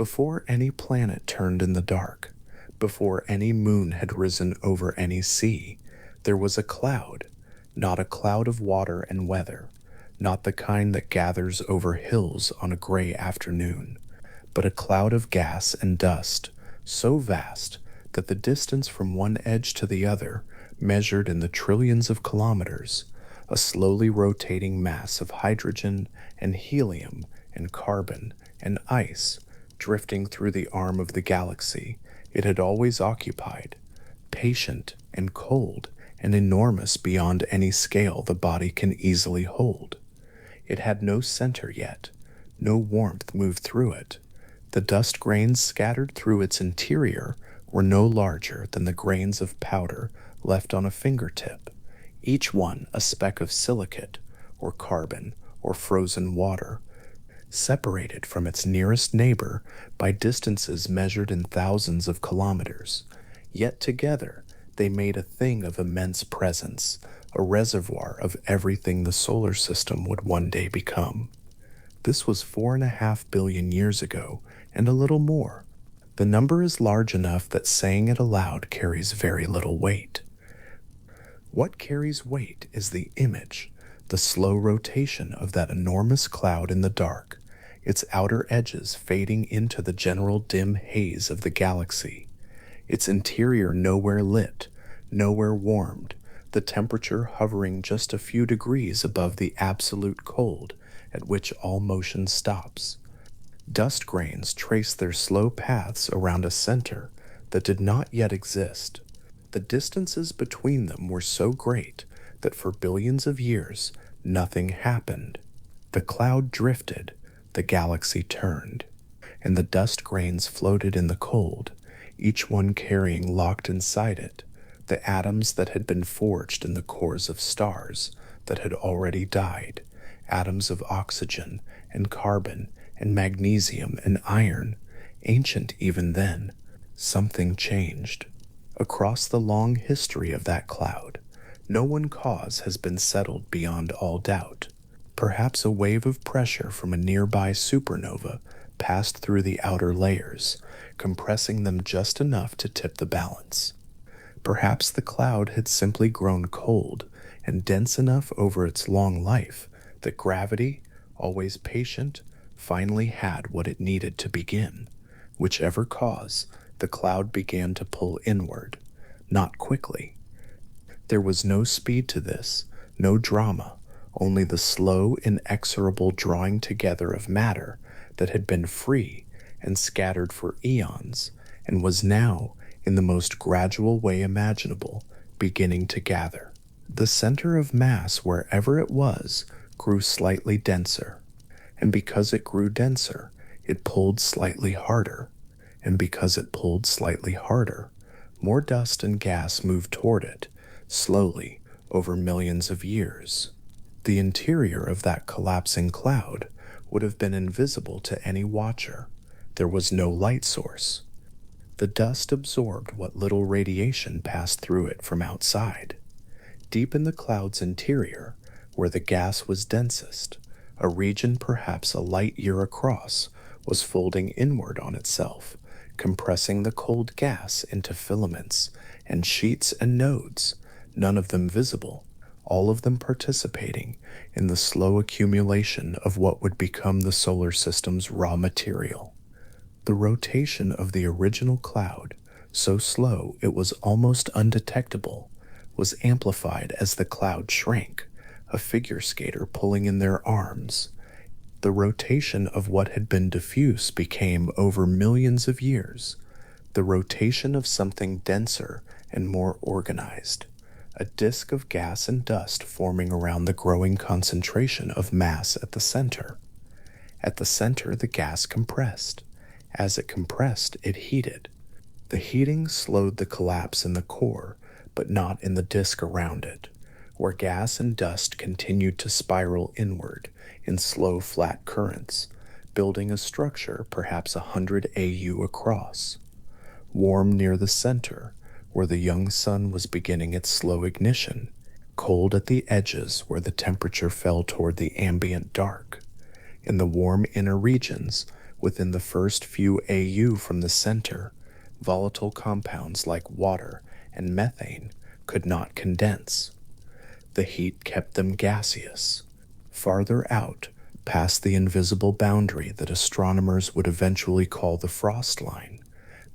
Before any planet turned in the dark, before any moon had risen over any sea, there was a cloud, not a cloud of water and weather, not the kind that gathers over hills on a gray afternoon, but a cloud of gas and dust, so vast that the distance from one edge to the other measured in the trillions of kilometers, a slowly rotating mass of hydrogen and helium and carbon and ice drifting through the arm of the galaxy it had always occupied, patient and cold and enormous beyond any scale the body can easily hold. It had no center yet, no warmth moved through it. The dust grains scattered through its interior were no larger than the grains of powder left on a fingertip, each one a speck of silicate or carbon or frozen water, separated from its nearest neighbor by distances measured in thousands of kilometers. Yet together they made a thing of immense presence, a reservoir of everything the solar system would one day become. This was 4.5 billion years ago, and a little more. The number is large enough that saying it aloud carries very little weight. What carries weight is the image, the slow rotation of that enormous cloud in the dark, its outer edges fading into the general dim haze of the galaxy, its interior nowhere lit, nowhere warmed, the temperature hovering just a few degrees above the absolute cold at which all motion stops. Dust grains trace their slow paths around a center that did not yet exist. The distances between them were so great that for billions of years nothing happened. The cloud drifted, the galaxy turned, and the dust grains floated in the cold, each one carrying locked inside it the atoms that had been forged in the cores of stars that had already died, atoms of oxygen and carbon and magnesium and iron, ancient even then. Something changed. Across the long history of that cloud, no one cause has been settled beyond all doubt. Perhaps a wave of pressure from a nearby supernova passed through the outer layers, compressing them just enough to tip the balance. Perhaps the cloud had simply grown cold and dense enough over its long life that gravity, always patient, finally had what it needed to begin. Whichever cause, the cloud began to pull inward, not quickly. There was no speed to this, no drama, only the slow, inexorable drawing together of matter that had been free and scattered for eons and was now, in the most gradual way imaginable, beginning to gather. The center of mass, wherever it was, grew slightly denser, and because it grew denser, it pulled slightly harder, and because it pulled slightly harder, more dust and gas moved toward it, slowly, over millions of years. The interior of that collapsing cloud would have been invisible to any watcher. There was no light source. The dust absorbed what little radiation passed through it from outside. Deep in the cloud's interior, where the gas was densest, a region perhaps a light year across was folding inward on itself, compressing the cold gas into filaments and sheets and nodes, none of them visible, all of them participating in the slow accumulation of what would become the solar system's raw material. The rotation of the original cloud, so slow it was almost undetectable, was amplified as the cloud shrank, a figure skater pulling in their arms. The rotation of what had been diffuse became, over millions of years, the rotation of something denser and more organized, a disk of gas and dust forming around the growing concentration of mass at the center. At the center, the gas compressed. As it compressed, it heated. The heating slowed the collapse in the core, but not in the disk around it, where gas and dust continued to spiral inward in slow, flat currents, building a structure perhaps 100 AU across. Warm near the center, where the young sun was beginning its slow ignition, cold at the edges where the temperature fell toward the ambient dark. In the warm inner regions, Within the first few AU from the center, volatile compounds like water and methane could not condense. The heat kept them gaseous. Farther out, past the invisible boundary that astronomers would eventually call the frost line,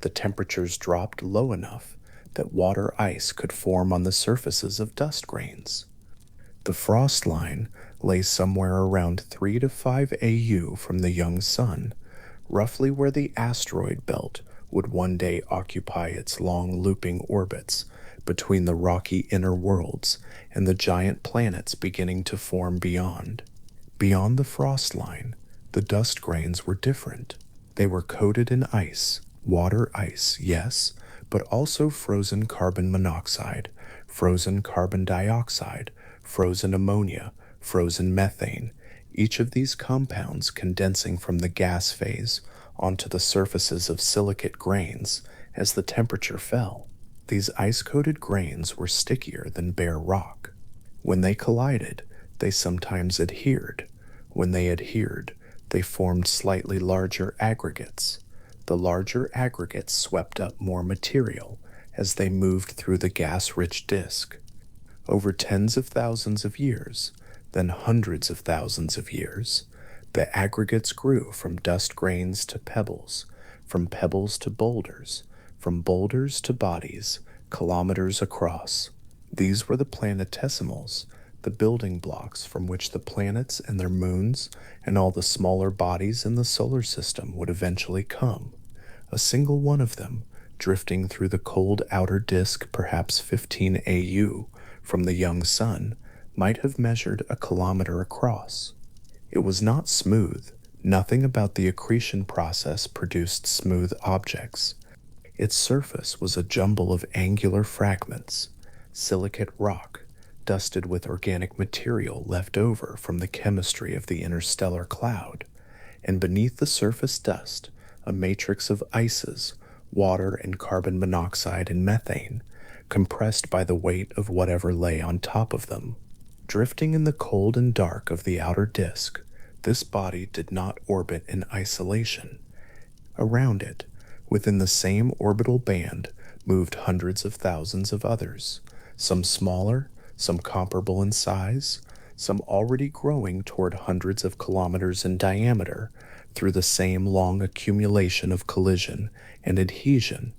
the temperatures dropped low enough that water ice could form on the surfaces of dust grains. The frost line lay somewhere around 3 to 5 AU from the young sun, roughly where the asteroid belt would one day occupy its long looping orbits between the rocky inner worlds and the giant planets beginning to form beyond. Beyond the frost line, the dust grains were different. They were coated in ice, water ice, yes, but also frozen carbon monoxide, frozen carbon dioxide, frozen ammonia, frozen methane, each of these compounds condensing from the gas phase onto the surfaces of silicate grains as the temperature fell. These ice-coated grains were stickier than bare rock. When they collided, they sometimes adhered. When they adhered, they formed slightly larger aggregates. The larger aggregates swept up more material as they moved through the gas-rich disk. Over tens of thousands of years, then hundreds of thousands of years, the aggregates grew from dust grains to pebbles, from pebbles to boulders, from boulders to bodies, kilometers across. These were the planetesimals, the building blocks from which the planets and their moons and all the smaller bodies in the solar system would eventually come. A single one of them, drifting through the cold outer disk perhaps 15 AU from the young sun, might have measured a kilometer across. It was not smooth. Nothing about the accretion process produced smooth objects. Its surface was a jumble of angular fragments, silicate rock, dusted with organic material left over from the chemistry of the interstellar cloud, and beneath the surface dust, a matrix of ices, water and carbon monoxide and methane, compressed by the weight of whatever lay on top of them. Drifting in the cold and dark of the outer disk, this body did not orbit in isolation. Around it, within the same orbital band, moved hundreds of thousands of others, some smaller, some comparable in size, some already growing toward hundreds of kilometers in diameter through the same long accumulation of collision and adhesion.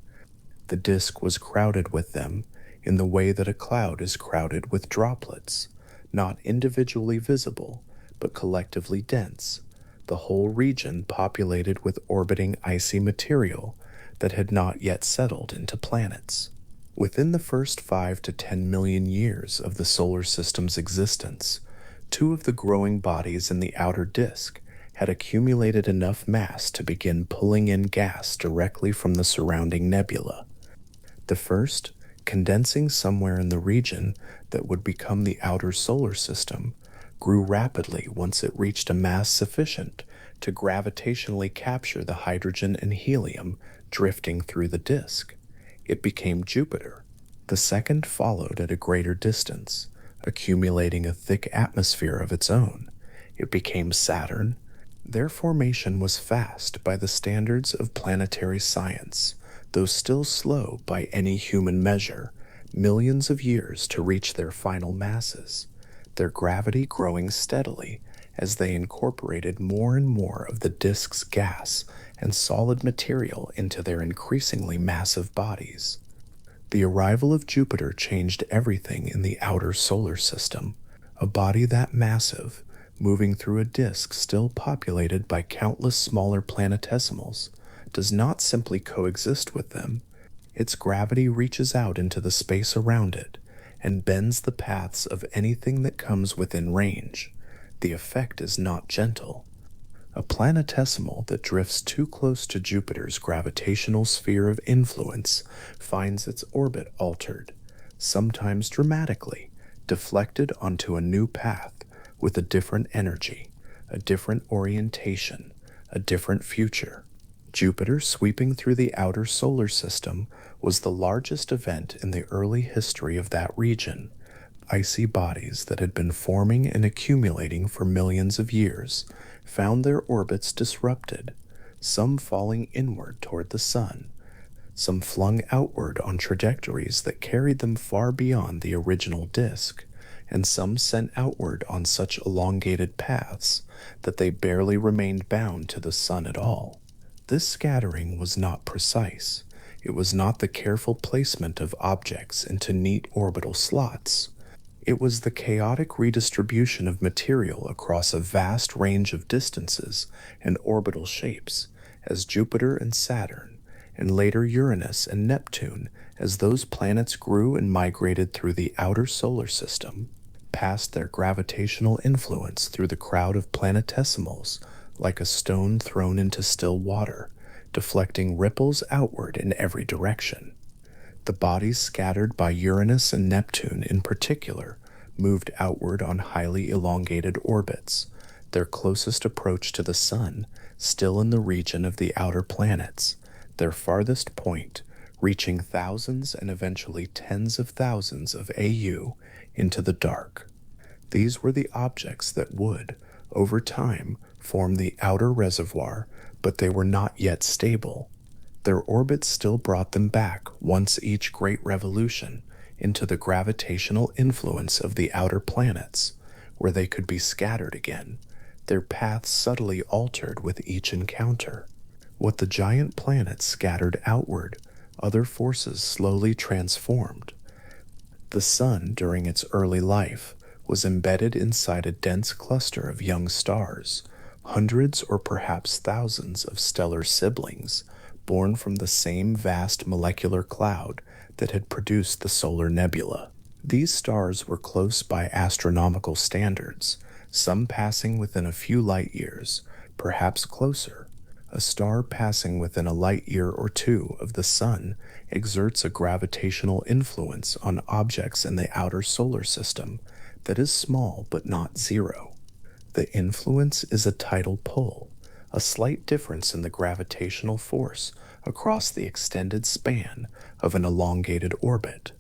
The disk was crowded with them in the way that a cloud is crowded with droplets, not individually visible, but collectively dense, the whole region populated with orbiting icy material that had not yet settled into planets. Within the first 5 to 10 million years of the solar system's existence, two of the growing bodies in the outer disk had accumulated enough mass to begin pulling in gas directly from the surrounding nebula. The first, condensing somewhere in the region that would become the outer solar system, grew rapidly once it reached a mass sufficient to gravitationally capture the hydrogen and helium drifting through the disk. It became Jupiter. The second followed at a greater distance, accumulating a thick atmosphere of its own. It became Saturn. Their formation was fast by the standards of planetary science, though still slow by any human measure, millions of years to reach their final masses, their gravity growing steadily as they incorporated more and more of the disk's gas and solid material into their increasingly massive bodies. The arrival of Jupiter changed everything in the outer solar system. A body that massive, moving through a disk still populated by countless smaller planetesimals, does not simply coexist with them. Its gravity reaches out into the space around it and bends the paths of anything that comes within range. The effect is not gentle. A planetesimal that drifts too close to Jupiter's gravitational sphere of influence finds its orbit altered, sometimes dramatically, deflected onto a new path with a different energy, a different orientation, a different future. Jupiter sweeping through the outer solar system was the largest event in the early history of that region. Icy bodies that had been forming and accumulating for millions of years found their orbits disrupted. some falling inward toward the sun, some flung outward on trajectories that carried them far beyond the original disk, and some sent outward on such elongated paths that they barely remained bound to the sun at all. This scattering was not precise. It was not the careful placement of objects into neat orbital slots. It was the chaotic redistribution of material across a vast range of distances and orbital shapes, as Jupiter and Saturn, and later Uranus and Neptune, as those planets grew and migrated through the outer solar system, passed their gravitational influence through the crowd of planetesimals like a stone thrown into still water, deflecting ripples outward in every direction. The bodies scattered by Uranus and Neptune in particular moved outward on highly elongated orbits, their closest approach to the Sun still in the region of the outer planets, their farthest point reaching thousands and eventually tens of thousands of AU into the dark. These were the objects that would, over time, form the outer reservoir, but they were not yet stable. Their orbits still brought them back once each great revolution into the gravitational influence of the outer planets, where they could be scattered again, their paths subtly altered with each encounter. What the giant planets scattered outward, other forces slowly transformed. The sun, during its early life, was embedded inside a dense cluster of young stars, hundreds or perhaps thousands of stellar siblings, born from the same vast molecular cloud that had produced the solar nebula. These stars were close by astronomical standards, some passing within a few light years, perhaps closer. A star passing within a light year or two of the sun exerts a gravitational influence on objects in the outer solar system that is small but not zero. The influence is a tidal pull, a slight difference in the gravitational force across the extended span of an elongated orbit.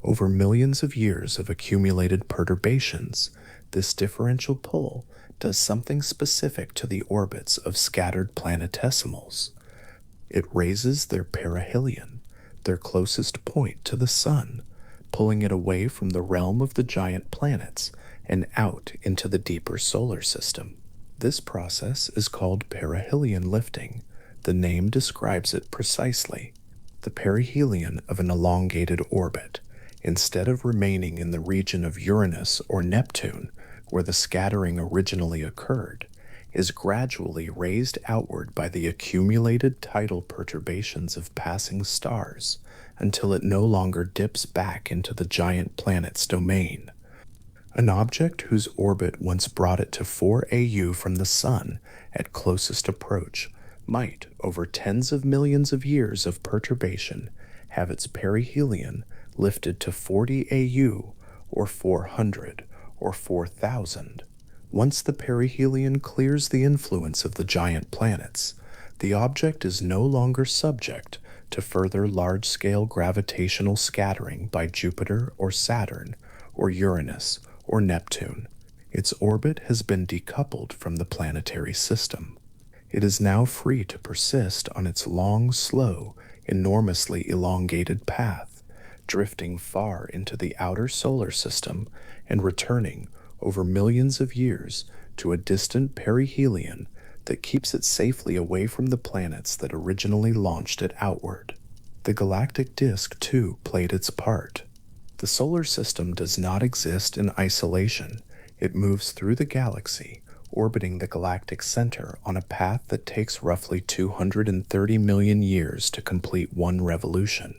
Over millions of years of accumulated perturbations, this differential pull does something specific to the orbits of scattered planetesimals. It raises their perihelion, their closest point to the sun, pulling it away from the realm of the giant planets and out into the deeper solar system. This process is called perihelion lifting. The name describes it precisely. The perihelion of an elongated orbit, instead of remaining in the region of Uranus or Neptune, where the scattering originally occurred, is gradually raised outward by the accumulated tidal perturbations of passing stars until it no longer dips back into the giant planet's domain. An object whose orbit once brought it to 4 AU from the Sun at closest approach might, over tens of millions of years of perturbation, have its perihelion lifted to 40 AU, or 400, or 4,000. Once the perihelion clears the influence of the giant planets, the object is no longer subject to further large-scale gravitational scattering by Jupiter or Saturn, or Uranus, or Neptune. Its orbit has been decoupled from the planetary system. It is now free to persist on its long, slow, enormously elongated path, drifting far into the outer solar system and returning over millions of years to a distant perihelion that keeps it safely away from the planets that originally launched it outward. The galactic disk, too, played its part. The solar system does not exist in isolation. It moves through the galaxy, orbiting the galactic center on a path that takes roughly 230 million years to complete one revolution.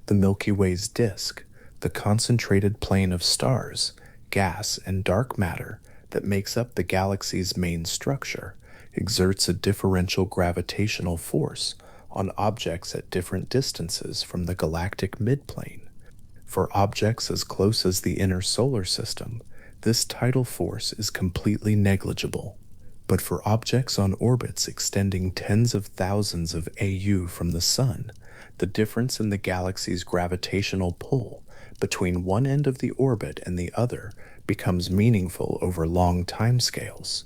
The Milky Way's disk, the concentrated plane of stars, gas, and dark matter that makes up the galaxy's main structure, exerts a differential gravitational force on objects at different distances from the galactic midplane. For objects as close as the inner solar system, this tidal force is completely negligible. But for objects on orbits extending tens of thousands of AU from the Sun, the difference in the galaxy's gravitational pull between one end of the orbit and the other becomes meaningful over long timescales.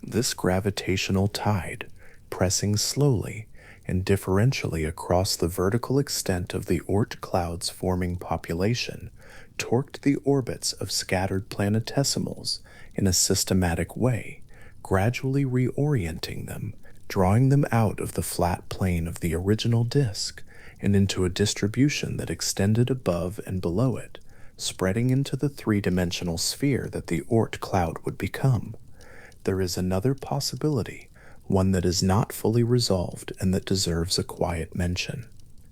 This gravitational tide, pressing slowly and differentially across the vertical extent of the Oort Cloud's forming population, torqued the orbits of scattered planetesimals in a systematic way, gradually reorienting them, drawing them out of the flat plane of the original disk and into a distribution that extended above and below it, spreading into the three-dimensional sphere that the Oort Cloud would become. There is another possibility, one that is not fully resolved and that deserves a quiet mention.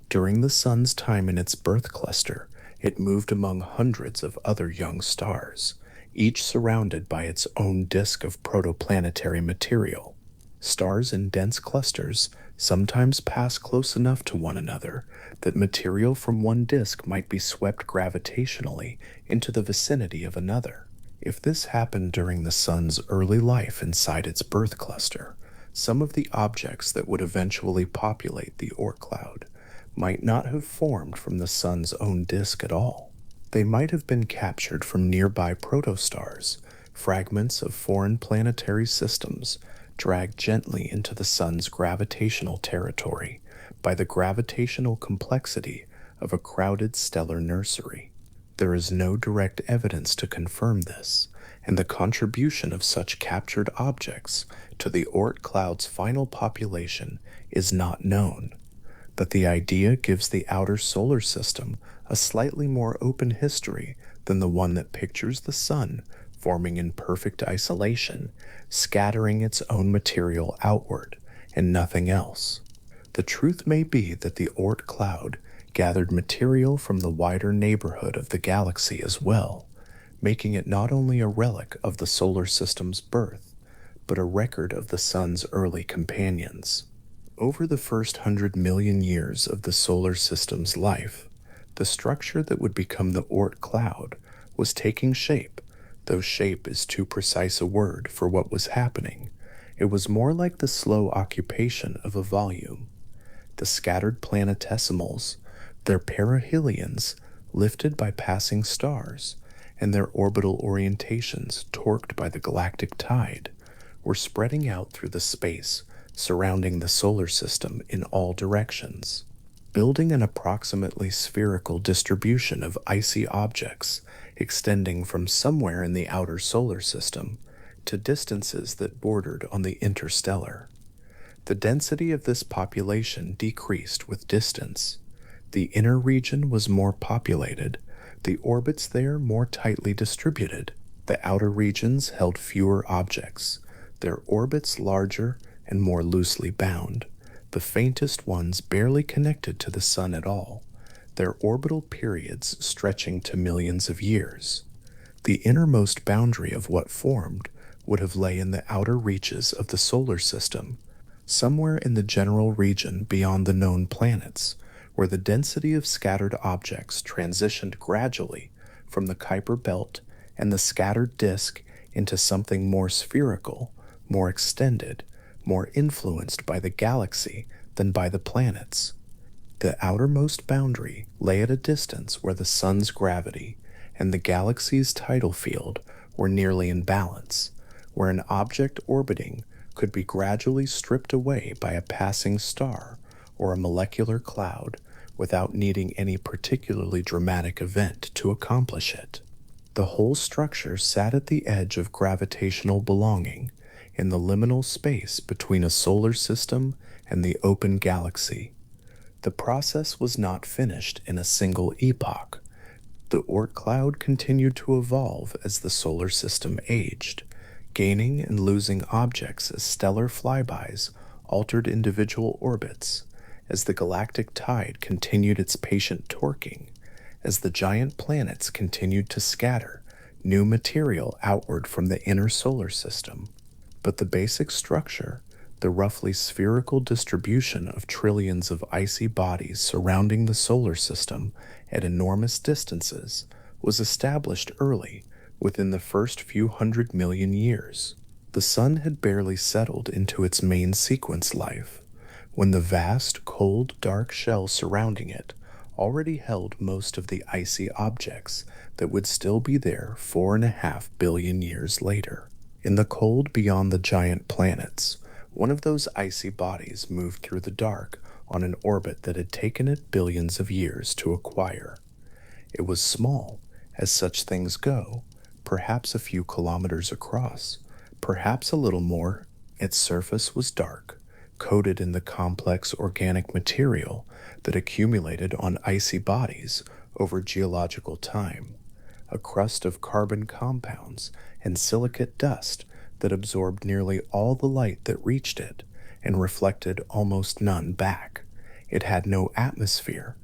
During the Sun's time in its birth cluster, it moved among hundreds of other young stars, each surrounded by its own disk of protoplanetary material. Stars in dense clusters sometimes pass close enough to one another that material from one disk might be swept gravitationally into the vicinity of another. If this happened during the Sun's early life inside its birth cluster, some of the objects that would eventually populate the Oort cloud might not have formed from the Sun's own disk at all. They might have been captured from nearby protostars, fragments of foreign planetary systems dragged gently into the Sun's gravitational territory by the gravitational complexity of a crowded stellar nursery. There is no direct evidence to confirm this, and the contribution of such captured objects to the Oort cloud's final population is not known. But the idea gives the outer solar system a slightly more open history than the one that pictures the Sun forming in perfect isolation, scattering its own material outward, and nothing else. The truth may be that the Oort cloud gathered material from the wider neighborhood of the galaxy as well, making it not only a relic of the solar system's birth, but a record of the Sun's early companions. Over the first 100 million years of the solar system's life, the structure that would become the Oort cloud was taking shape, though shape is too precise a word for what was happening. It was more like the slow occupation of a volume. The scattered planetesimals, their perihelions lifted by passing stars, and their orbital orientations torqued by the galactic tide, were spreading out through the space surrounding the solar system in all directions, building an approximately spherical distribution of icy objects extending from somewhere in the outer solar system to distances that bordered on the interstellar. The density of this population decreased with distance. The inner region was more populated, the orbits there more tightly distributed. The outer regions held fewer objects, their orbits larger and more loosely bound, the faintest ones barely connected to the Sun at all, their orbital periods stretching to millions of years. The innermost boundary of what formed would have lay in the outer reaches of the solar system, somewhere in the general region beyond the known planets, where the density of scattered objects transitioned gradually from the Kuiper belt and the scattered disk into something more spherical, more extended, more influenced by the galaxy than by the planets. The outermost boundary lay at a distance where the Sun's gravity and the galaxy's tidal field were nearly in balance, where an object orbiting could be gradually stripped away by a passing star or a molecular cloud without needing any particularly dramatic event to accomplish it. The whole structure sat at the edge of gravitational belonging, in the liminal space between a solar system and the open galaxy. The process was not finished in a single epoch. The Oort cloud continued to evolve as the solar system aged, gaining and losing objects as stellar flybys altered individual orbits, as the galactic tide continued its patient torquing, as the giant planets continued to scatter new material outward from the inner solar system. But the basic structure, the roughly spherical distribution of trillions of icy bodies surrounding the solar system at enormous distances, was established early, within the first few 100 million years. The Sun had barely settled into its main sequence life, when the vast, cold, dark shell surrounding it already held most of the icy objects that would still be there 4.5 billion years later. In the cold beyond the giant planets, One of those icy bodies moved through the dark on an orbit that had taken it billions of years to acquire. It was small, as such things go, perhaps a few kilometers across, perhaps a little more. Its surface was dark, coated in the complex organic material that accumulated on icy bodies over geological time, a crust of carbon compounds and silicate dust that absorbed nearly all the light that reached it and reflected almost none back. It had no atmosphere.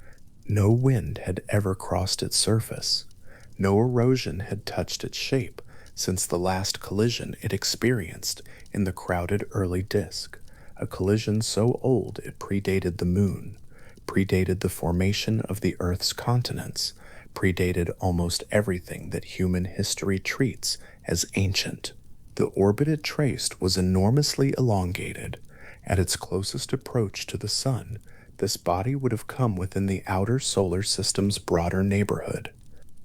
No wind had ever crossed its surface. No erosion had touched its shape since the last collision it experienced in the crowded early disk, a collision so old it predated the moon, predated the formation of the Earth's continents, predated almost everything that human history treats as ancient. The orbit it traced was enormously elongated. At its closest approach to the Sun, this body would have come within the outer solar system's broader neighborhood.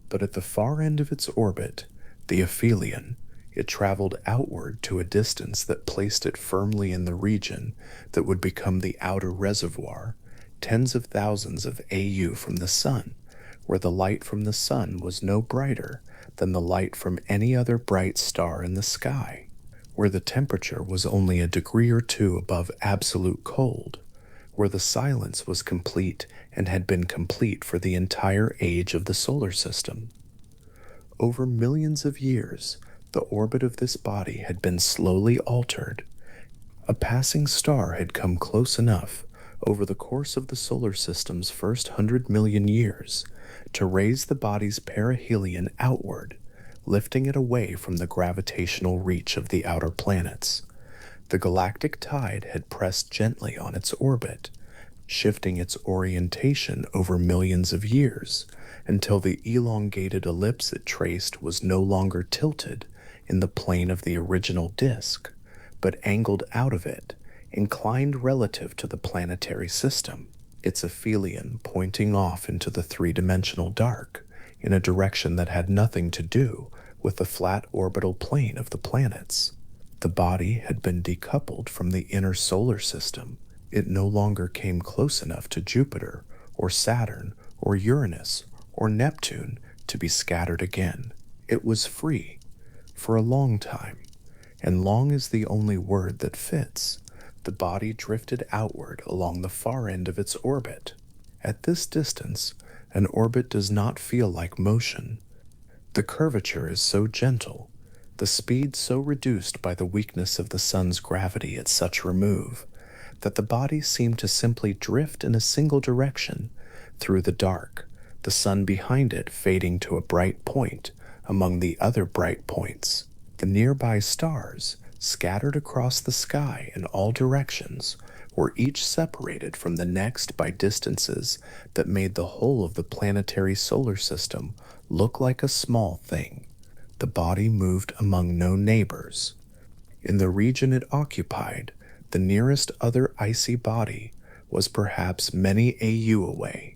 But at the far end of its orbit, the aphelion, it traveled outward to a distance that placed it firmly in the region that would become the outer reservoir, tens of thousands of AU from the Sun, where the light from the Sun was no brighter than the light from any other bright star in the sky, where the temperature was only a degree or two above absolute cold, where the silence was complete and had been complete for the entire age of the solar system. Over millions of years, the orbit of this body had been slowly altered. A passing star had come close enough over the course of the solar system's first 100 million years to raise the body's perihelion outward, lifting it away from the gravitational reach of the outer planets. The galactic tide had pressed gently on its orbit, shifting its orientation over millions of years until the elongated ellipse it traced was no longer tilted in the plane of the original disk, but angled out of it, inclined relative to the planetary system, its aphelion pointing off into the three-dimensional dark in a direction that had nothing to do with the flat orbital plane of the planets. The body had been decoupled from the inner solar system. It no longer came close enough to Jupiter or Saturn or Uranus or Neptune to be scattered again. It was free for a long time, and long is the only word that fits. The body drifted outward along the far end of its orbit. At this distance, an orbit does not feel like motion. The curvature is so gentle, the speed so reduced by the weakness of the sun's gravity at such remove, that the body seemed to simply drift in a single direction through the dark, the sun behind it fading to a bright point among the other bright points. The nearby stars, scattered across the sky in all directions, were each separated from the next by distances that made the whole of the planetary solar system look like a small thing. The body moved among no neighbors. In the region it occupied, the nearest other icy body was perhaps many AU away.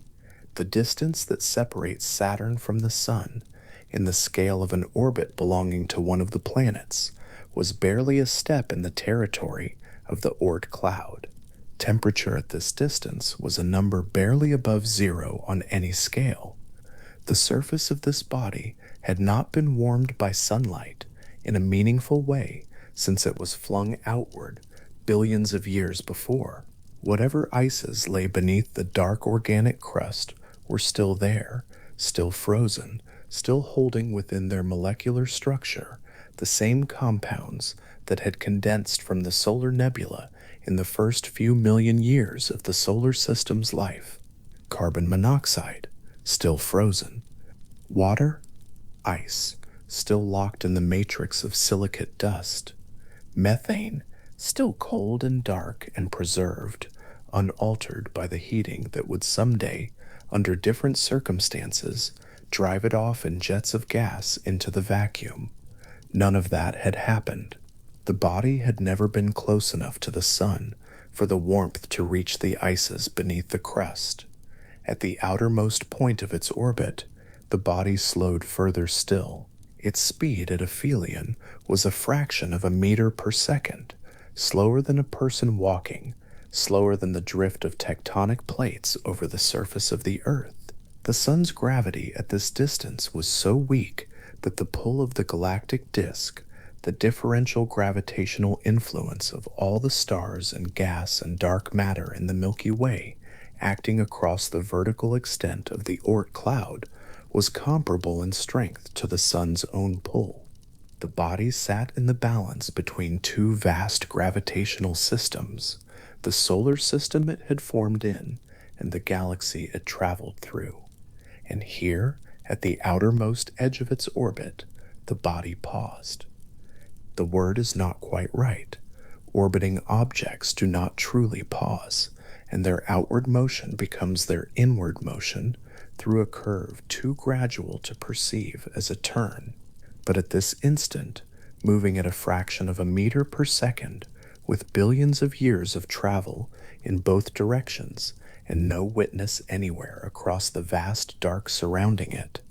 The distance that separates Saturn from the Sun, in the scale of an orbit belonging to one of the planets, was barely a step in the territory of the Oort Cloud. Temperature at this distance was a number barely above zero on any scale. The surface of this body had not been warmed by sunlight in a meaningful way since it was flung outward billions of years before. Whatever ices lay beneath the dark organic crust were still there, still frozen, still holding within their molecular structure the same compounds that had condensed from the solar nebula in the first few million years of the solar system's life. Carbon monoxide, still frozen. Water, ice, still locked in the matrix of silicate dust. Methane, still cold and dark and preserved, unaltered by the heating that would someday, under different circumstances, drive it off in jets of gas into the vacuum. None of that had happened. The body had never been close enough to the sun for the warmth to reach the ices beneath the crust. At the outermost point of its orbit, the body slowed further still. Its speed at aphelion was a fraction of a meter per second, slower than a person walking, slower than the drift of tectonic plates over the surface of the Earth. The sun's gravity at this distance was so weak that the pull of the galactic disk, the differential gravitational influence of all the stars and gas and dark matter in the Milky Way acting across the vertical extent of the Oort Cloud, was comparable in strength to the sun's own pull. The body sat in the balance between two vast gravitational systems, the solar system it had formed in and the galaxy it traveled through. And here, at the outermost edge of its orbit, the body paused. The word is not quite right. Orbiting objects do not truly pause, and their outward motion becomes their inward motion through a curve too gradual to perceive as a turn. But at this instant, moving at a fraction of a meter per second, with billions of years of travel in both directions and no witness anywhere across the vast dark surrounding it,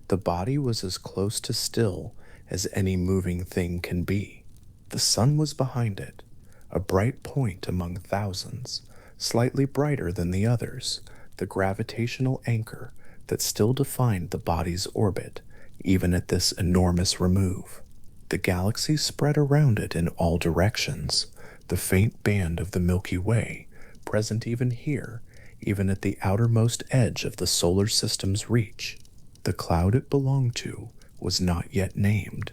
the body was as close to still as any moving thing can be. The sun was behind it, a bright point among thousands, slightly brighter than the others, the gravitational anchor that still defined the body's orbit, even at this enormous remove. The galaxy spread around it in all directions, the faint band of the Milky Way, present even here, even at the outermost edge of the solar system's reach. The cloud it belonged to was not yet named.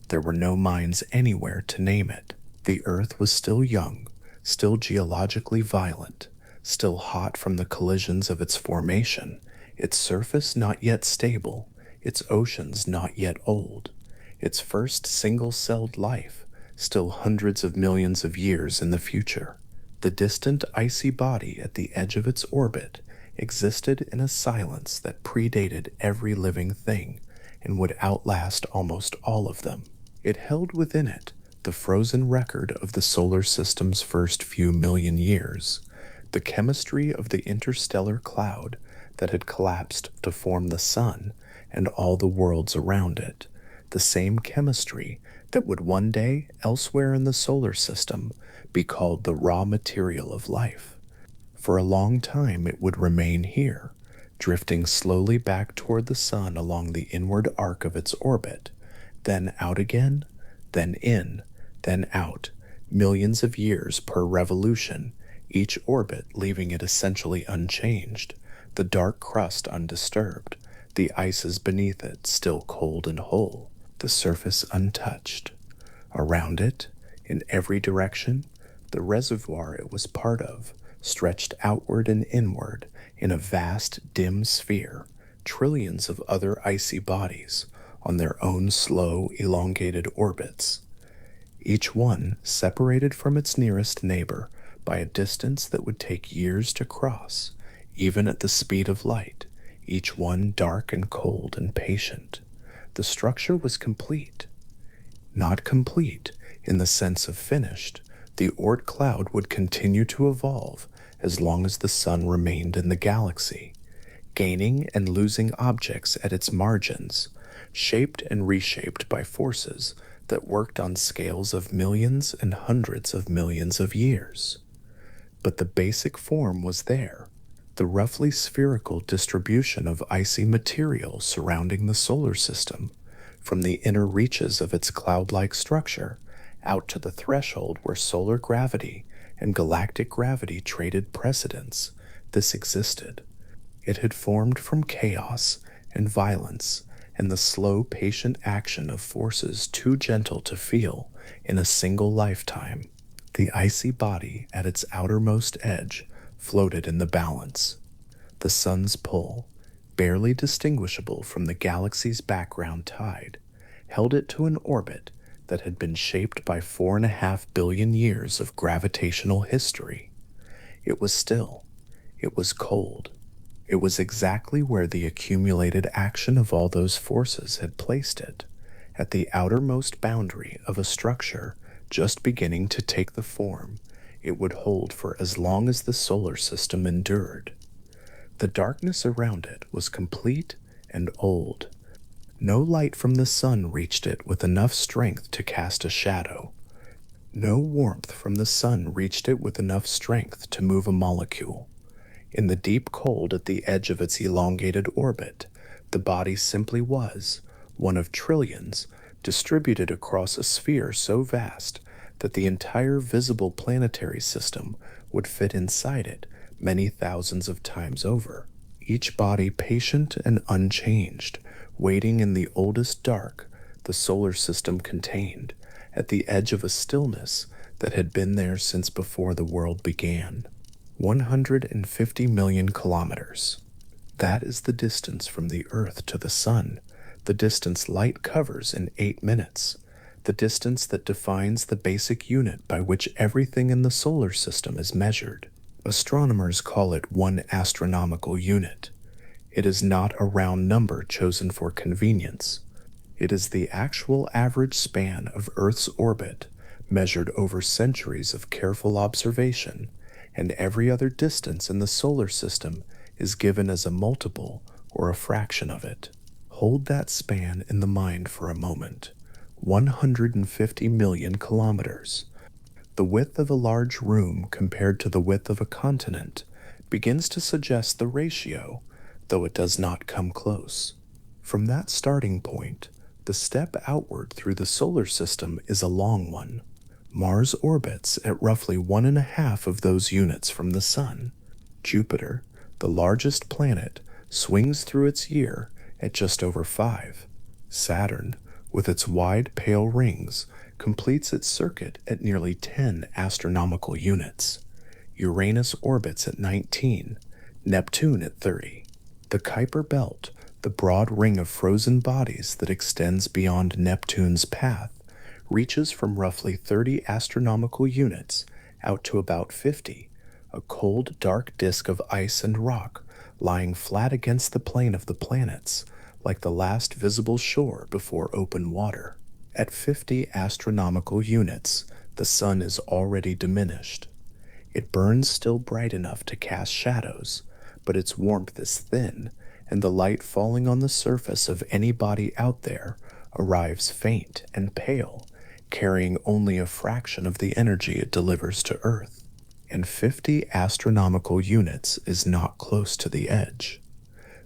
There were no minds anywhere to name it. The Earth was still young, still geologically violent, still hot from the collisions of its formation, its surface not yet stable, its oceans not yet old, its first single-celled life still hundreds of millions of years in the future. The distant icy body at the edge of its orbit existed in a silence that predated every living thing and would outlast almost all of them. It held within it the frozen record of the solar system's first few million years, the chemistry of the interstellar cloud that had collapsed to form the sun and all the worlds around it, the same chemistry that would one day, elsewhere in the solar system, be called the raw material of life. For a long time it would remain here, drifting slowly back toward the sun along the inward arc of its orbit, then out again, then in, then out, millions of years per revolution, each orbit leaving it essentially unchanged, the dark crust undisturbed, the ices beneath it still cold and whole, the surface untouched. Around it, in every direction, the reservoir it was part of stretched outward and inward in a vast, dim sphere, trillions of other icy bodies on their own slow, elongated orbits, each one separated from its nearest neighbor by a distance that would take years to cross, even at the speed of light, each one dark and cold and patient. The structure was complete. Not complete in the sense of finished. The Oort cloud would continue to evolve as long as the sun remained in the galaxy, gaining and losing objects at its margins, shaped and reshaped by forces that worked on scales of millions and hundreds of millions of years. But the basic form was there, the roughly spherical distribution of icy material surrounding the solar system, from the inner reaches of its cloud-like structure out to the threshold where solar gravity and galactic gravity traded precedence. This existed. It had formed from chaos and violence and the slow, patient action of forces too gentle to feel in a single lifetime. The icy body at its outermost edge floated in the balance. The sun's pull, barely distinguishable from the galaxy's background tide, held it to an orbit that had been shaped by 4.5 billion years of gravitational history. It was still. It was cold. It was exactly where the accumulated action of all those forces had placed it, at the outermost boundary of a structure just beginning to take the form it would hold for as long as the solar system endured. The darkness around it was complete and old. No light from the sun reached it with enough strength to cast a shadow. No warmth from the sun reached it with enough strength to move a molecule. In the deep cold at the edge of its elongated orbit, the body simply was, one of trillions, distributed across a sphere so vast that the entire visible planetary system would fit inside it many thousands of times over, each body patient and unchanged, waiting in the oldest dark the solar system contained, at the edge of a stillness that had been there since before the world began. 150 million kilometers. That is the distance from the Earth to the Sun, the distance light covers in 8 minutes, the distance that defines the basic unit by which everything in the solar system is measured. Astronomers call it 1 astronomical unit. It is not a round number chosen for convenience. It is the actual average span of Earth's orbit, measured over centuries of careful observation, and every other distance in the solar system is given as a multiple or a fraction of it. Hold that span in the mind for a moment. 150 million kilometers. The width of a large room compared to the width of a continent begins to suggest the ratio, though it does not come close. From that starting point, the step outward through the solar system is a long one. Mars orbits at roughly 1.5 of those units from the Sun. Jupiter, the largest planet, swings through its year at just over 5. Saturn, with its wide pale rings, completes its circuit at nearly 10 astronomical units. Uranus orbits at 19, Neptune at 30. The Kuiper Belt, the broad ring of frozen bodies that extends beyond Neptune's path, reaches from roughly 30 astronomical units out to about 50, a cold, dark disk of ice and rock lying flat against the plane of the planets, like the last visible shore before open water. At 50 astronomical units, the sun is already diminished. It burns still bright enough to cast shadows, but its warmth is thin, and the light falling on the surface of any body out there arrives faint and pale, carrying only a fraction of the energy it delivers to Earth. And 50 astronomical units is not close to the edge.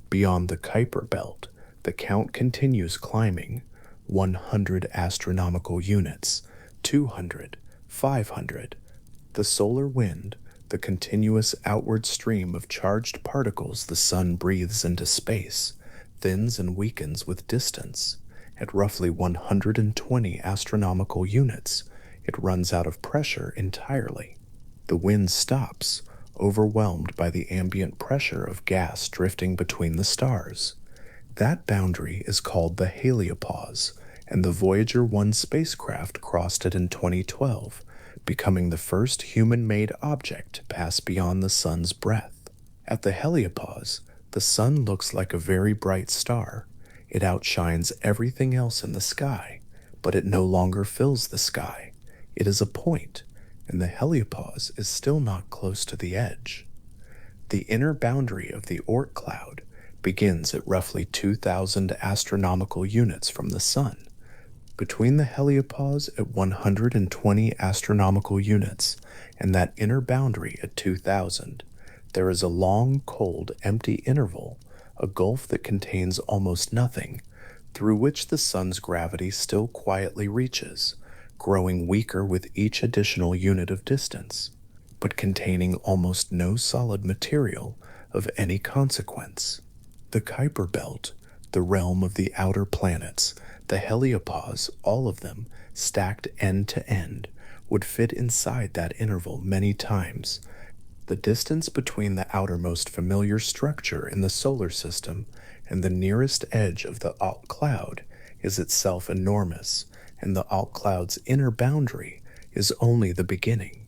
Beyond the Kuiper Belt, the count continues climbing. 100 astronomical units, 200, 500. The solar wind, the continuous outward stream of charged particles the sun breathes into space, thins and weakens with distance. At roughly 120 astronomical units, it runs out of pressure entirely. The wind stops, overwhelmed by the ambient pressure of gas drifting between the stars. That boundary is called the heliopause, and the Voyager 1 spacecraft crossed it in 2012, becoming the first human-made object to pass beyond the sun's breath. At the heliopause, the sun looks like a very bright star. It outshines everything else in the sky, but it no longer fills the sky. It is a point, and the heliopause is still not close to the edge. The inner boundary of the Oort Cloud begins at roughly 2,000 astronomical units from the sun. Between the heliopause at 120 astronomical units and that inner boundary at 2,000, there is a long, cold, empty interval, a gulf that contains almost nothing, through which the sun's gravity still quietly reaches, growing weaker with each additional unit of distance, but containing almost no solid material of any consequence. The Kuiper Belt, the realm of the outer planets, the heliopause, all of them, stacked end to end, would fit inside that interval many times. The distance between the outermost familiar structure in the solar system and the nearest edge of the Oort Cloud is itself enormous, and the Oort Cloud's inner boundary is only the beginning.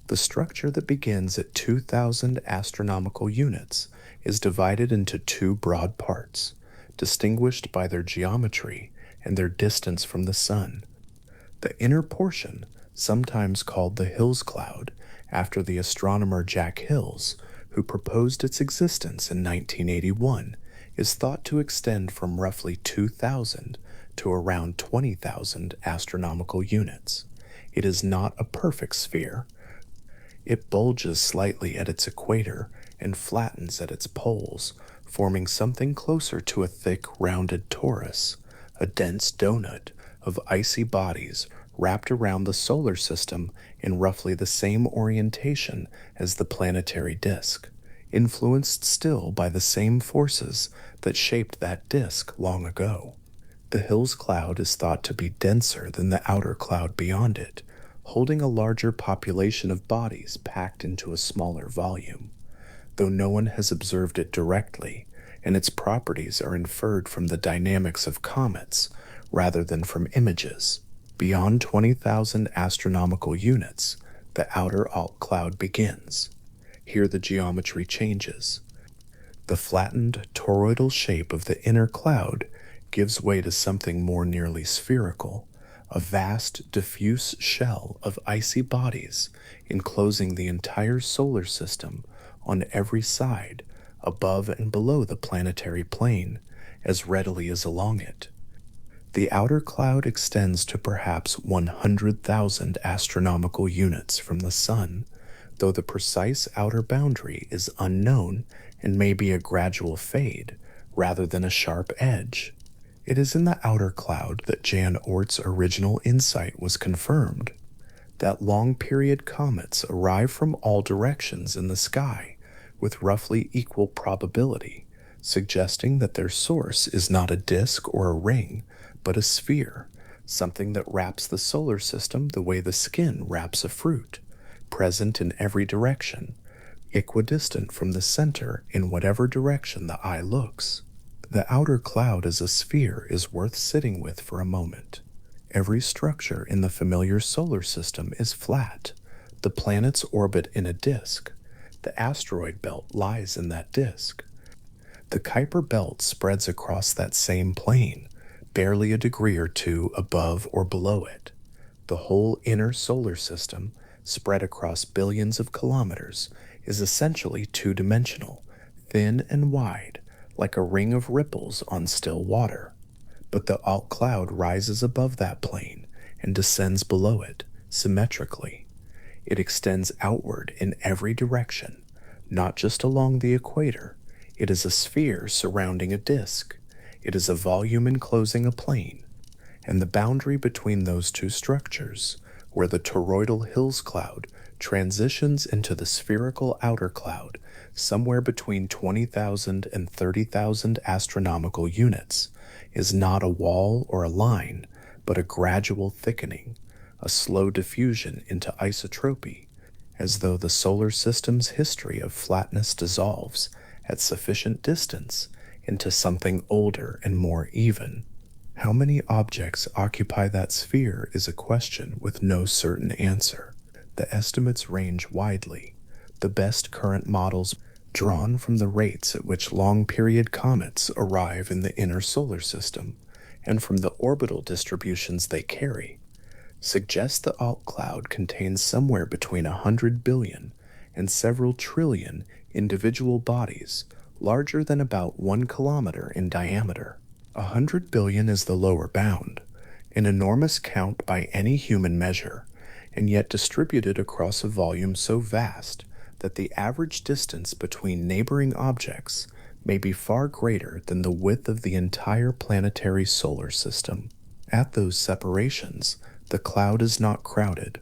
The structure that begins at 2,000 astronomical units is divided into 2 broad parts, distinguished by their geometry and their distance from the sun. The inner portion, sometimes called the Hills Cloud, after the astronomer Jack Hills, who proposed its existence in 1981, is thought to extend from roughly 2,000 to around 20,000 astronomical units. It is not a perfect sphere. It bulges slightly at its equator and flattens at its poles, forming something closer to a thick, rounded torus, a dense donut of icy bodies wrapped around the solar system in roughly the same orientation as the planetary disk, influenced still by the same forces that shaped that disk long ago. The Hills cloud is thought to be denser than the outer cloud beyond it, holding a larger population of bodies packed into a smaller volume, though no one has observed it directly, and its properties are inferred from the dynamics of comets rather than from images. Beyond 20,000 astronomical units, the outer Oort cloud begins. Here the geometry changes. The flattened toroidal shape of the inner cloud gives way to something more nearly spherical, a vast, diffuse shell of icy bodies enclosing the entire solar system on every side, above and below the planetary plane, as readily as along it. The outer cloud extends to perhaps 100,000 astronomical units from the Sun, though the precise outer boundary is unknown and may be a gradual fade rather than a sharp edge. It is in the outer cloud that Jan Oort's original insight was confirmed, that long-period comets arrive from all directions in the sky with roughly equal probability, suggesting that their source is not a disk or a ring, but a sphere, something that wraps the solar system the way the skin wraps a fruit, present in every direction, equidistant from the center in whatever direction the eye looks. The outer cloud as a sphere is worth sitting with for a moment. Every structure in the familiar solar system is flat. The planets orbit in a disk. The asteroid belt lies in that disk. The Kuiper belt spreads across that same plane, barely a degree or two above or below it. The whole inner solar system, spread across billions of kilometers, is essentially two-dimensional, thin and wide, like a ring of ripples on still water. But the Oort cloud rises above that plane and descends below it, symmetrically. It extends outward in every direction, not just along the equator. It is a sphere surrounding a disk. It is a volume enclosing a plane. And the boundary between those two structures, where the toroidal Hills cloud transitions into the spherical outer cloud, somewhere between 20,000 and 30,000 astronomical units, is not a wall or a line, but a gradual thickening, a slow diffusion into isotropy, as though the solar system's history of flatness dissolves at sufficient distance into something older and more even. How many objects occupy that sphere is a question with no certain answer. The estimates range widely. The best current models, drawn from the rates at which long-period comets arrive in the inner solar system, and from the orbital distributions they carry, suggest the Oort cloud contains somewhere between 100 billion and several trillion individual bodies larger than about 1 kilometer in diameter. 100 billion is the lower bound, an enormous count by any human measure, and yet distributed across a volume so vast that the average distance between neighboring objects may be far greater than the width of the entire planetary solar system. At those separations, the cloud is not crowded.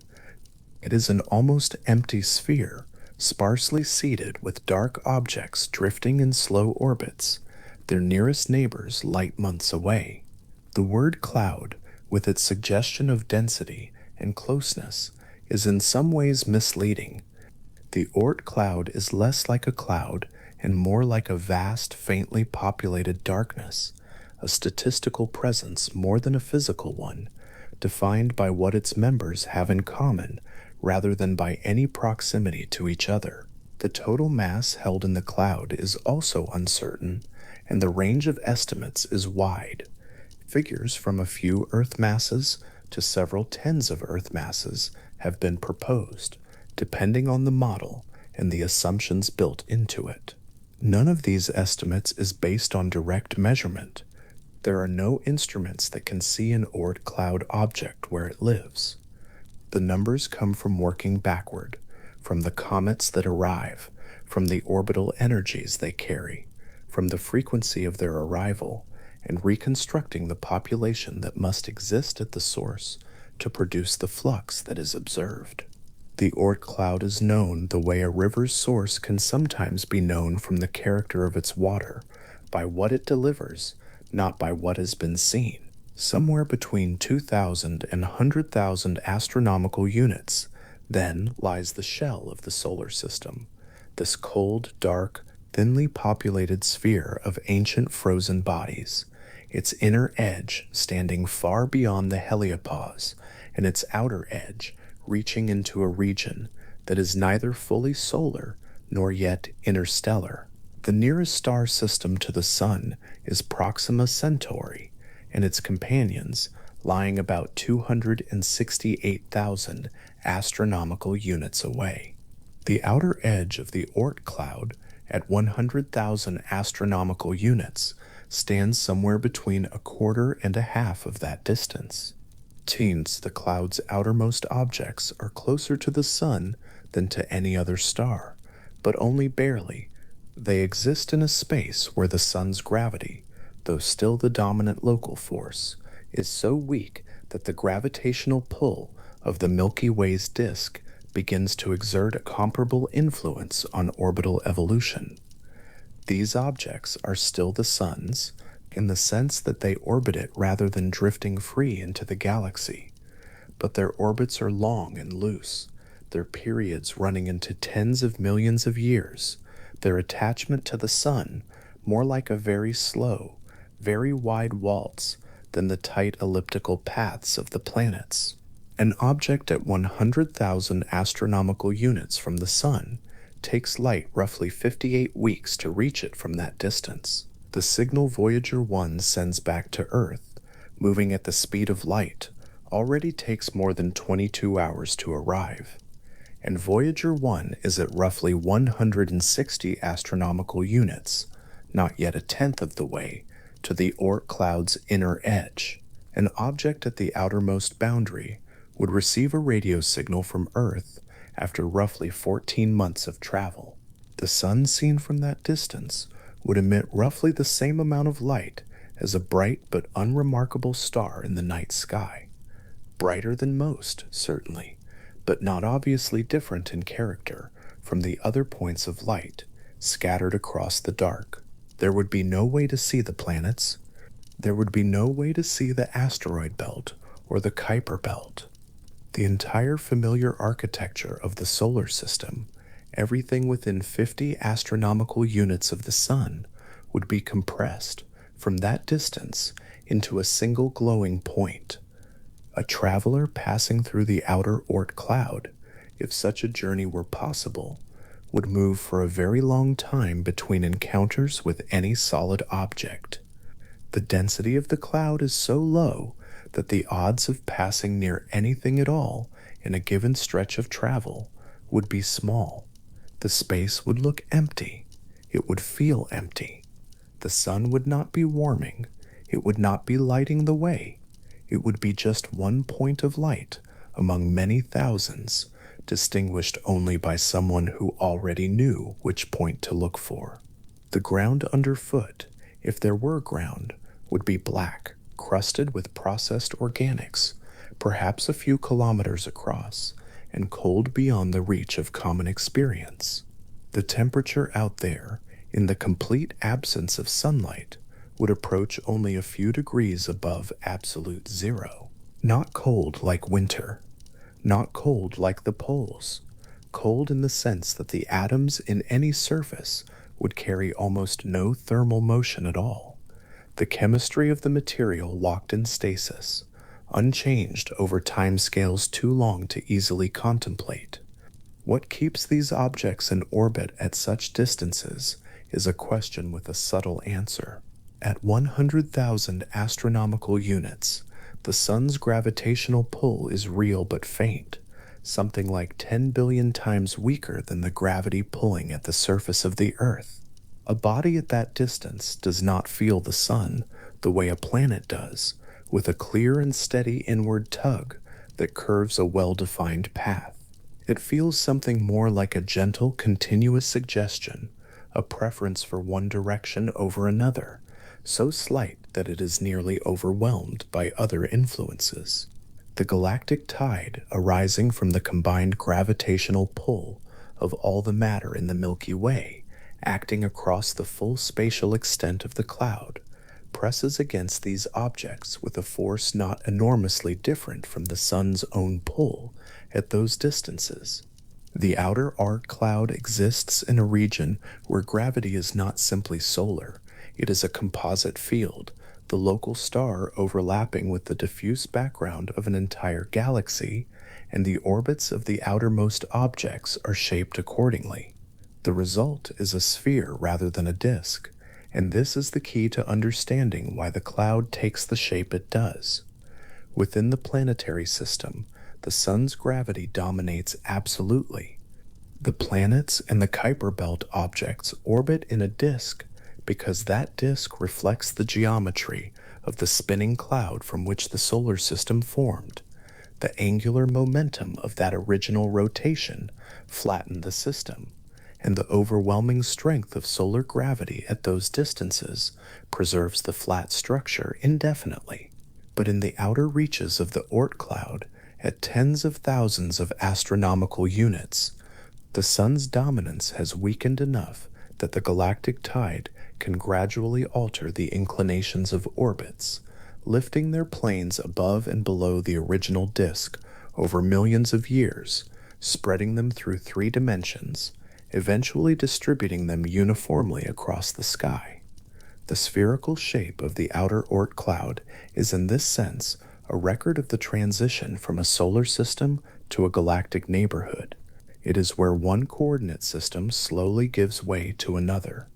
It is an almost empty sphere, sparsely seeded with dark objects drifting in slow orbits, their nearest neighbors light months away. The word cloud, with its suggestion of density and closeness, is in some ways misleading. The Oort cloud is less like a cloud and more like a vast, faintly populated darkness, a statistical presence more than a physical one, defined by what its members have in common rather than by any proximity to each other. The total mass held in the cloud is also uncertain, and the range of estimates is wide. Figures from a few Earth masses to several tens of Earth masses have been proposed, depending on the model and the assumptions built into it. None of these estimates is based on direct measurement. There are no instruments that can see an Oort cloud object where it lives. The numbers come from working backward, from the comets that arrive, from the orbital energies they carry, from the frequency of their arrival, and reconstructing the population that must exist at the source to produce the flux that is observed. The Oort cloud is known the way a river's source can sometimes be known from the character of its water, by what it delivers, not by what has been seen. Somewhere between 2,000 and 100,000 astronomical units, then lies the shell of the solar system, this cold, dark, thinly populated sphere of ancient frozen bodies, its inner edge standing far beyond the heliopause, and its outer edge reaching into a region that is neither fully solar nor yet interstellar. The nearest star system to the Sun is Proxima Centauri, and its companions lying about 268,000 astronomical units away. The outer edge of the Oort cloud, at 100,000 astronomical units, stands somewhere between a quarter and a half of that distance. Since the cloud's outermost objects are closer to the Sun than to any other star, but only barely, they exist in a space where the Sun's gravity, though still the dominant local force, is so weak that the gravitational pull of the Milky Way's disk begins to exert a comparable influence on orbital evolution. These objects are still the Sun's, in the sense that they orbit it rather than drifting free into the galaxy, but their orbits are long and loose, their periods running into tens of millions of years, their attachment to the Sun more like a very slow, very wide waltz than the tight elliptical paths of the planets. An object at 100,000 astronomical units from the Sun takes light roughly 58 weeks to reach it from that distance. The signal Voyager 1 sends back to Earth, moving at the speed of light, already takes more than 22 hours to arrive, and Voyager 1 is at roughly 160 astronomical units, not yet a tenth of the way, to the Oort cloud's inner edge. An object at the outermost boundary would receive a radio signal from Earth after roughly 14 months of travel. The Sun seen from that distance would emit roughly the same amount of light as a bright but unremarkable star in the night sky. Brighter than most, certainly, but not obviously different in character from the other points of light scattered across the dark. There would be no way to see the planets. There would be no way to see the asteroid belt or the Kuiper belt. The entire familiar architecture of the solar system, everything within 50 astronomical units of the Sun, would be compressed from that distance into a single glowing point. A traveler passing through the outer Oort cloud, if such a journey were possible, would move for a very long time between encounters with any solid object. The density of the cloud is so low that the odds of passing near anything at all in a given stretch of travel would be small. The space would look empty. It would feel empty. The Sun would not be warming. It would not be lighting the way. It would be just one point of light among many thousands, distinguished only by someone who already knew which point to look for. The ground underfoot, if there were ground, would be black, crusted with processed organics, perhaps a few kilometers across, and cold beyond the reach of common experience. The temperature out there, in the complete absence of sunlight, would approach only a few degrees above absolute zero. Not cold like winter, not cold like the poles, cold in the sense that the atoms in any surface would carry almost no thermal motion at all. The chemistry of the material locked in stasis, unchanged over timescales too long to easily contemplate. What keeps these objects in orbit at such distances is a question with a subtle answer. At 100,000 astronomical units, the Sun's gravitational pull is real but faint, something like 10 billion times weaker than the gravity pulling at the surface of the Earth. A body at that distance does not feel the Sun the way a planet does, with a clear and steady inward tug that curves a well-defined path. It feels something more like a gentle, continuous suggestion, a preference for one direction over another, so slight that it is nearly overwhelmed by other influences. The galactic tide arising from the combined gravitational pull of all the matter in the Milky Way, acting across the full spatial extent of the cloud, presses against these objects with a force not enormously different from the sun's own pull at those distances. The outer Oort Cloud exists in a region where gravity is not simply solar, it is a composite field, the local star overlapping with the diffuse background of an entire galaxy, and the orbits of the outermost objects are shaped accordingly. The result is a sphere rather than a disk, and this is the key to understanding why the cloud takes the shape it does. Within the planetary system, the sun's gravity dominates absolutely. The planets and the Kuiper Belt objects orbit in a disk because that disk reflects the geometry of the spinning cloud from which the solar system formed. The angular momentum of that original rotation flattened the system, and the overwhelming strength of solar gravity at those distances preserves the flat structure indefinitely. But in the outer reaches of the Oort cloud, at tens of thousands of astronomical units, the sun's dominance has weakened enough that the galactic tide can gradually alter the inclinations of orbits, lifting their planes above and below the original disk over millions of years, spreading them through 3 dimensions, eventually distributing them uniformly across the sky. The spherical shape of the outer Oort cloud is in this sense a record of the transition from a solar system to a galactic neighborhood. It is where one coordinate system slowly gives way to another.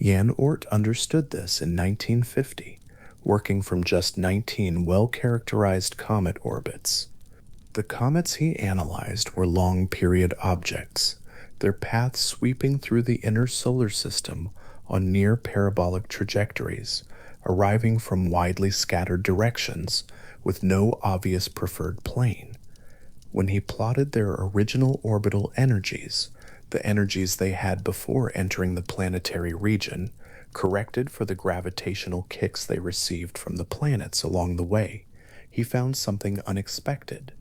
Jan Oort understood this in 1950, working from just 19 well-characterized comet orbits. The comets he analyzed were long-period objects, their paths sweeping through the inner solar system on near parabolic trajectories, arriving from widely scattered directions with no obvious preferred plane. When he plotted their original orbital energies, the energies they had before entering the planetary region, corrected for the gravitational kicks they received from the planets along the way, he found something unexpected.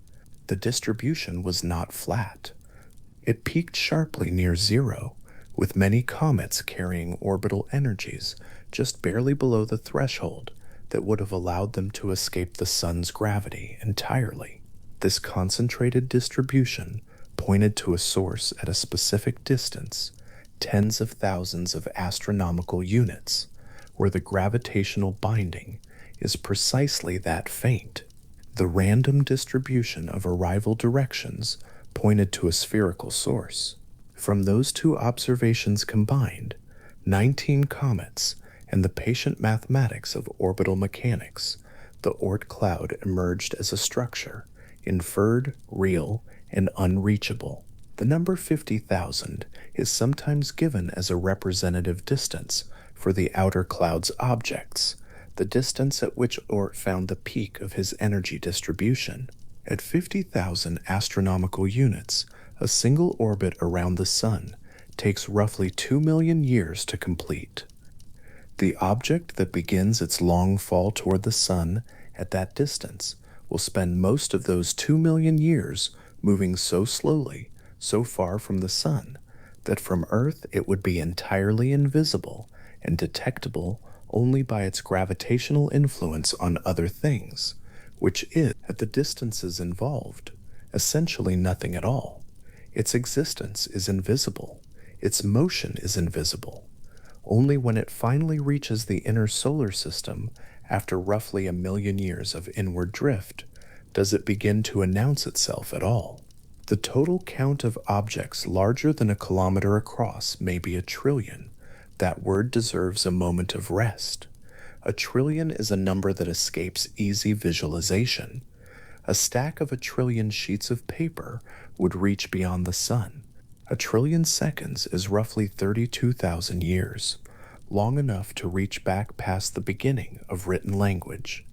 The distribution was not flat. It peaked sharply near zero, with many comets carrying orbital energies just barely below the threshold that would have allowed them to escape the sun's gravity entirely. This concentrated distribution pointed to a source at a specific distance, tens of thousands of astronomical units, where the gravitational binding is precisely that faint. The random distribution of arrival directions pointed to a spherical source. From those two observations combined, 19 comets and the patient mathematics of orbital mechanics, the Oort cloud emerged as a structure, inferred, real, and unreachable. The number 50,000 is sometimes given as a representative distance for the outer cloud's objects, the distance at which Oort found the peak of his energy distribution. At 50,000 astronomical units, a single orbit around the Sun takes roughly 2 million years to complete. The object that begins its long fall toward the Sun at that distance will spend most of those 2 million years moving so slowly, so far from the Sun, that from Earth it would be entirely invisible and detectable only by its gravitational influence on other things, which is, at the distances involved, essentially nothing at all. Its existence is invisible. Its motion is invisible. Only when it finally reaches the inner solar system, after roughly 1 million years of inward drift, does it begin to announce itself at all. The total count of objects larger than a kilometer across may be 1 trillion. That word deserves a moment of rest. 1 trillion is a number that escapes easy visualization. A stack of 1 trillion sheets of paper would reach beyond the Sun. 1 trillion seconds is roughly 32,000 years, long enough to reach back past the beginning of written language.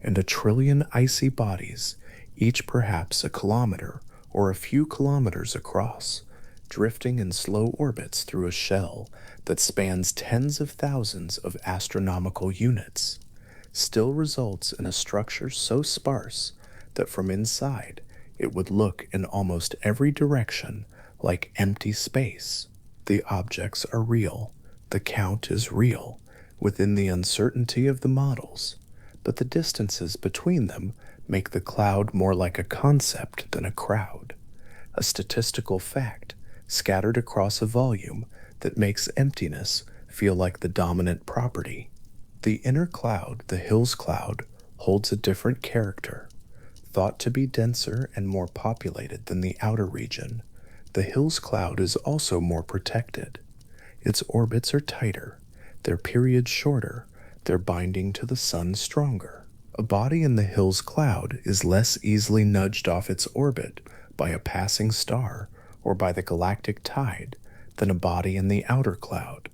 And 1 trillion icy bodies, each perhaps a kilometer or a few kilometers across, drifting in slow orbits through a shell that spans tens of thousands of astronomical units, still results in a structure so sparse that from inside it would look in almost every direction like empty space. The objects are real, the count is real, within the uncertainty of the models, but the distances between them make the cloud more like a concept than a crowd, a statistical fact scattered across a volume that makes emptiness feel like the dominant property. The inner cloud, the Hills cloud, holds a different character. Thought to be denser and more populated than the outer region, the Hills cloud is also more protected. Its orbits are tighter, their periods shorter, their binding to the sun stronger. A body in the Hills cloud is less easily nudged off its orbit by a passing star or by the galactic tide than a body in the outer cloud.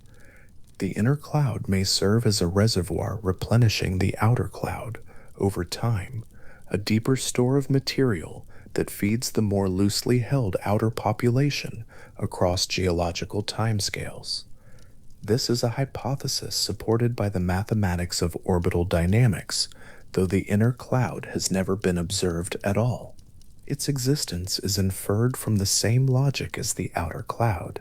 The inner cloud may serve as a reservoir replenishing the outer cloud over time, a deeper store of material that feeds the more loosely held outer population across geological timescales. This is a hypothesis supported by the mathematics of orbital dynamics, though the inner cloud has never been observed at all. Its existence is inferred from the same logic as the outer cloud,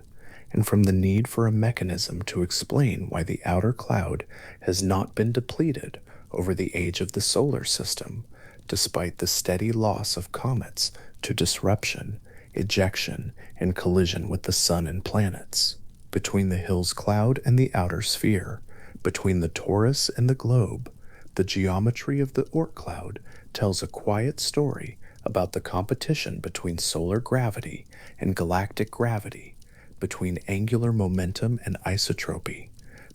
and from the need for a mechanism to explain why the outer cloud has not been depleted over the age of the solar system, despite the steady loss of comets to disruption, ejection, and collision with the sun and planets. Between the Hills cloud and the outer sphere, between the torus and the globe, the geometry of the Oort cloud tells a quiet story about the competition between solar gravity and galactic gravity, between angular momentum and isotropy,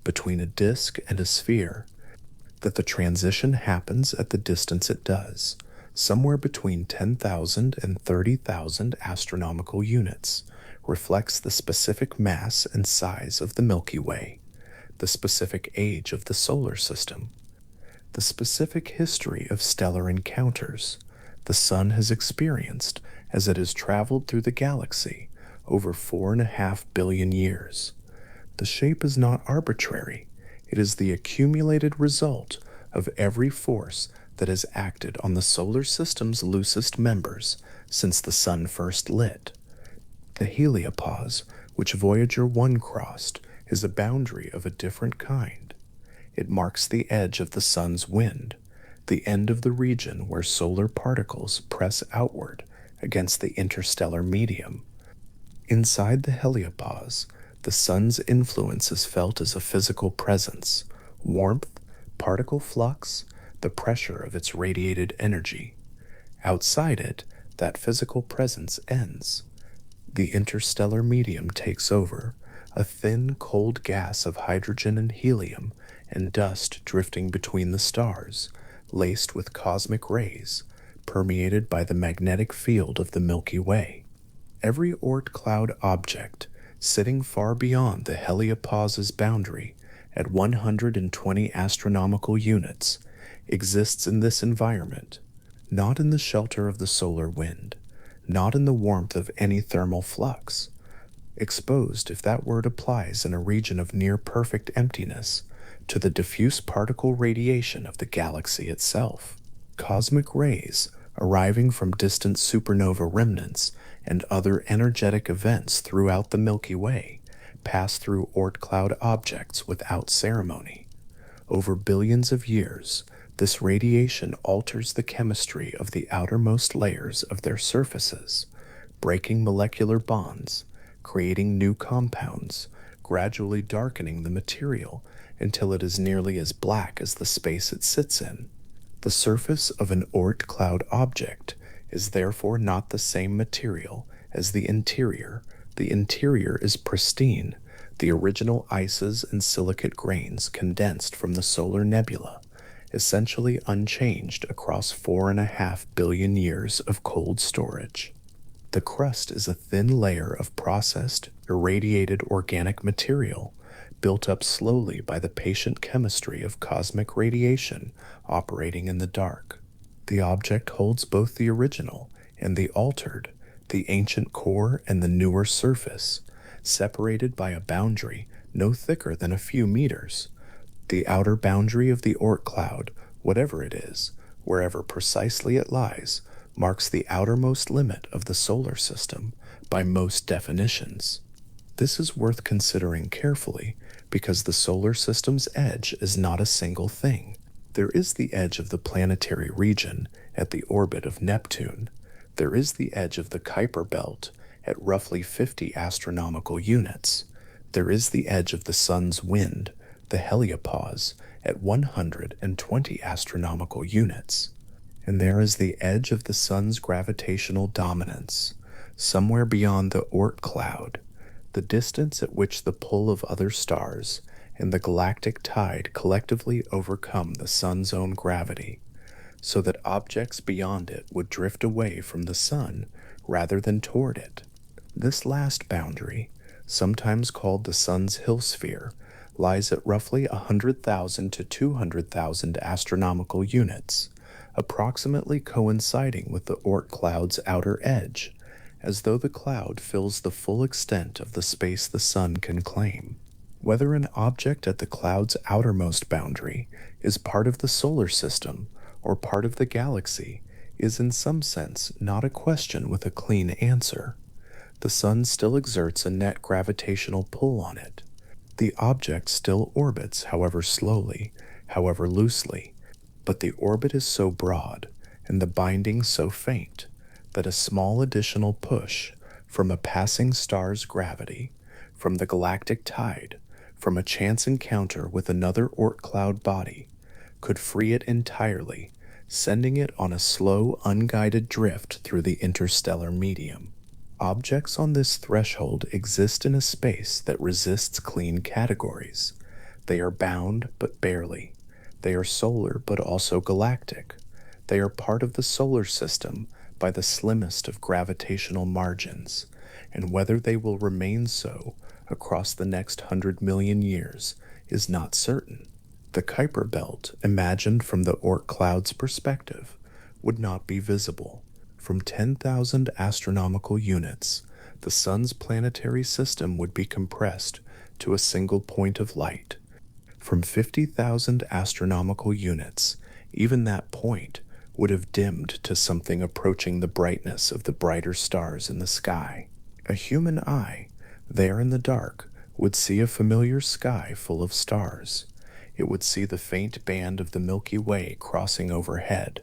between a disk and a sphere, that the transition happens at the distance it does, somewhere between 10,000 and 30,000 astronomical units, reflects the specific mass and size of the Milky Way, the specific age of the solar system, the specific history of stellar encounters the sun has experienced as it has traveled through the galaxy over 4.5 billion years. The shape is not arbitrary. It is the accumulated result of every force that has acted on the solar system's loosest members since the sun first lit. The heliopause, which Voyager 1 crossed, is a boundary of a different kind. It marks the edge of the sun's wind, the end of the region where solar particles press outward against the interstellar medium. Inside the heliopause, the sun's influence is felt as a physical presence, warmth, particle flux, the pressure of its radiated energy. Outside it, that physical presence ends. The interstellar medium takes over, a thin, cold gas of hydrogen and helium and dust drifting between the stars, laced with cosmic rays, permeated by the magnetic field of the Milky Way. Every Oort cloud object, sitting far beyond the heliopause's boundary at 120 astronomical units, exists in this environment, not in the shelter of the solar wind, not in the warmth of any thermal flux, exposed, if that word applies in a region of near-perfect emptiness, to the diffuse particle radiation of the galaxy itself. Cosmic rays, arriving from distant supernova remnants and other energetic events throughout the Milky Way, pass through Oort cloud objects without ceremony. Over billions of years, this radiation alters the chemistry of the outermost layers of their surfaces, breaking molecular bonds, creating new compounds, gradually darkening the material until it is nearly as black as the space it sits in. The surface of an Oort cloud object is therefore not the same material as the interior. The interior is pristine, the original ices and silicate grains condensed from the solar nebula, essentially unchanged across 4.5 billion years of cold storage. The crust is a thin layer of processed, irradiated organic material built up slowly by the patient chemistry of cosmic radiation operating in the dark. The object holds both the original and the altered, the ancient core and the newer surface, separated by a boundary no thicker than a few meters. The outer boundary of the Oort cloud, whatever it is, wherever precisely it lies, marks the outermost limit of the solar system by most definitions. This is worth considering carefully because the solar system's edge is not a single thing. There is the edge of the planetary region at the orbit of Neptune. There is the edge of the Kuiper belt at roughly 50 astronomical units. There is the edge of the sun's wind, the heliopause, at 120 astronomical units. And there is the edge of the sun's gravitational dominance, somewhere beyond the Oort cloud, the distance at which the pull of other stars and the galactic tide collectively overcome the sun's own gravity, so that objects beyond it would drift away from the sun rather than toward it. This last boundary, sometimes called the sun's hill sphere, lies at roughly 100,000 to 200,000 astronomical units, approximately coinciding with the Oort cloud's outer edge, as though the cloud fills the full extent of the space the sun can claim. Whether an object at the cloud's outermost boundary is part of the solar system or part of the galaxy is in some sense not a question with a clean answer. The sun still exerts a net gravitational pull on it. The object still orbits, however slowly, however loosely, but the orbit is so broad and the binding so faint that a small additional push from a passing star's gravity, from the galactic tide, from a chance encounter with another Oort cloud body, could free it entirely, sending it on a slow, unguided drift through the interstellar medium. Objects on this threshold exist in a space that resists clean categories. They are bound, but barely. They are solar, but also galactic. They are part of the solar system by the slimmest of gravitational margins, and whether they will remain so across the next 100 million years is not certain. The Kuiper belt, imagined from the Oort cloud's perspective, would not be visible. From 10,000 astronomical units, the sun's planetary system would be compressed to a single point of light. From 50,000 astronomical units, even that point would have dimmed to something approaching the brightness of the brighter stars in the sky. A human eye, there in the dark, would see a familiar sky full of stars. It would see the faint band of the Milky Way crossing overhead.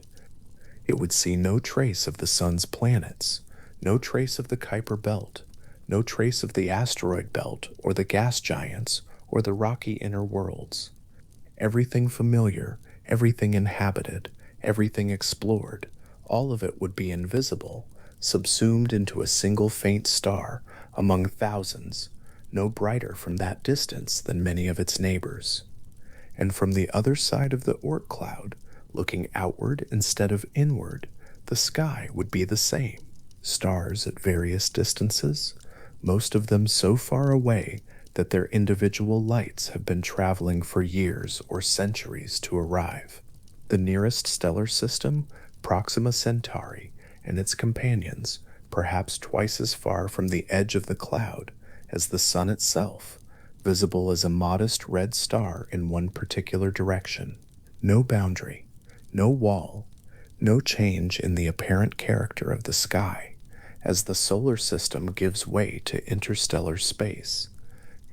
It would see no trace of the sun's planets, no trace of the Kuiper belt, no trace of the asteroid belt or the gas giants or the rocky inner worlds. Everything familiar, everything inhabited, everything explored, all of it would be invisible, subsumed into a single faint star among thousands, no brighter from that distance than many of its neighbors. And from the other side of the Oort cloud, looking outward instead of inward, the sky would be the same. Stars at various distances, most of them so far away that their individual lights have been traveling for years or centuries to arrive. The nearest stellar system, Proxima Centauri, and its companions, perhaps twice as far from the edge of the cloud as the sun itself, visible as a modest red star in one particular direction. No boundary, no wall, no change in the apparent character of the sky as the solar system gives way to interstellar space,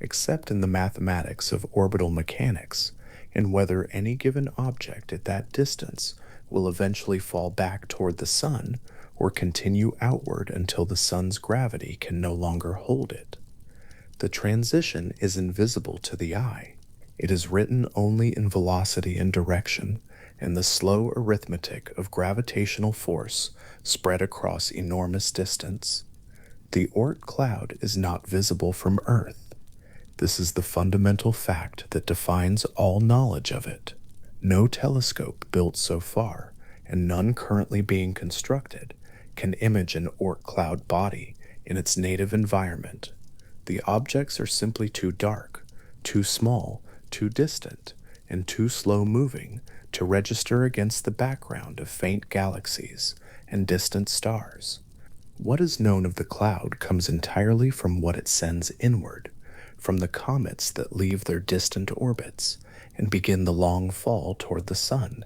except in the mathematics of orbital mechanics and whether any given object at that distance will eventually fall back toward the sun or continue outward until the sun's gravity can no longer hold it. The transition is invisible to the eye. It is written only in velocity and direction, and the slow arithmetic of gravitational force spread across enormous distance. The Oort cloud is not visible from Earth. This is the fundamental fact that defines all knowledge of it. No telescope built so far, and none currently being constructed, can image an Oort cloud body in its native environment. The objects are simply too dark, too small, too distant, and too slow moving to register against the background of faint galaxies and distant stars. What is known of the cloud comes entirely from what it sends inward, from the comets that leave their distant orbits and begin the long fall toward the sun,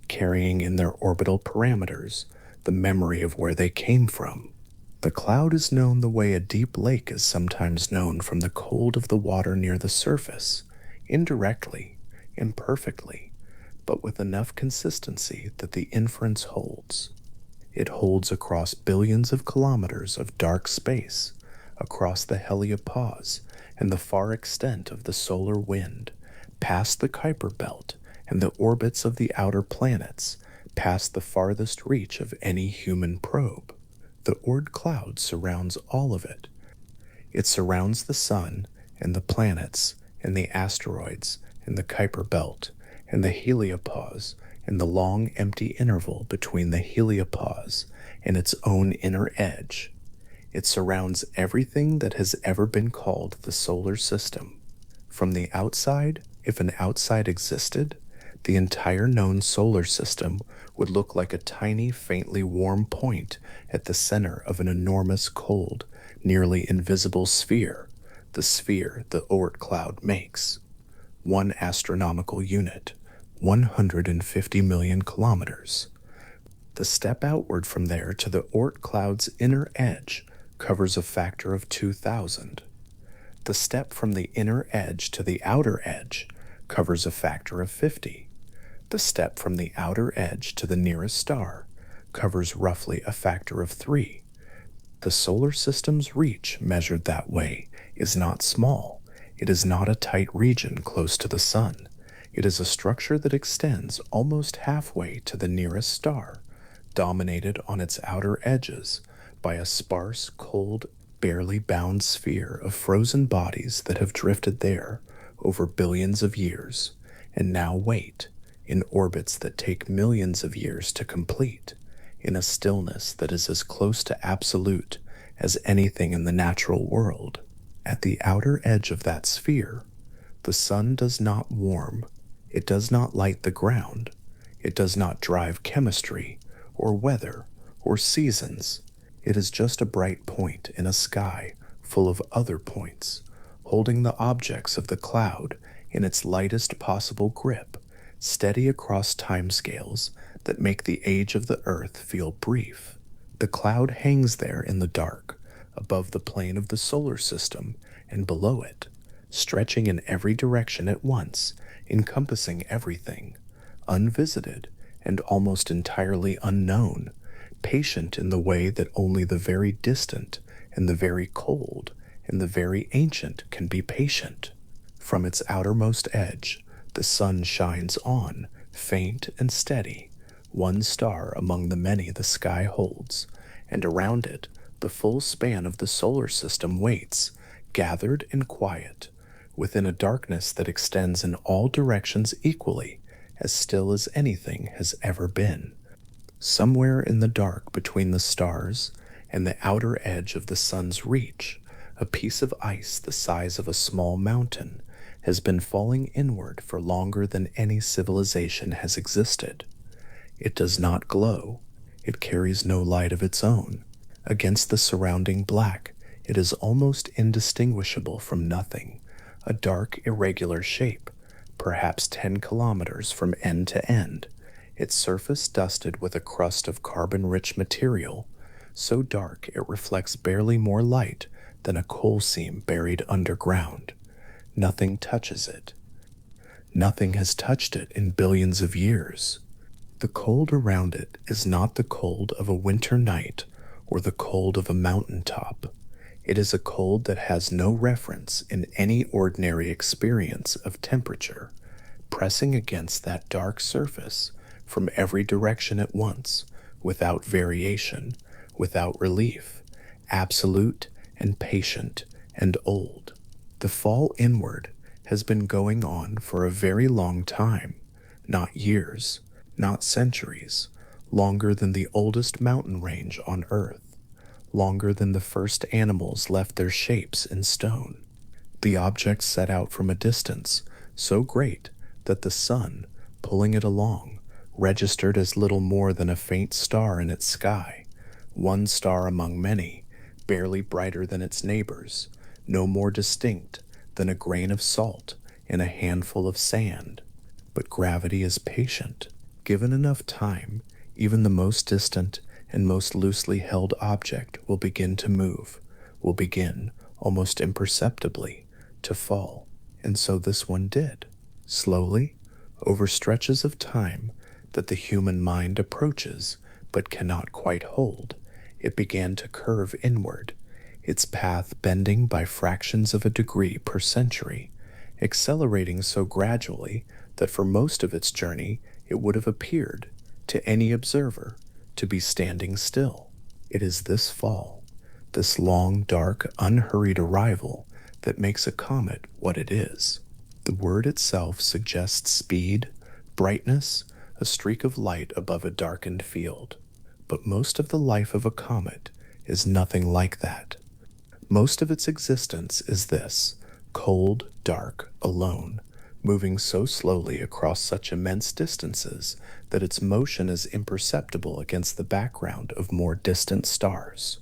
carrying in their orbital parameters the memory of where they came from. The cloud is known the way a deep lake is sometimes known from the cold of the water near the surface, indirectly, imperfectly, but with enough consistency that the inference holds. It holds across billions of kilometers of dark space, across the heliopause and the far extent of the solar wind, past the Kuiper belt and the orbits of the outer planets, past the farthest reach of any human probe. The Oort Cloud surrounds all of it. It surrounds the sun and the planets and the asteroids and the Kuiper belt and the heliopause and the long empty interval between the heliopause and its own inner edge. It surrounds everything that has ever been called the solar system. From the outside, if an outside existed, the entire known solar system would look like a tiny, faintly warm point at the center of an enormous, cold, nearly invisible sphere, the sphere the Oort cloud makes. 1 astronomical unit, 150 million kilometers. The step outward from there to the Oort cloud's inner edge covers a factor of 2,000. The step from the inner edge to the outer edge covers a factor of 50. The step from the outer edge to the nearest star covers roughly a factor of 3. The solar system's reach, measured that way, is not small. It is not a tight region close to the sun. It is a structure that extends almost halfway to the nearest star, dominated on its outer edges by a sparse, cold, barely bound sphere of frozen bodies that have drifted there over billions of years, and now wait, in orbits that take millions of years to complete, in a stillness that is as close to absolute as anything in the natural world. At the outer edge of that sphere, the sun does not warm, it does not light the ground, it does not drive chemistry, or weather, or seasons. It is just a bright point in a sky full of other points, holding the objects of the cloud in its lightest possible grip, steady across timescales that make the age of the Earth feel brief. The cloud hangs there in the dark, above the plane of the solar system and below it, stretching in every direction at once, encompassing everything, unvisited and almost entirely unknown, patient in the way that only the very distant and the very cold and the very ancient can be patient. From its outermost edge, the sun shines on, faint and steady, one star among the many the sky holds, and around it the full span of the solar system waits, gathered and quiet, within a darkness that extends in all directions equally, as still as anything has ever been. Somewhere in the dark between the stars and the outer edge of the sun's reach, a piece of ice the size of a small mountain has been falling inward for longer than any civilization has existed. It does not glow. It carries no light of its own. Against the surrounding black, it is almost indistinguishable from nothing, a dark, irregular shape, perhaps 10 kilometers from end to end, its surface dusted with a crust of carbon-rich material, so dark it reflects barely more light than a coal seam buried underground. Nothing touches it. Nothing has touched it in billions of years. The cold around it is not the cold of a winter night or the cold of a mountaintop. It is a cold that has no reference in any ordinary experience of temperature, pressing against that dark surface from every direction at once, without variation, without relief, absolute and patient and old. The fall inward has been going on for a very long time, not years, not centuries, longer than the oldest mountain range on Earth, longer than the first animals left their shapes in stone. The object set out from a distance so great that the sun, pulling it along, registered as little more than a faint star in its sky, one star among many, barely brighter than its neighbors, no more distinct than a grain of salt in a handful of sand. But gravity is patient. Given enough time, even the most distant and most loosely held object will begin to move, will begin, almost imperceptibly, to fall. And so this one did. Slowly, over stretches of time that the human mind approaches but cannot quite hold, it began to curve inward, its path bending by fractions of a degree per century, accelerating so gradually that for most of its journey it would have appeared, to any observer, to be standing still. It is this fall, this long, dark, unhurried arrival, that makes a comet what it is. The word itself suggests speed, brightness, a streak of light above a darkened field. But most of the life of a comet is nothing like that. Most of its existence is this, cold, dark, alone, moving so slowly across such immense distances that its motion is imperceptible against the background of more distant stars.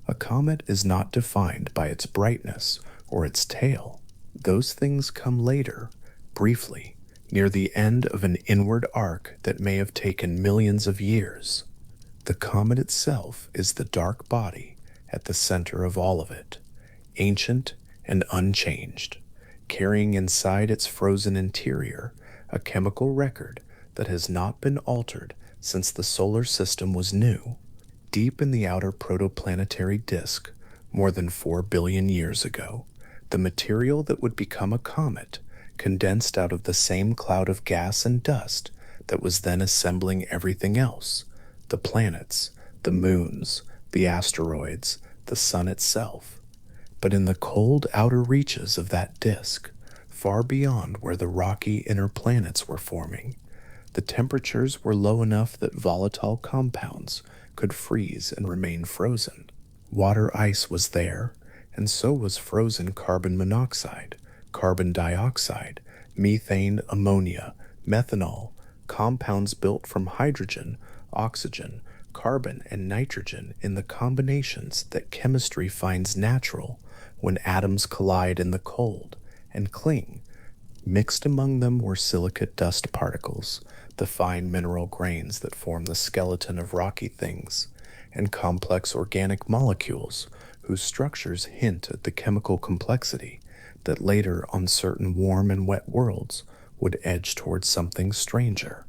A comet is not defined by its brightness or its tail. Those things come later, briefly, near the end of an inward arc that may have taken millions of years. The comet itself is the dark body at the center of all of it, ancient and unchanged, carrying inside its frozen interior a chemical record that has not been altered since the solar system was new. Deep in the outer protoplanetary disk, more than 4 billion years ago, the material that would become a comet condensed out of the same cloud of gas and dust that was then assembling everything else, the planets, the moons, the asteroids, the sun itself. But in the cold outer reaches of that disk, far beyond where the rocky inner planets were forming, the temperatures were low enough that volatile compounds could freeze and remain frozen. Water ice was there, and so was frozen carbon monoxide, carbon dioxide, methane, ammonia, methanol, compounds built from hydrogen, oxygen, carbon, and nitrogen in the combinations that chemistry finds natural when atoms collide in the cold and cling. Mixed among them were silicate dust particles, the fine mineral grains that form the skeleton of rocky things, and complex organic molecules whose structures hint at the chemical complexity that later on certain warm and wet worlds would edge towards something stranger.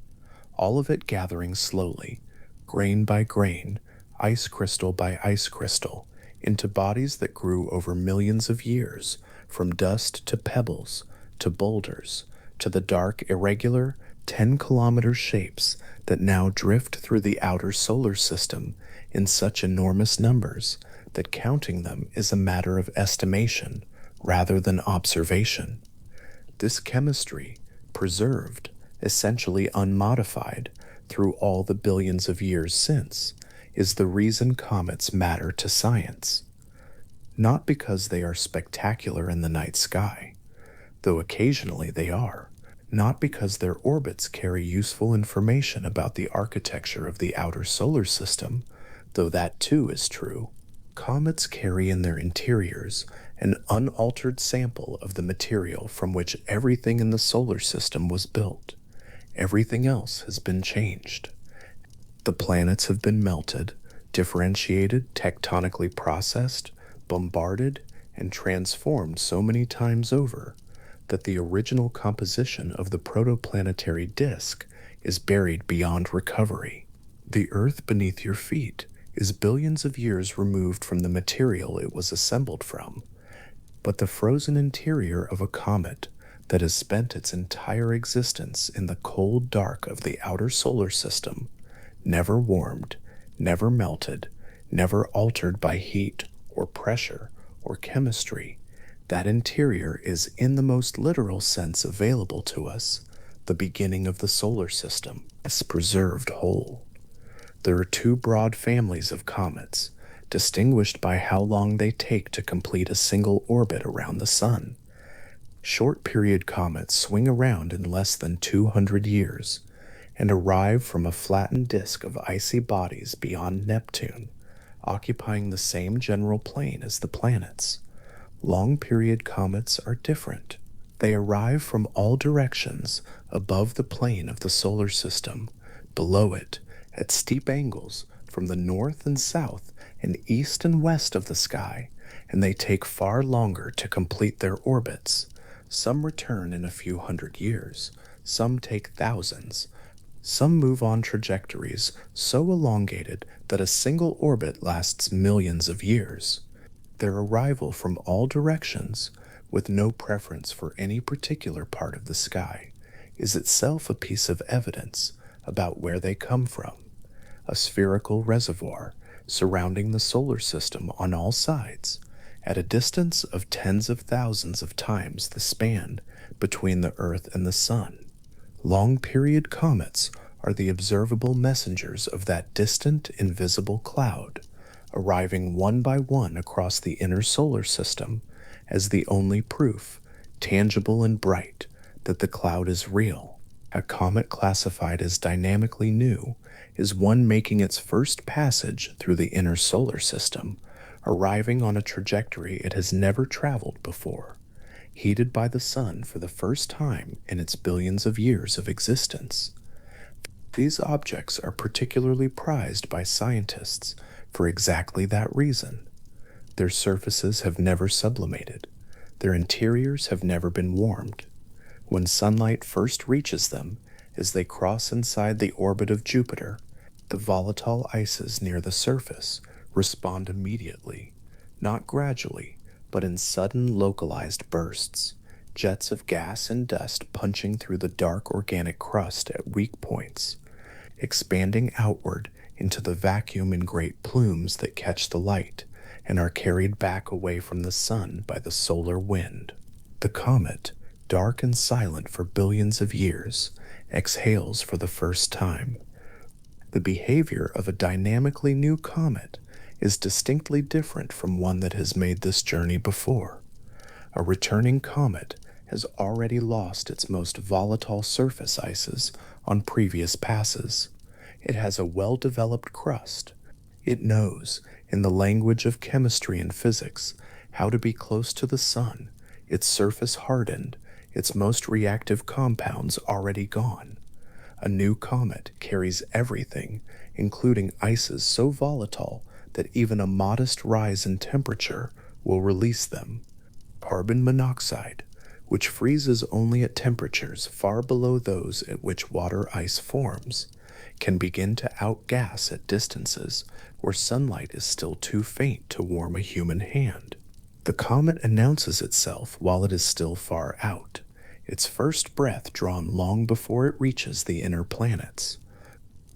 All of it gathering slowly, grain by grain, ice crystal by ice crystal, into bodies that grew over millions of years, from dust to pebbles, to boulders, to the dark, irregular, 10-kilometer shapes that now drift through the outer solar system in such enormous numbers that counting them is a matter of estimation rather than observation. This chemistry, preserved, essentially unmodified, through all the billions of years since, is the reason comets matter to science. Not because they are spectacular in the night sky, though occasionally they are, not because their orbits carry useful information about the architecture of the outer solar system, though that too is true. Comets carry in their interiors an unaltered sample of the material from which everything in the solar system was built. Everything else has been changed. The planets have been melted, differentiated, tectonically processed, bombarded, and transformed so many times over that the original composition of the protoplanetary disk is buried beyond recovery. The Earth beneath your feet is billions of years removed from the material it was assembled from, but the frozen interior of a comet that has spent its entire existence in the cold dark of the outer solar system, never warmed, never melted, never altered by heat or pressure or chemistry, that interior is, in the most literal sense available to us, the beginning of the solar system, as preserved whole. There are two broad families of comets, distinguished by how long they take to complete a single orbit around the sun. Short period comets swing around in less than 200 years and arrive from a flattened disk of icy bodies beyond Neptune, occupying the same general plane as the planets. Long period comets are different. They arrive from all directions above the plane of the solar system, below it, at steep angles from the north and south and east and west of the sky, and they take far longer to complete their orbits. Some return in a few hundred years, some take thousands, some move on trajectories so elongated that a single orbit lasts millions of years. Their arrival from all directions, with no preference for any particular part of the sky, is itself a piece of evidence about where they come from. A spherical reservoir surrounding the solar system on all sides, at a distance of tens of thousands of times the span between the Earth and the Sun. Long period comets are the observable messengers of that distant, invisible cloud, arriving one by one across the inner solar system as the only proof, tangible and bright, that the cloud is real. A comet classified as dynamically new is one making its first passage through the inner solar system, arriving on a trajectory it has never traveled before, heated by the sun for the first time in its billions of years of existence. These objects are particularly prized by scientists for exactly that reason. Their surfaces have never sublimated, their interiors have never been warmed. When sunlight first reaches them, as they cross inside the orbit of Jupiter, the volatile ices near the surface respond immediately, not gradually, but in sudden localized bursts, jets of gas and dust punching through the dark organic crust at weak points, expanding outward into the vacuum in great plumes that catch the light and are carried back away from the sun by the solar wind. The comet, dark and silent for billions of years, exhales for the first time. The behavior of a dynamically new comet is distinctly different from one that has made this journey before. A returning comet has already lost its most volatile surface ices on previous passes. It has a well-developed crust. It knows, in the language of chemistry and physics, how to be close to the sun, its surface hardened, its most reactive compounds already gone. A new comet carries everything, including ices so volatile that even a modest rise in temperature will release them. Carbon monoxide, which freezes only at temperatures far below those at which water ice forms, can begin to outgas at distances where sunlight is still too faint to warm a human hand. The comet announces itself while it is still far out, its first breath drawn long before it reaches the inner planets.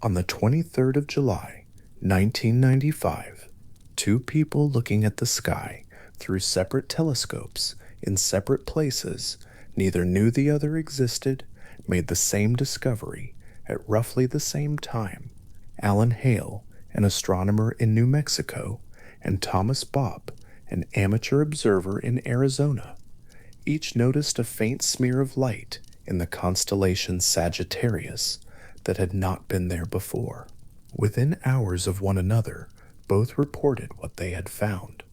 On the 23rd of July, 1995, two people looking at the sky through separate telescopes in separate places, neither knew the other existed, made the same discovery at roughly the same time. Alan Hale, an astronomer in New Mexico, and Thomas Bopp, an amateur observer in Arizona. Each noticed a faint smear of light in the constellation Sagittarius that had not been there before. Within hours of one another, both reported what they had found.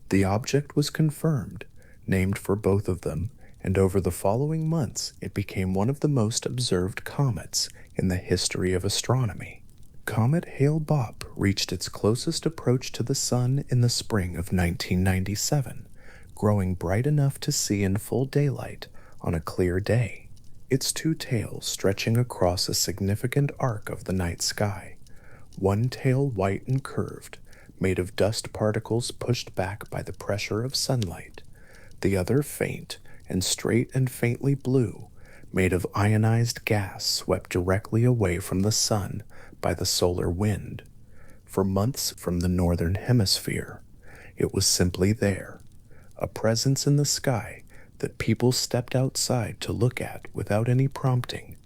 The object was confirmed, named for both of them, and over the following months it became one of the most observed comets in the history of astronomy. Comet Hale-Bopp reached its closest approach to the Sun in the spring of 1997, growing bright enough to see in full daylight on a clear day, its two tails stretching across a significant arc of the night sky, one tail white and curved, made of dust particles pushed back by the pressure of sunlight, the other faint and straight and faintly blue, made of ionized gas swept directly away from the sun by the solar wind. For months from the northern hemisphere, it was simply there, a presence in the sky that people stepped outside to look at without any prompting,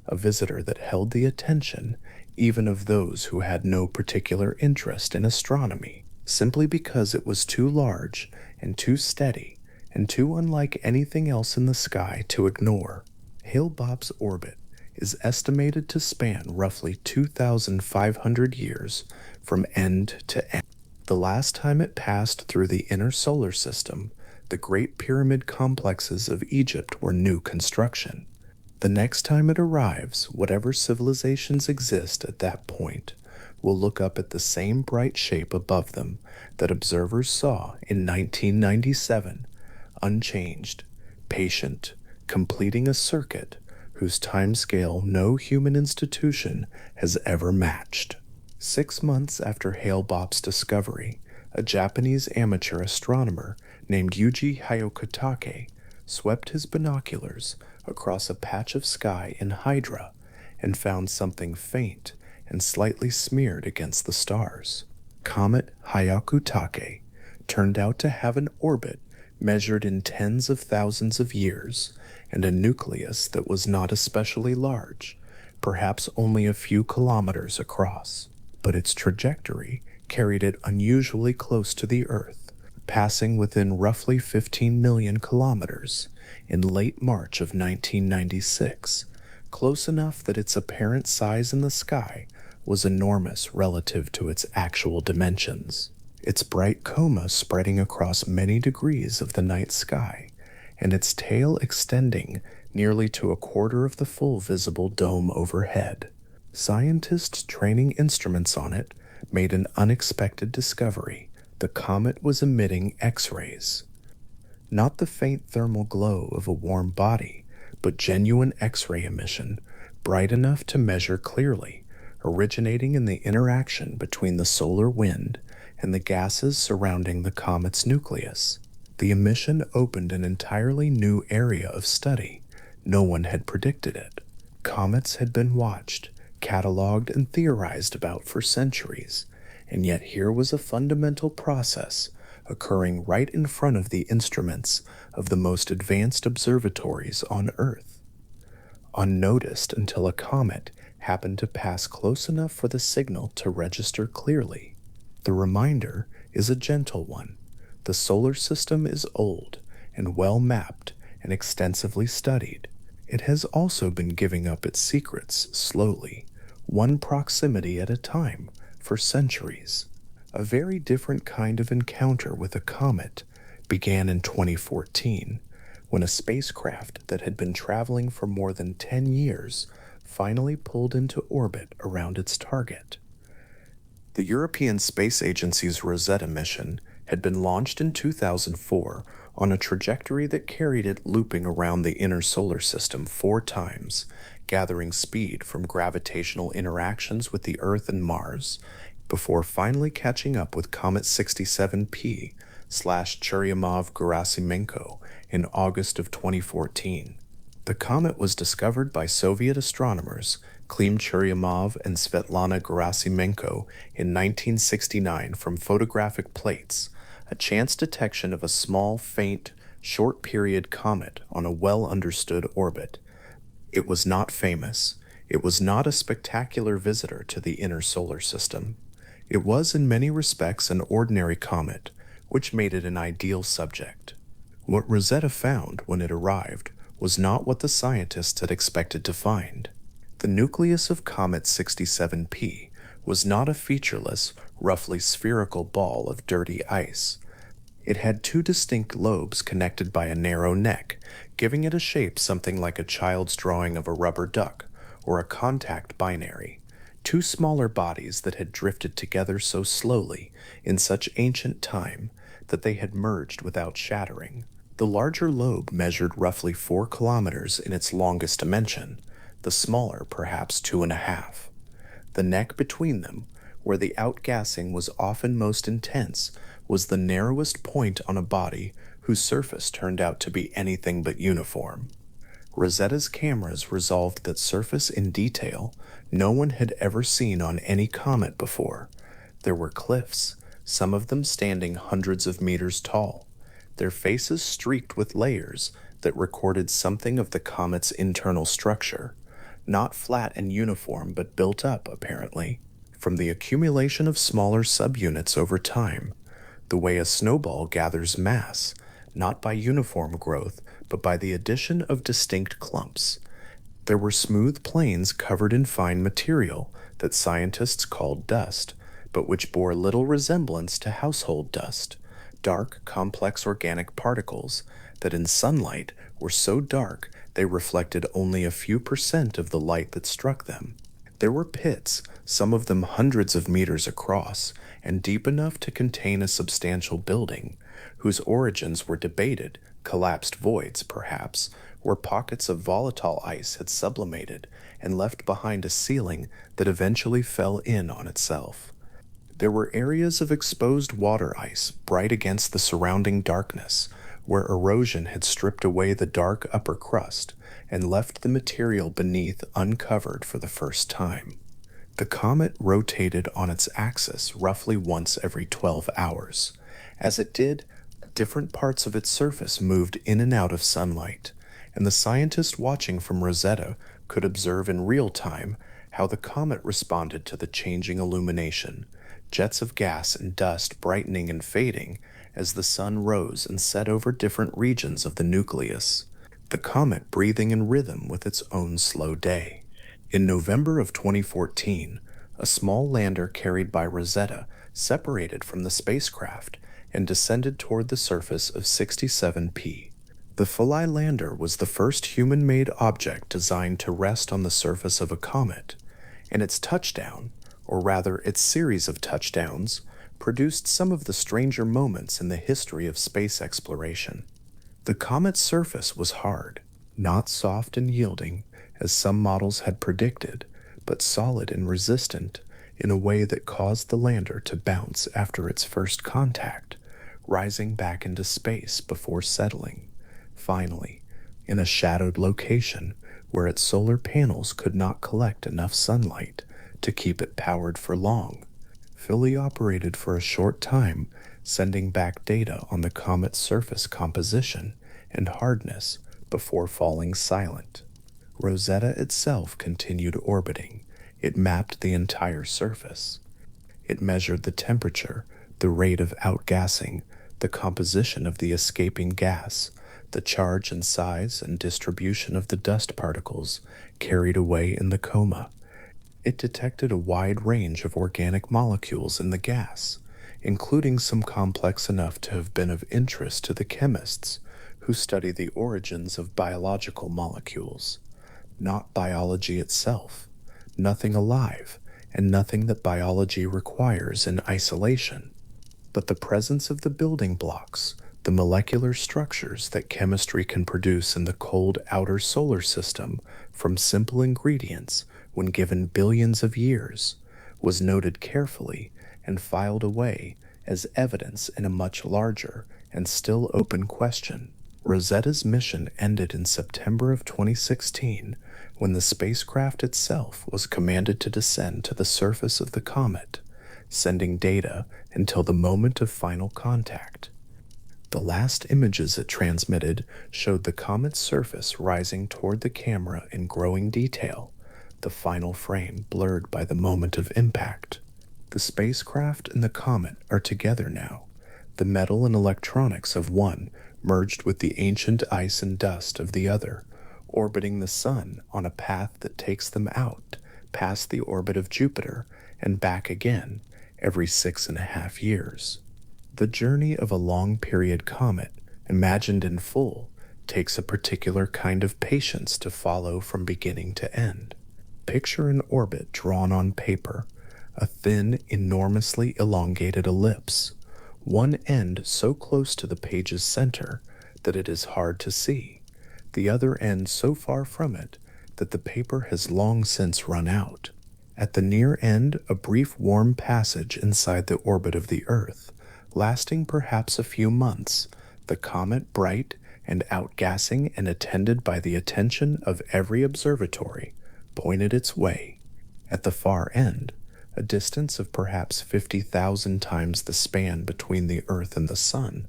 a visitor that held the attention even of those who had no particular interest in astronomy, simply because it was too large and too steady and too unlike anything else in the sky to ignore. Hale-Bopp's orbit is estimated to span roughly 2,500 years from end to end. The last time it passed through the inner solar system, the Great Pyramid complexes of Egypt were new construction. The next time it arrives, whatever civilizations exist at that point will look up at the same bright shape above them that observers saw in 1997, unchanged, patient, completing a circuit whose timescale no human institution has ever matched. 6 months after Hale-Bopp's discovery, a Japanese amateur astronomer named Yuji Hyokutake swept his binoculars across a patch of sky in Hydra and found something faint and slightly smeared against the stars. Comet Hyakutake turned out to have an orbit measured in tens of thousands of years and a nucleus that was not especially large, perhaps only a few kilometers across. But its trajectory carried it unusually close to the Earth, passing within roughly 15 million kilometers in late March of 1996, close enough that its apparent size in the sky was enormous relative to its actual dimensions, its bright coma spreading across many degrees of the night sky, and its tail extending nearly to a quarter of the full visible dome overhead. Scientists training instruments on it made an unexpected discovery. The comet was emitting X-rays. Not the faint thermal glow of a warm body, but genuine X-ray emission, bright enough to measure clearly, originating in the interaction between the solar wind and the gases surrounding the comet's nucleus. The emission opened an entirely new area of study. No one had predicted it. Comets had been watched, cataloged, and theorized about for centuries, and yet here was a fundamental process occurring right in front of the instruments of the most advanced observatories on Earth. Unnoticed until a comet happened to pass close enough for the signal to register clearly. The reminder is a gentle one. The solar system is old and well mapped and extensively studied. It has also been giving up its secrets slowly, one proximity at a time, for centuries. A very different kind of encounter with a comet began in 2014, when a spacecraft that had been traveling for more than 10 years finally pulled into orbit around its target. The European Space Agency's Rosetta mission had been launched in 2004 on a trajectory that carried it looping around the inner solar system 4 times, gathering speed from gravitational interactions with the Earth and Mars, before finally catching up with Comet 67P/Churyumov-Gerasimenko in August of 2014. The comet was discovered by Soviet astronomers Klim Churyumov and Svetlana Gerasimenko in 1969 from photographic plates, a chance detection of a small, faint, short-period comet on a well-understood orbit. It was not famous. It was not a spectacular visitor to the inner solar system. It was in many respects an ordinary comet, which made it an ideal subject. What Rosetta found when it arrived was not what the scientists had expected to find. The nucleus of Comet 67P was not a featureless, roughly spherical ball of dirty ice. It had 2 distinct lobes connected by a narrow neck, giving it a shape something like a child's drawing of a rubber duck or a contact binary. 2 smaller bodies that had drifted together so slowly in such ancient time that they had merged without shattering. The larger lobe measured roughly 4 kilometers in its longest dimension, the smaller perhaps 2.5. The neck between them, where the outgassing was often most intense, was the narrowest point on a body whose surface turned out to be anything but uniform. Rosetta's cameras resolved that surface in detail no one had ever seen on any comet before. There were cliffs, some of them standing hundreds of meters tall, their faces streaked with layers that recorded something of the comet's internal structure, not flat and uniform but built up, apparently, from the accumulation of smaller subunits over time, the way a snowball gathers mass, not by uniform growth, but by the addition of distinct clumps. There were smooth plains covered in fine material that scientists called dust, but which bore little resemblance to household dust, dark, complex organic particles that in sunlight were so dark they reflected only a few percent of the light that struck them. There were pits, some of them hundreds of meters across, and deep enough to contain a substantial building, whose origins were debated, collapsed voids, perhaps, where pockets of volatile ice had sublimated and left behind a ceiling that eventually fell in on itself. There were areas of exposed water ice bright against the surrounding darkness, where erosion had stripped away the dark upper crust and left the material beneath uncovered for the first time. The comet rotated on its axis roughly once every 12 hours. As it did, different parts of its surface moved in and out of sunlight, and the scientist watching from Rosetta could observe in real time how the comet responded to the changing illumination, jets of gas and dust brightening and fading as the sun rose and set over different regions of the nucleus, the comet breathing in rhythm with its own slow day. In November of 2014, a small lander carried by Rosetta separated from the spacecraft and descended toward the surface of 67P. The Philae lander was the first human-made object designed to rest on the surface of a comet, and its touchdown, or rather its series of touchdowns, produced some of the stranger moments in the history of space exploration. The comet's surface was hard, not soft and yielding, as some models had predicted, but solid and resistant in a way that caused the lander to bounce after its first contact, rising back into space before settling, finally, in a shadowed location where its solar panels could not collect enough sunlight to keep it powered for long. Philae operated for a short time, sending back data on the comet's surface composition and hardness before falling silent. Rosetta itself continued orbiting. It mapped the entire surface. It measured the temperature, the rate of outgassing, the composition of the escaping gas, the charge and size and distribution of the dust particles carried away in the coma. It detected a wide range of organic molecules in the gas, including some complex enough to have been of interest to the chemists who study the origins of biological molecules. Not biology itself, nothing alive, and nothing that biology requires in isolation, but the presence of the building blocks, the molecular structures that chemistry can produce in the cold outer solar system from simple ingredients when given billions of years, was noted carefully and filed away as evidence in a much larger and still open question. Rosetta's mission ended in September of 2016 when the spacecraft itself was commanded to descend to the surface of the comet, sending data until the moment of final contact. The last images it transmitted showed the comet's surface rising toward the camera in growing detail, the final frame blurred by the moment of impact. The spacecraft and the comet are together now, the metal and electronics of one merged with the ancient ice and dust of the other, orbiting the sun on a path that takes them out past the orbit of Jupiter and back again every 6.5 years. The journey of a long-period comet, imagined in full, takes a particular kind of patience to follow from beginning to end. Picture an orbit drawn on paper, a thin, enormously elongated ellipse, one end so close to the page's center that it is hard to see, the other end so far from it that the paper has long since run out. At the near end, a brief warm passage inside the orbit of the Earth, lasting perhaps a few months, the comet bright and outgassing and attended by the attention of every observatory, pointed its way. At the far end, a distance of perhaps 50,000 times the span between the Earth and the Sun,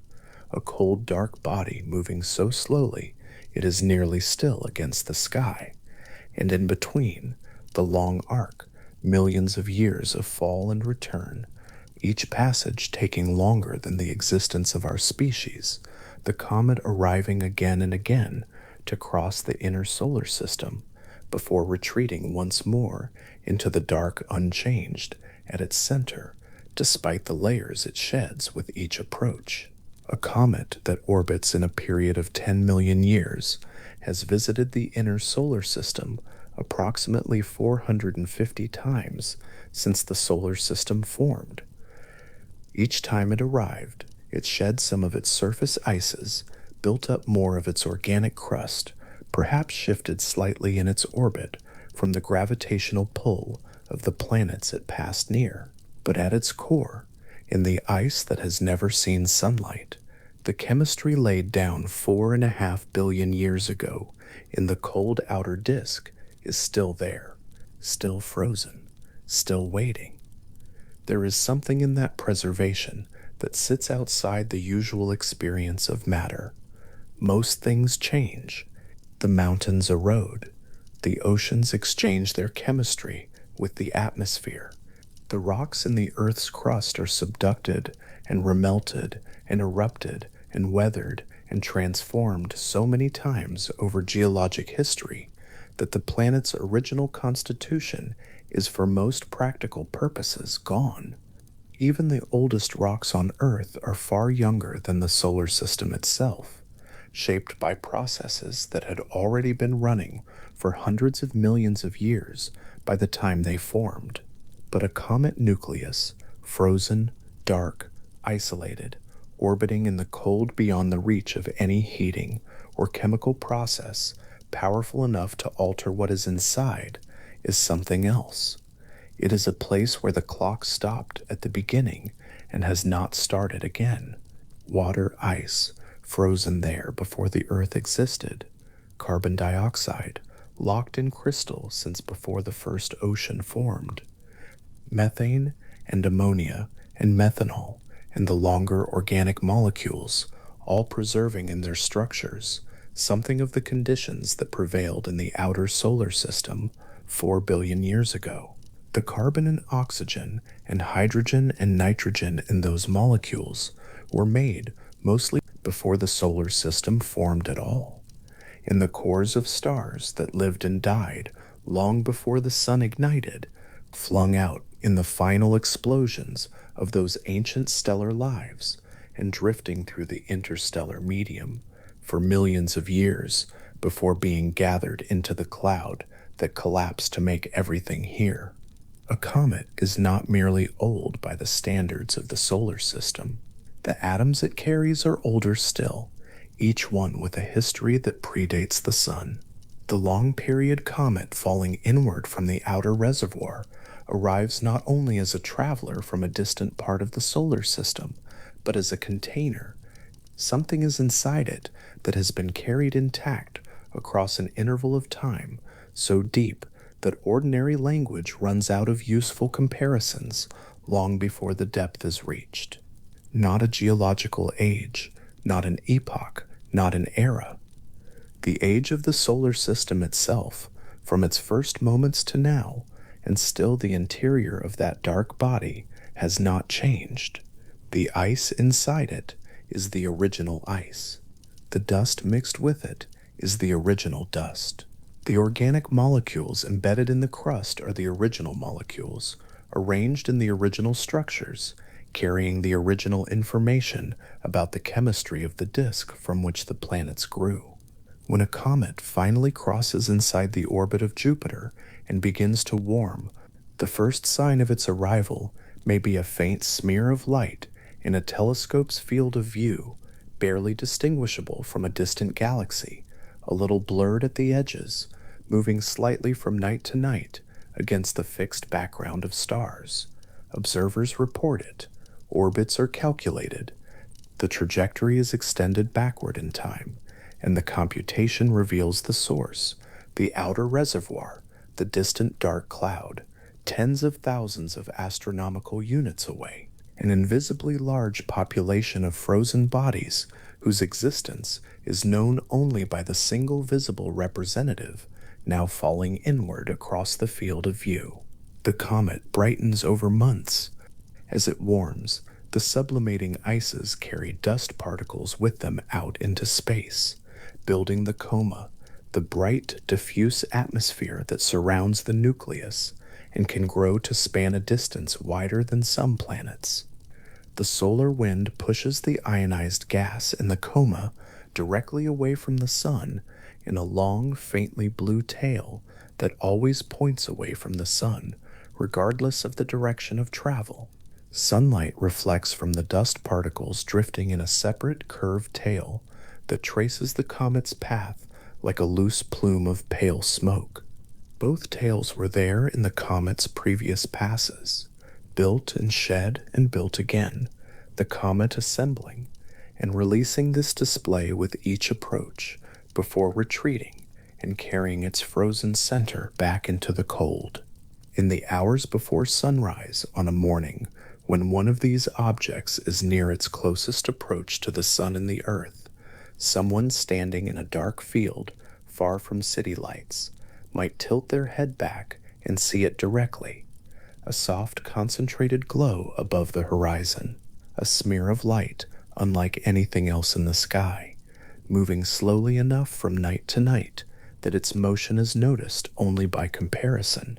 a cold dark body moving so slowly it is nearly still against the sky, and in between, the long arc, millions of years of fall and return, each passage taking longer than the existence of our species, the comet arriving again and again to cross the inner solar system before retreating once more into the dark unchanged at its center, despite the layers it sheds with each approach. A comet that orbits in a period of 10 million years has visited the inner solar system approximately 450 times since the solar system formed. Each time it arrived, it shed some of its surface ices, built up more of its organic crust, perhaps shifted slightly in its orbit from the gravitational pull of the planets it passed near. But at its core, in the ice that has never seen sunlight, the chemistry laid down 4.5 billion years ago in the cold outer disk is still there, still frozen, still waiting. There is something in that preservation that sits outside the usual experience of matter. Most things change. The mountains erode. The oceans exchange their chemistry with the atmosphere. The rocks in the Earth's crust are subducted and remelted and erupted and weathered and transformed so many times over geologic history that the planet's original constitution is for most practical purposes gone. Even the oldest rocks on Earth are far younger than the solar system itself, shaped by processes that had already been running for hundreds of millions of years by the time they formed. But a comet nucleus, frozen, dark, isolated, orbiting in the cold beyond the reach of any heating or chemical process powerful enough to alter what is inside, is something else. It is a place where the clock stopped at the beginning and has not started again. Water ice, frozen there before the Earth existed. Carbon dioxide, locked in crystal since before the first ocean formed. Methane and ammonia and methanol and the longer organic molecules, all preserving in their structures something of the conditions that prevailed in the outer solar system 4 billion years ago. The carbon and oxygen and hydrogen and nitrogen in those molecules were made mostly before the solar system formed at all, in the cores of stars that lived and died long before the sun ignited, flung out in the final explosions of those ancient stellar lives and drifting through the interstellar medium for millions of years before being gathered into the cloud that collapsed to make everything here. A comet is not merely old by the standards of the solar system. The atoms it carries are older still, each one with a history that predates the sun. The long-period comet falling inward from the outer reservoir arrives not only as a traveler from a distant part of the solar system, but as a container. Something is inside it that has been carried intact across an interval of time so deep that ordinary language runs out of useful comparisons long before the depth is reached. Not a geological age, not an epoch, not an era. The age of the solar system itself, from its first moments to now, and still the interior of that dark body has not changed. The ice inside it is the original ice. The dust mixed with it is the original dust. The organic molecules embedded in the crust are the original molecules, arranged in the original structures, carrying the original information about the chemistry of the disk from which the planets grew. When a comet finally crosses inside the orbit of Jupiter and begins to warm, the first sign of its arrival may be a faint smear of light in a telescope's field of view, barely distinguishable from a distant galaxy, a little blurred at the edges, moving slightly from night to night against the fixed background of stars. Observers report it. Orbits are calculated. The trajectory is extended backward in time, and the computation reveals the source, the outer reservoir, the distant dark cloud, tens of thousands of astronomical units away, an invisibly large population of frozen bodies whose existence is known only by the single visible representative now falling inward across the field of view. The comet brightens over months. As it warms, The sublimating ices carry dust particles with them out into space, building the coma, the bright, diffuse atmosphere that surrounds the nucleus and can grow to span a distance wider than some planets. The solar wind pushes the ionized gas in the coma directly away from the sun in a long, faintly blue tail that always points away from the sun, regardless of the direction of travel. Sunlight reflects from the dust particles drifting in a separate curved tail that traces the comet's path like a loose plume of pale smoke. Both tails were there in the comet's previous passes, built and shed and built again, the comet assembling and releasing this display with each approach before retreating and carrying its frozen center back into the cold. In the hours before sunrise on a morning when one of these objects is near its closest approach to the sun and the earth, someone standing in a dark field far from city lights might tilt their head back and see it directly, a soft concentrated glow above the horizon, a smear of light unlike anything else in the sky, moving slowly enough from night to night that its motion is noticed only by comparison,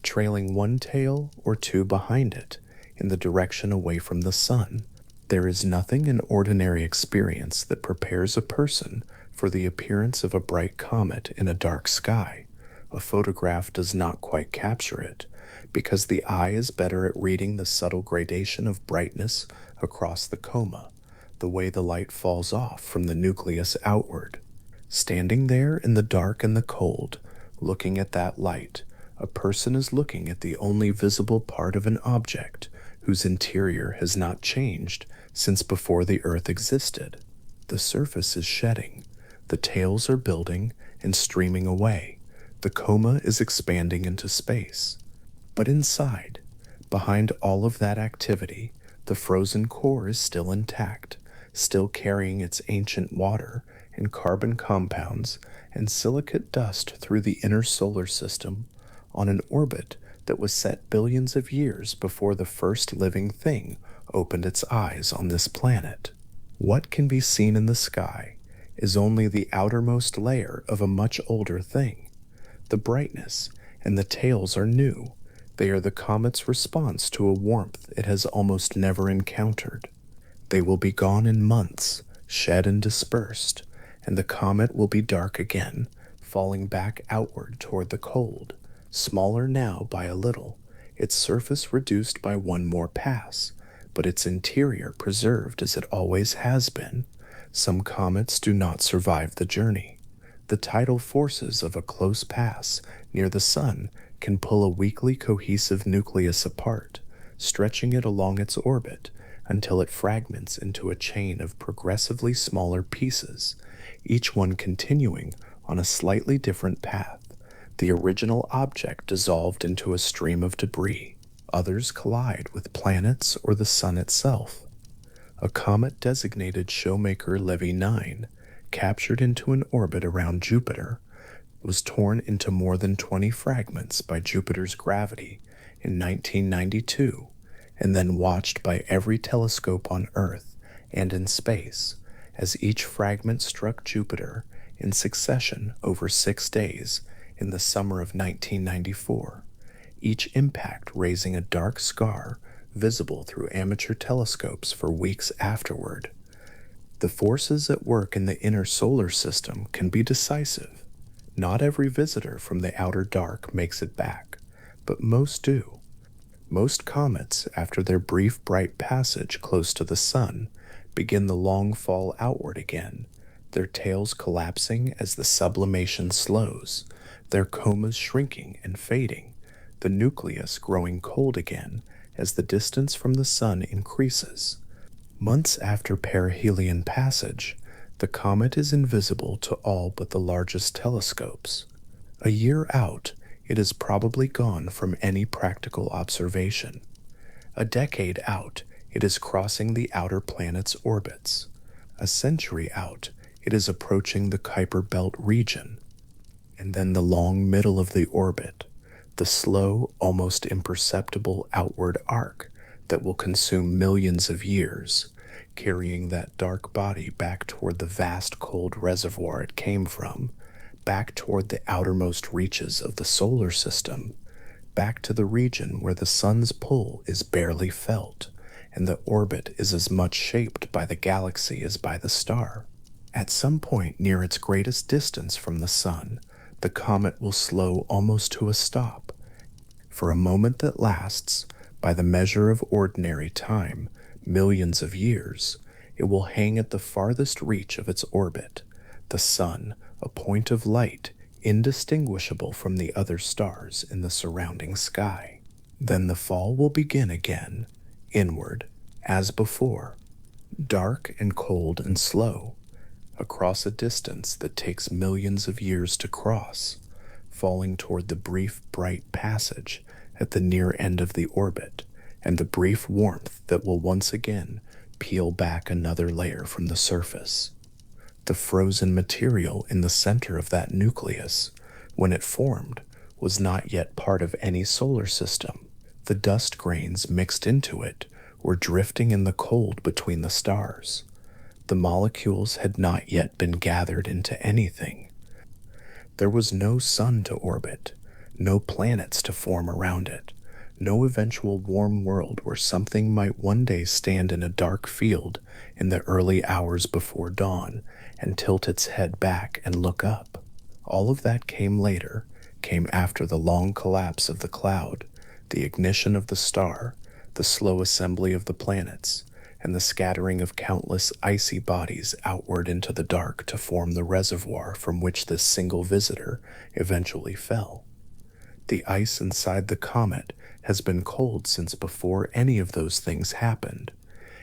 trailing one tail or two behind it in the direction away from the sun. There is nothing in ordinary experience that prepares a person for the appearance of a bright comet in a dark sky. A photograph does not quite capture it, because the eye is better at reading the subtle gradation of brightness across the coma, the way the light falls off from the nucleus outward. Standing there in the dark and the cold, looking at that light, a person is looking at the only visible part of an object whose interior has not changed since before the Earth existed. The surface is shedding, the tails are building and streaming away, the coma is expanding into space. But inside, behind all of that activity, the frozen core is still intact, still carrying its ancient water and carbon compounds and silicate dust through the inner solar system on an orbit that was set billions of years before the first living thing opened its eyes on this planet. What can be seen in the sky is only the outermost layer of a much older thing. The brightness and the tails are new. They are the comet's response to a warmth it has almost never encountered. They will be gone in months, shed and dispersed, and the comet will be dark again, falling back outward toward the cold, smaller now by a little, its surface reduced by one more pass, but its interior preserved as it always has been. Some comets do not survive the journey. The tidal forces of a close pass near the sun can pull a weakly cohesive nucleus apart, stretching it along its orbit until it fragments into a chain of progressively smaller pieces, each one continuing on a slightly different path. The original object dissolved into a stream of debris. Others collide with planets or the sun itself. A comet designated Showmaker Levy 9, captured into an orbit around Jupiter, was torn into more than 20 fragments by Jupiter's gravity in 1992, and then watched by every telescope on Earth and in space as each fragment struck Jupiter in succession over 6 days in the summer of 1994, each impact raising a dark scar visible through amateur telescopes for weeks afterward. The forces at work in the inner solar system can be decisive. Not every visitor from the outer dark makes it back, but most do. Most comets, after their brief bright passage close to the sun, begin the long fall outward again, their tails collapsing as the sublimation slows, their comas shrinking and fading, the nucleus growing cold again as the distance from the sun increases. Months after perihelion passage, the comet is invisible to all but the largest telescopes. A year out, it is probably gone from any practical observation. A decade out, it is crossing the outer planet's orbits. A century out, it is approaching the Kuiper Belt region. And then the long middle of the orbit, the slow, almost imperceptible outward arc that will consume millions of years, carrying that dark body back toward the vast cold reservoir it came from, back toward the outermost reaches of the solar system, back to the region where the sun's pull is barely felt, and the orbit is as much shaped by the galaxy as by the star. At some point near its greatest distance from the sun, the comet will slow almost to a stop. For a moment that lasts, by the measure of ordinary time, millions of years, it will hang at the farthest reach of its orbit, the sun, a point of light indistinguishable from the other stars in the surrounding sky. Then the fall will begin again, inward, as before, dark and cold and slow, across a distance that takes millions of years to cross, falling toward the brief bright passage at the near end of the orbit, and the brief warmth that will once again peel back another layer from the surface. The frozen material in the center of that nucleus, when it formed, was not yet part of any solar system. The dust grains mixed into it were drifting in the cold between the stars. The molecules had not yet been gathered into anything. There was no sun to orbit, no planets to form around it, no eventual warm world where something might one day stand in a dark field in the early hours before dawn and tilt its head back and look up. All of that came later, came after the long collapse of the cloud, the ignition of the star, the slow assembly of the planets, and the scattering of countless icy bodies outward into the dark to form the reservoir from which this single visitor eventually fell. The ice inside the comet has been cold since before any of those things happened.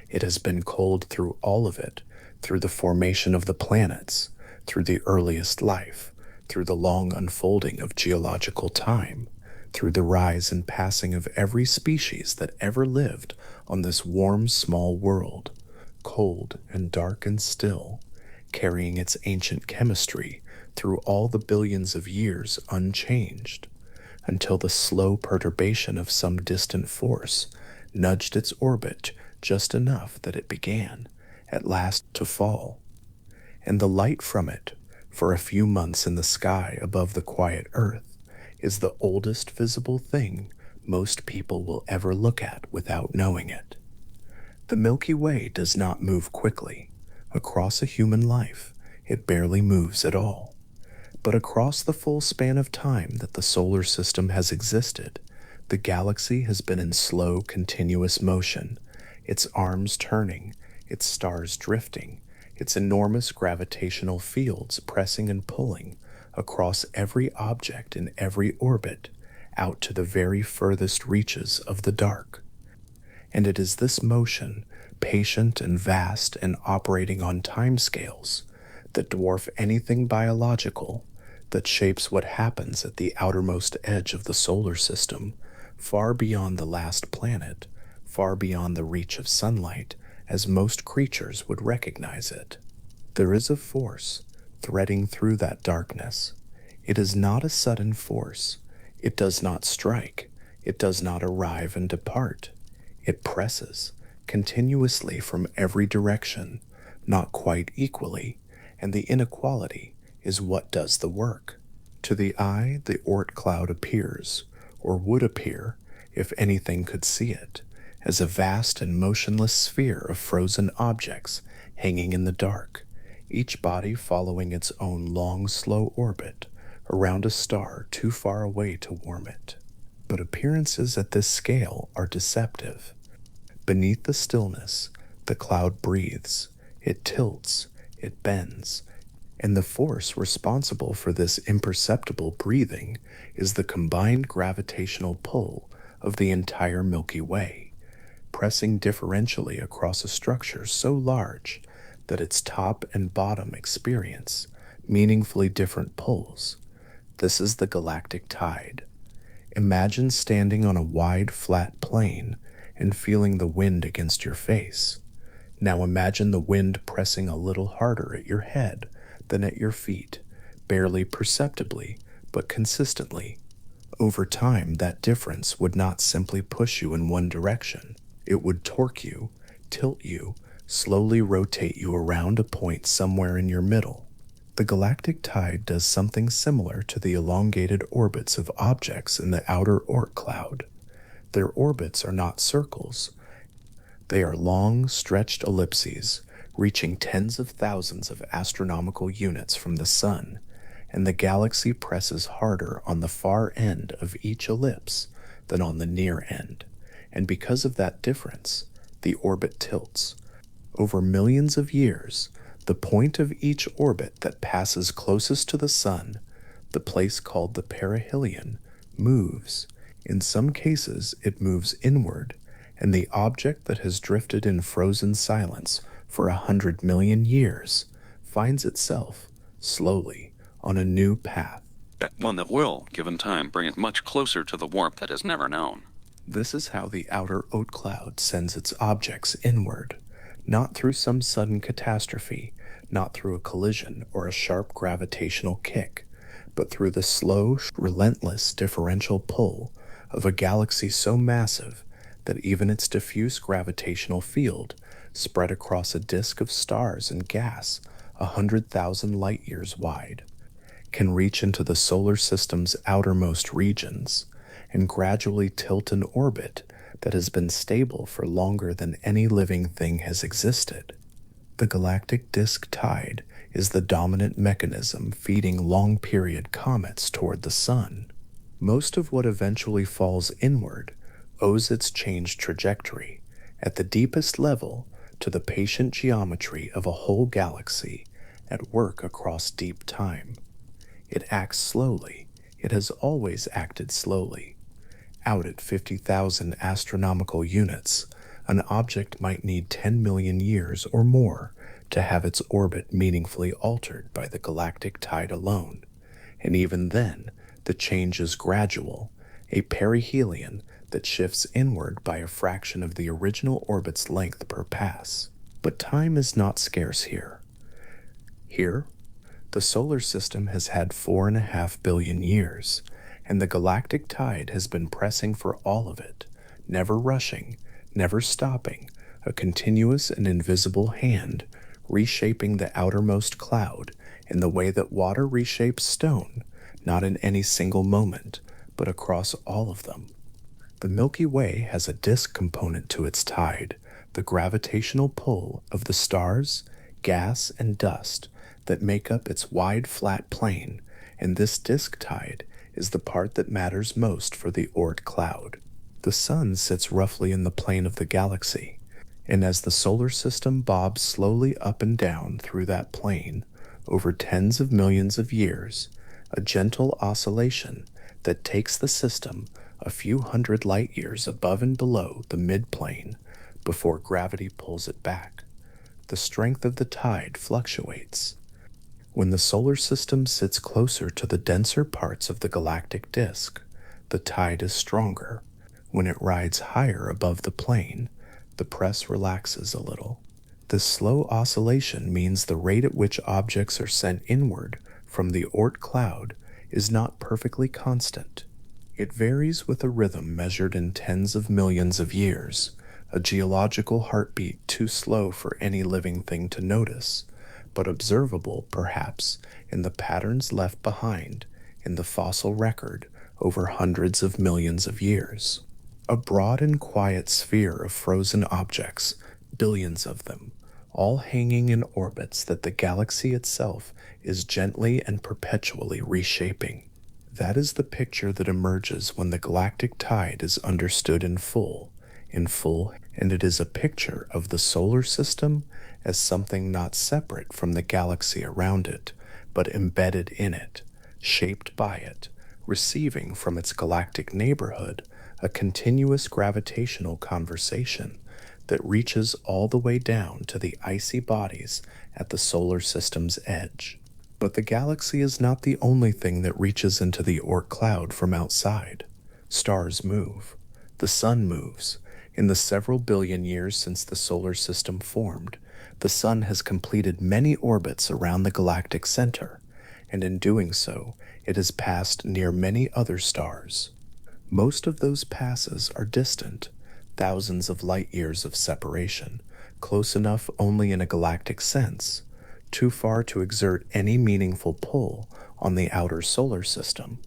It has been cold through all of it, through the formation of the planets, through the earliest life, through the long unfolding of geological time, through the rise and passing of every species that ever lived on this warm, small world, cold and dark and still, carrying its ancient chemistry through all the billions of years unchanged, until the slow perturbation of some distant force nudged its orbit just enough that it began, at last, to fall. And the light from it, for a few months in the sky above the quiet earth, is the oldest visible thing most people will ever look at without knowing it. The Milky Way does not move quickly. Across a human life, it barely moves at all. But across the full span of time that the solar system has existed, the galaxy has been in slow, continuous motion, its arms turning, its stars drifting, its enormous gravitational fields pressing and pulling across every object in every orbit out to the very furthest reaches of the dark. And it is this motion, patient and vast and operating on timescales, that dwarf anything biological, that shapes what happens at the outermost edge of the solar system, far beyond the last planet, far beyond the reach of sunlight, as most creatures would recognize it. There is a force threading through that darkness. It is not a sudden force. It does not strike. It does not arrive and depart. It presses continuously from every direction, not quite equally, and the inequality is what does the work. To the eye, the Oort Cloud appears, or would appear, if anything could see it, as a vast and motionless sphere of frozen objects hanging in the dark, each body following its own long, slow orbit around a star too far away to warm it. But appearances at this scale are deceptive. Beneath the stillness, the cloud breathes, it tilts, it bends, and the force responsible for this imperceptible breathing is the combined gravitational pull of the entire Milky Way, pressing differentially across a structure so large that its top and bottom experience meaningfully different pulls. This is the galactic tide. Imagine standing on a wide, flat plain and feeling the wind against your face. Now imagine the wind pressing a little harder at your head than at your feet, barely perceptibly, but consistently. Over time, that difference would not simply push you in one direction. It would torque you, tilt you, slowly rotate you around a point somewhere in your middle. The galactic tide does something similar to the elongated orbits of objects in the outer Oort cloud. Their orbits are not circles. They are long, stretched ellipses, reaching tens of thousands of astronomical units from the Sun, and the galaxy presses harder on the far end of each ellipse than on the near end, and because of that difference, the orbit tilts. Over millions of years, the point of each orbit that passes closest to the Sun, the place called the perihelion, moves. In some cases, it moves inward, and the object that has drifted in frozen silence for 100 million years finds itself, slowly, on a new path. One that will, given time, bring it much closer to the warp that is never known. This is how the outer Oort cloud sends its objects inward, not through some sudden catastrophe, not through a collision or a sharp gravitational kick, but through the slow, relentless differential pull of a galaxy so massive that even its diffuse gravitational field, spread across a disk of stars and gas 100,000 light-years wide, can reach into the solar system's outermost regions and gradually tilt an orbit that has been stable for longer than any living thing has existed. The galactic disk tide is the dominant mechanism feeding long-period comets toward the Sun. Most of what eventually falls inward owes its changed trajectory, at the deepest level, to the patient geometry of a whole galaxy at work across deep time. It acts slowly. It has always acted slowly. Out at 50,000 astronomical units, an object might need 10 million years or more to have its orbit meaningfully altered by the galactic tide alone. And even then, the change is gradual, a perihelion that shifts inward by a fraction of the original orbit's length per pass. But time is not scarce here. Here, the solar system has had 4.5 billion years, and the galactic tide has been pressing for all of it, never rushing, never stopping, a continuous and invisible hand, reshaping the outermost cloud in the way that water reshapes stone, not in any single moment, but across all of them. The Milky Way has a disk component to its tide, the gravitational pull of the stars, gas, and dust that make up its wide flat plane, and this disk tide is the part that matters most for the Oort cloud. The Sun sits roughly in the plane of the galaxy, and as the solar system bobs slowly up and down through that plane over tens of millions of years, a gentle oscillation that takes the system a few hundred light-years above and below the midplane before gravity pulls it back. The strength of the tide fluctuates. When the solar system sits closer to the denser parts of the galactic disk, the tide is stronger. When it rides higher above the plane, the press relaxes a little. This slow oscillation means the rate at which objects are sent inward from the Oort cloud is not perfectly constant. It varies with a rhythm measured in tens of millions of years, a geological heartbeat too slow for any living thing to notice, but observable, perhaps, in the patterns left behind in the fossil record over hundreds of millions of years. A broad and quiet sphere of frozen objects, billions of them, all hanging in orbits that the galaxy itself is gently and perpetually reshaping. That is the picture that emerges when the galactic tide is understood in full, and it is a picture of the solar system as something not separate from the galaxy around it, but embedded in it, shaped by it, receiving from its galactic neighborhood a continuous gravitational conversation that reaches all the way down to the icy bodies at the solar system's edge. But the galaxy is not the only thing that reaches into the Oort cloud from outside. Stars move. The Sun moves. In the several billion years since the solar system formed, the Sun has completed many orbits around the galactic center, and in doing so, it has passed near many other stars. Most of those passes are distant. thousands of light years of separation, close enough only in a galactic sense, too far to exert any meaningful pull on the outer solar system,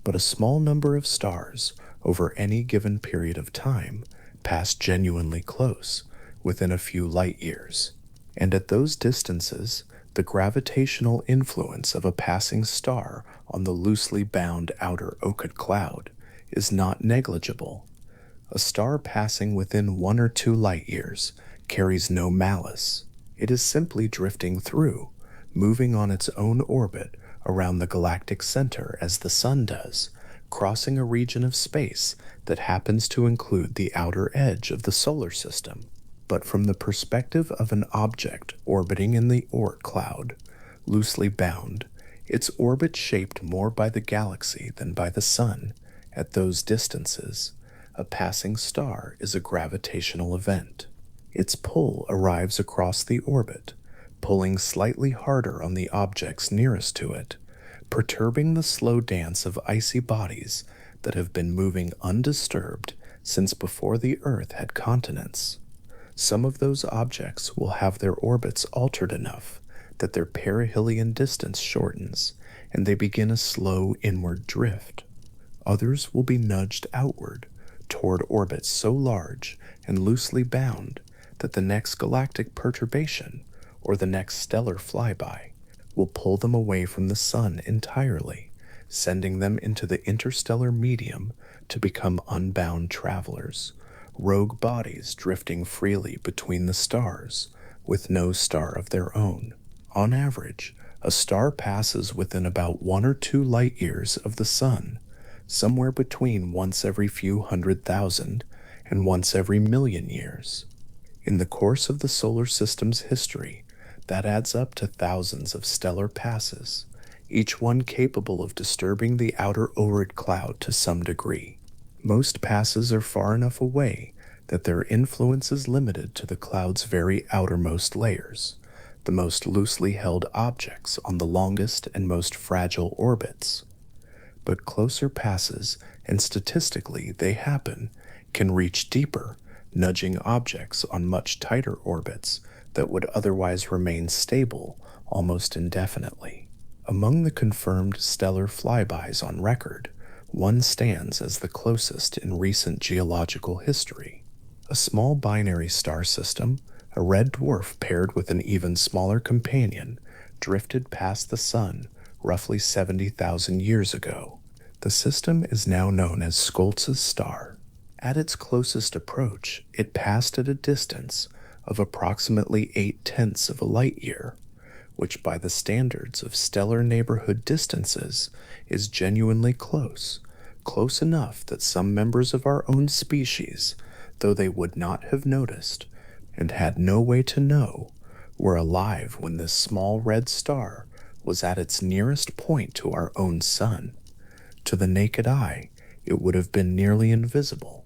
but a small number of stars over any given period of time pass genuinely close, within a few light years. And at those distances, the gravitational influence of a passing star on the loosely bound outer Oort Cloud is not negligible. A star passing within 1 or 2 light years carries no malice. It is simply drifting through, moving on its own orbit around the galactic center as the Sun does, crossing a region of space that happens to include the outer edge of the solar system. But from the perspective of an object orbiting in the Oort Cloud, loosely bound, its orbit shaped more by the galaxy than by the Sun, at those distances, a passing star is a gravitational event. Its pull arrives across the orbit, pulling slightly harder on the objects nearest to it, perturbing the slow dance of icy bodies that have been moving undisturbed since before the Earth had continents. Some of those objects will have their orbits altered enough that their perihelion distance shortens and they begin a slow inward drift. Others will be nudged outward toward orbits so large and loosely bound that the next galactic perturbation or the next stellar flyby will pull them away from the Sun entirely, sending them into the interstellar medium to become unbound travelers, rogue bodies drifting freely between the stars with no star of their own. On average, a star passes within about 1 or 2 light years of the Sun, somewhere between once every few 100,000 and once every million years. In the course of the solar system's history, that adds up to thousands of stellar passes, each one capable of disturbing the outer Oort Cloud to some degree. Most passes are far enough away that their influence is limited to the cloud's very outermost layers, the most loosely held objects on the longest and most fragile orbits. But closer passes, and statistically they happen, can reach deeper, nudging objects on much tighter orbits that would otherwise remain stable almost indefinitely. Among the confirmed stellar flybys on record, one stands as the closest in recent geological history. A small binary star system, a red dwarf paired with an even smaller companion, drifted past the Sun roughly 70,000 years ago. The system is now known as Scholz's star. At its closest approach, it passed at a distance of approximately 8/10 of a light year, which by the standards of stellar neighborhood distances is genuinely close, close enough that some members of our own species, though they would not have noticed and had no way to know, were alive when this small red star was at its nearest point to our own Sun. To the naked eye, it would have been nearly invisible,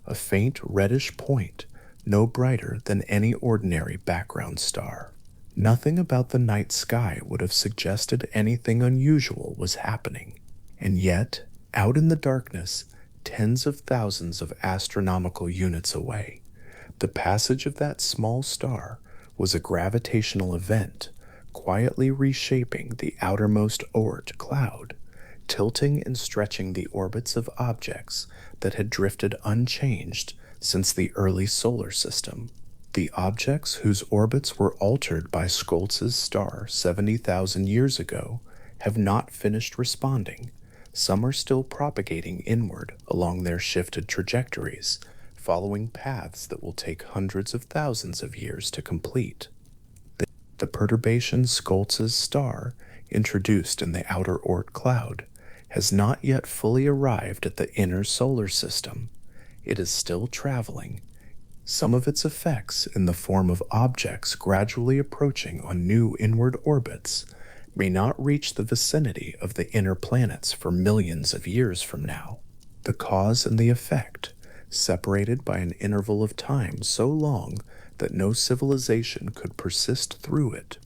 a faint reddish point, no brighter than any ordinary background star. Nothing about the night sky would have suggested anything unusual was happening, and yet, out in the darkness, tens of thousands of astronomical units away, the passage of that small star was a gravitational event, quietly reshaping the outermost Oort Cloud, tilting and stretching the orbits of objects that had drifted unchanged since the early solar system. The objects whose orbits were altered by Scholz's star 70,000 years ago have not finished responding. Some are still propagating inward along their shifted trajectories, following paths that will take hundreds of thousands of years to complete. The perturbation Scholz's star, introduced in the outer Oort Cloud, has not yet fully arrived at the inner solar system. It is still traveling. Some of its effects, in the form of objects gradually approaching on new inward orbits, may not reach the vicinity of the inner planets for millions of years from now. The cause and the effect, separated by an interval of time so long that no civilization could persist through it,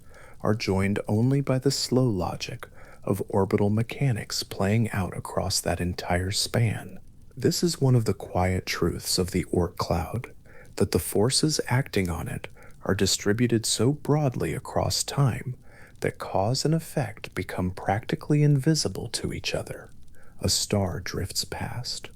are joined only by the slow logic of orbital mechanics playing out across that entire span. This is one of the quiet truths of the Oort cloud, that the forces acting on it are distributed so broadly across time that cause and effect become practically invisible to each other. A star drifts past,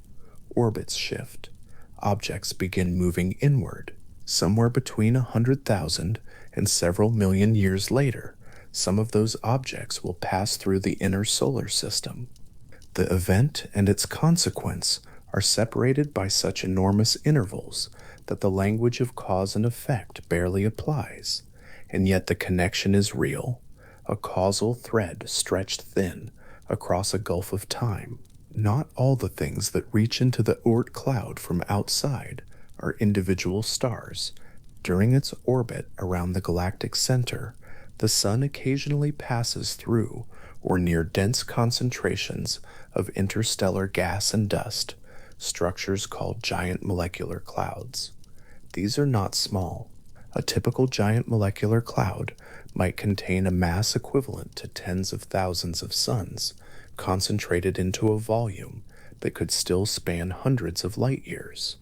orbits shift, objects begin moving inward. Somewhere between 100,000 and several million years later, some of those objects will pass through the inner solar system. The event and its consequence are separated by such enormous intervals that the language of cause and effect barely applies, and yet the connection is real, a causal thread stretched thin across a gulf of time. Not all the things that reach into the Oort cloud from outside are individual stars. During its orbit around the galactic center, the Sun occasionally passes through or near dense concentrations of interstellar gas and dust, structures called giant molecular clouds. These are not small. A typical giant molecular cloud might contain a mass equivalent to tens of thousands of suns, concentrated into a volume that could still span hundreds of light years.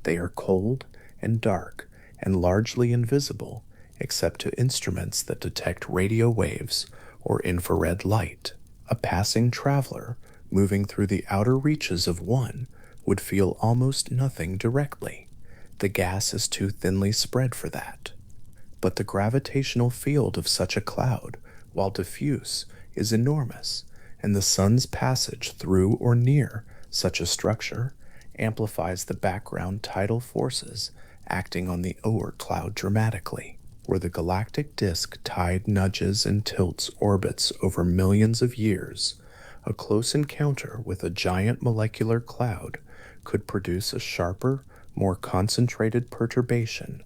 They are cold and dark and largely invisible except to instruments that detect radio waves or infrared light. A passing traveler moving through the outer reaches of one would feel almost nothing directly. The gas is too thinly spread for that. But the gravitational field of such a cloud, while diffuse, is enormous, and the sun's passage through or near such a structure amplifies the background tidal forces acting on the Oort cloud dramatically. Where the galactic disk tide nudges and tilts orbits over millions of years, a close encounter with a giant molecular cloud could produce a sharper, more concentrated perturbation,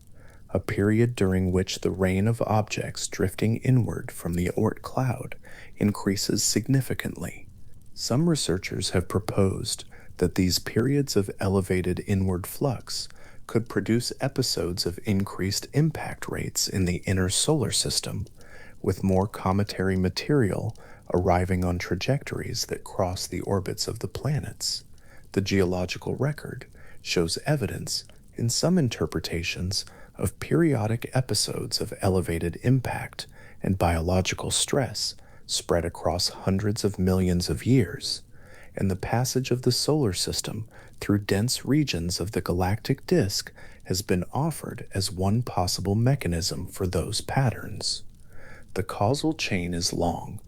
a period during which the rain of objects drifting inward from the Oort cloud increases significantly. Some researchers have proposed that these periods of elevated inward flux could produce episodes of increased impact rates in the inner solar system, with more cometary material arriving on trajectories that cross the orbits of the planets. The geological record shows evidence, in some interpretations, of periodic episodes of elevated impact and biological stress spread across hundreds of millions of years, and the passage of the solar system through dense regions of the galactic disk has been offered as one possible mechanism for those patterns. The causal chain is long,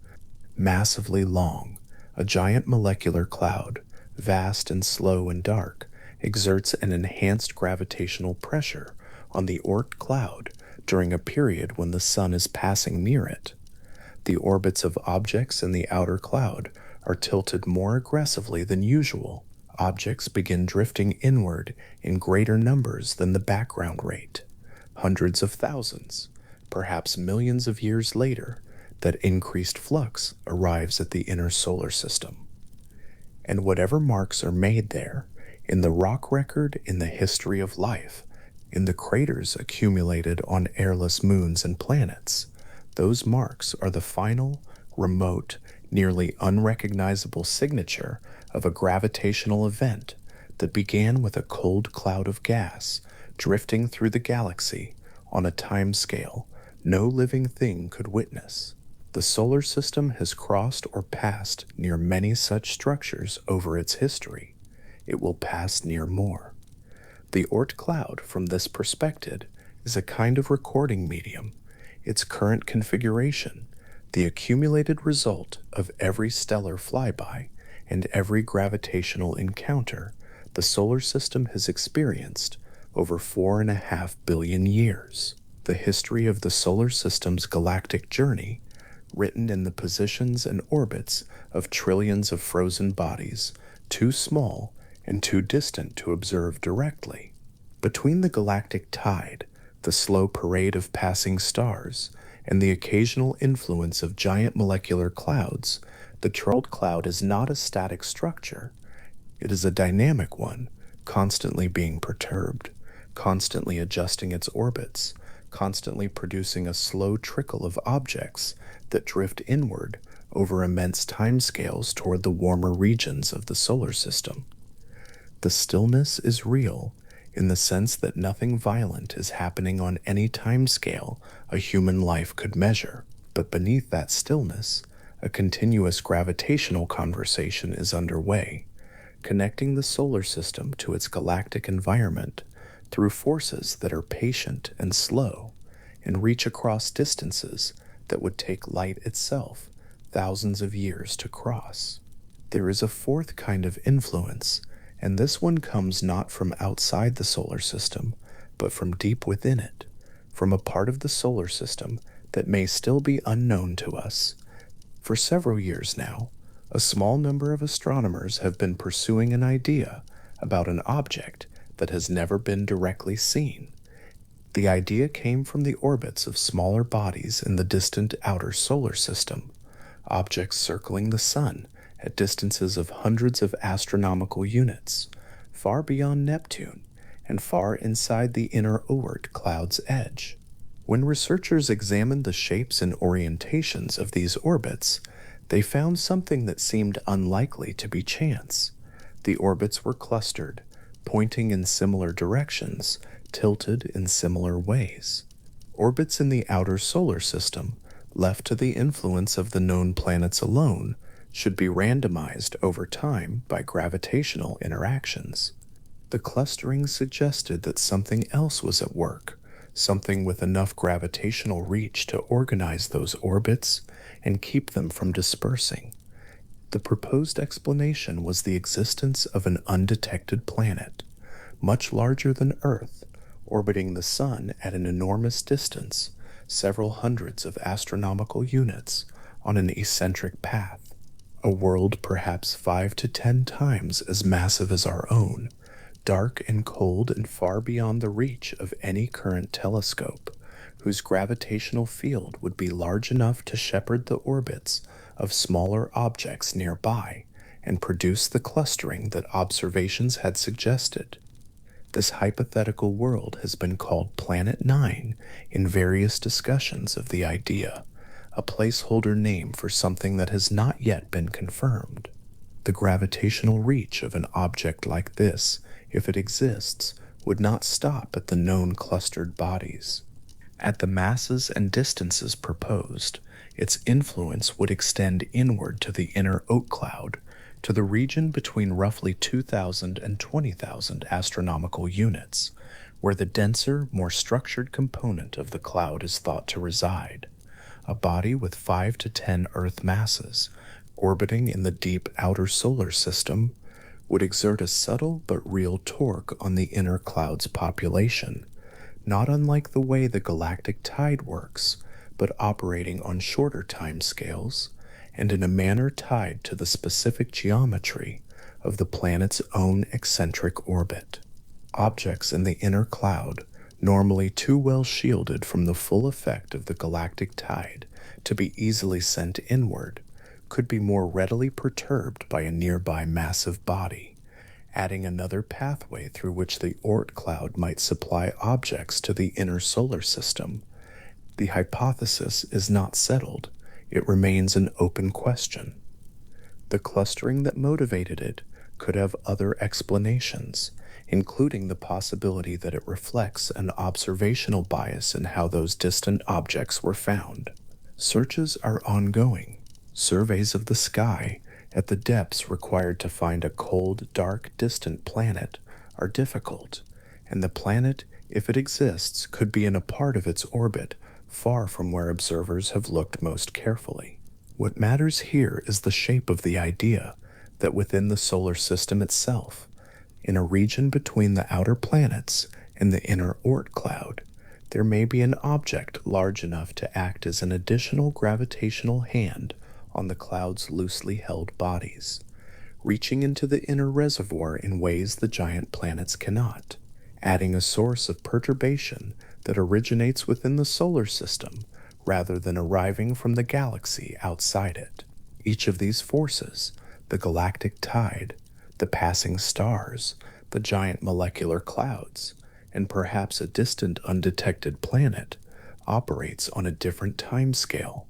massively long. A giant molecular cloud, vast and slow and dark, exerts an enhanced gravitational pressure on the Oort cloud during a period when the sun is passing near it. The orbits of objects in the outer cloud are tilted more aggressively than usual. Objects begin drifting inward in greater numbers than the background rate. Hundreds of thousands, perhaps millions of years later, that increased flux arrives at the inner solar system. And whatever marks are made there, in the rock record, in the history of life, in the craters accumulated on airless moons and planets, those marks are the final, remote, nearly unrecognizable signature of a gravitational event that began with a cold cloud of gas drifting through the galaxy on a time scale no living thing could witness. The solar system has crossed or passed near many such structures over its history. It will pass near more. The Oort cloud, from this perspective, is a kind of recording medium. Its current configuration, the accumulated result of every stellar flyby and every gravitational encounter the solar system has experienced over 4.5 billion years. The history of the solar system's galactic journey, written in the positions and orbits of trillions of frozen bodies, too small and too distant to observe directly. Between the galactic tide, the slow parade of passing stars, and the occasional influence of giant molecular clouds, the Oort cloud is not a static structure. It is a dynamic one, constantly being perturbed, constantly adjusting its orbits, constantly producing a slow trickle of objects that drift inward over immense timescales toward the warmer regions of the solar system. The stillness is real in the sense that nothing violent is happening on any time scale a human life could measure. But beneath that stillness, a continuous gravitational conversation is underway, connecting the solar system to its galactic environment through forces that are patient and slow and reach across distances that would take light itself thousands of years to cross. There is a fourth kind of influence, and this one comes not from outside the solar system, but from deep within it, from a part of the solar system that may still be unknown to us. For several years now, a small number of astronomers have been pursuing an idea about an object that has never been directly seen. The idea came from the orbits of smaller bodies in the distant outer solar system, objects circling the Sun at distances of hundreds of astronomical units, far beyond Neptune and far inside the inner Oort Cloud's edge. When researchers examined the shapes and orientations of these orbits, they found something that seemed unlikely to be chance. The orbits were clustered, pointing in similar directions, tilted in similar ways. Orbits in the outer solar system, left to the influence of the known planets alone, should be randomized over time by gravitational interactions. The clustering suggested that something else was at work, something with enough gravitational reach to organize those orbits and keep them from dispersing. The proposed explanation was the existence of an undetected planet, much larger than Earth, orbiting the Sun at an enormous distance, several hundreds of astronomical units, on an eccentric path. A world perhaps 5 to 10 times as massive as our own, dark and cold and far beyond the reach of any current telescope, whose gravitational field would be large enough to shepherd the orbits of smaller objects nearby and produce the clustering that observations had suggested. This hypothetical world has been called Planet 9 in various discussions of the idea, a placeholder name for something that has not yet been confirmed. The gravitational reach of an object like this, if it exists, would not stop at the known clustered bodies. At the masses and distances proposed, its influence would extend inward to the inner Oort Cloud, to the region between roughly 2,000 and 20,000 astronomical units, where the denser, more structured component of the cloud is thought to reside. A body with 5 to 10 Earth masses, orbiting in the deep outer solar system, would exert a subtle but real torque on the inner cloud's population, not unlike the way the galactic tide works, but operating on shorter time scales, and in a manner tied to the specific geometry of the planet's own eccentric orbit. Objects in the inner cloud, normally too well shielded from the full effect of the galactic tide to be easily sent inward, could be more readily perturbed by a nearby massive body, adding another pathway through which the Oort cloud might supply objects to the inner solar system. The hypothesis is not settled. It remains an open question. The clustering that motivated it could have other explanations, including the possibility that it reflects an observational bias in how those distant objects were found. Searches are ongoing. Surveys of the sky at the depths required to find a cold, dark, distant planet are difficult, and the planet, if it exists, could be in a part of its orbit far from where observers have looked most carefully. What matters here is the shape of the idea that within the solar system itself, in a region between the outer planets and the inner Oort cloud, there may be an object large enough to act as an additional gravitational hand on the cloud's loosely held bodies, reaching into the inner reservoir in ways the giant planets cannot, adding a source of perturbation that originates within the solar system rather than arriving from the galaxy outside it. Each of these forces, the galactic tide, the passing stars, the giant molecular clouds, and perhaps a distant undetected planet, operates on a different time scale,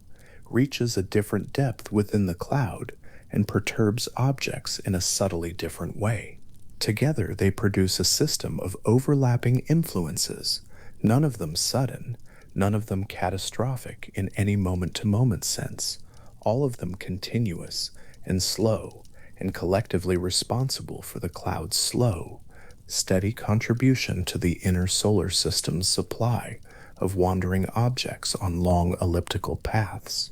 reaches a different depth within the cloud, and perturbs objects in a subtly different way. Together, they produce a system of overlapping influences, none of them sudden, none of them catastrophic in any moment to moment sense, all of them continuous and slow, and collectively responsible for the cloud's slow, steady contribution to the inner solar system's supply of wandering objects on long elliptical paths.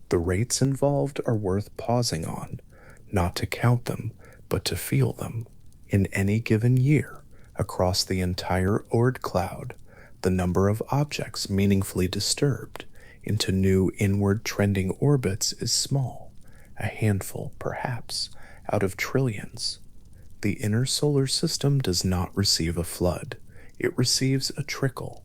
The rates involved are worth pausing on, not to count them, but to feel them. In any given year, across the entire Oort Cloud, the number of objects meaningfully disturbed into new inward trending orbits is small, a handful, perhaps, out of trillions. The inner solar system does not receive a flood, it receives a trickle,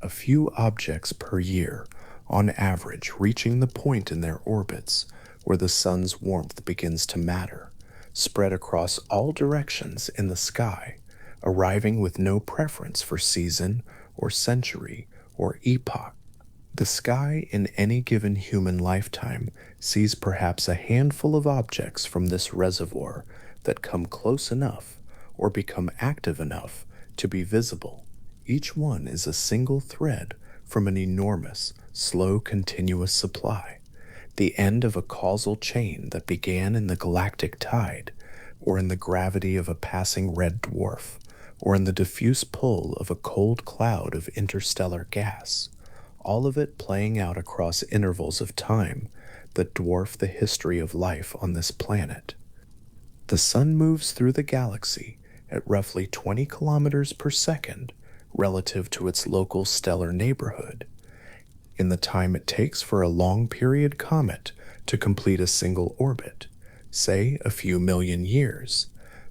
a few objects per year, on average reaching the point in their orbits where the sun's warmth begins to matter, spread across all directions in the sky, arriving with no preference for season or century or epoch. The sky in any given human lifetime sees perhaps a handful of objects from this reservoir that come close enough or become active enough to be visible. Each one is a single thread from an enormous, slow, continuous supply, the end of a causal chain that began in the galactic tide, or in the gravity of a passing red dwarf, or in the diffuse pull of a cold cloud of interstellar gas, all of it playing out across intervals of time that dwarf the history of life on this planet. The sun moves through the galaxy at roughly 20 kilometers per second relative to its local stellar neighborhood. In the time it takes for a long period comet to complete a single orbit, say a few million years,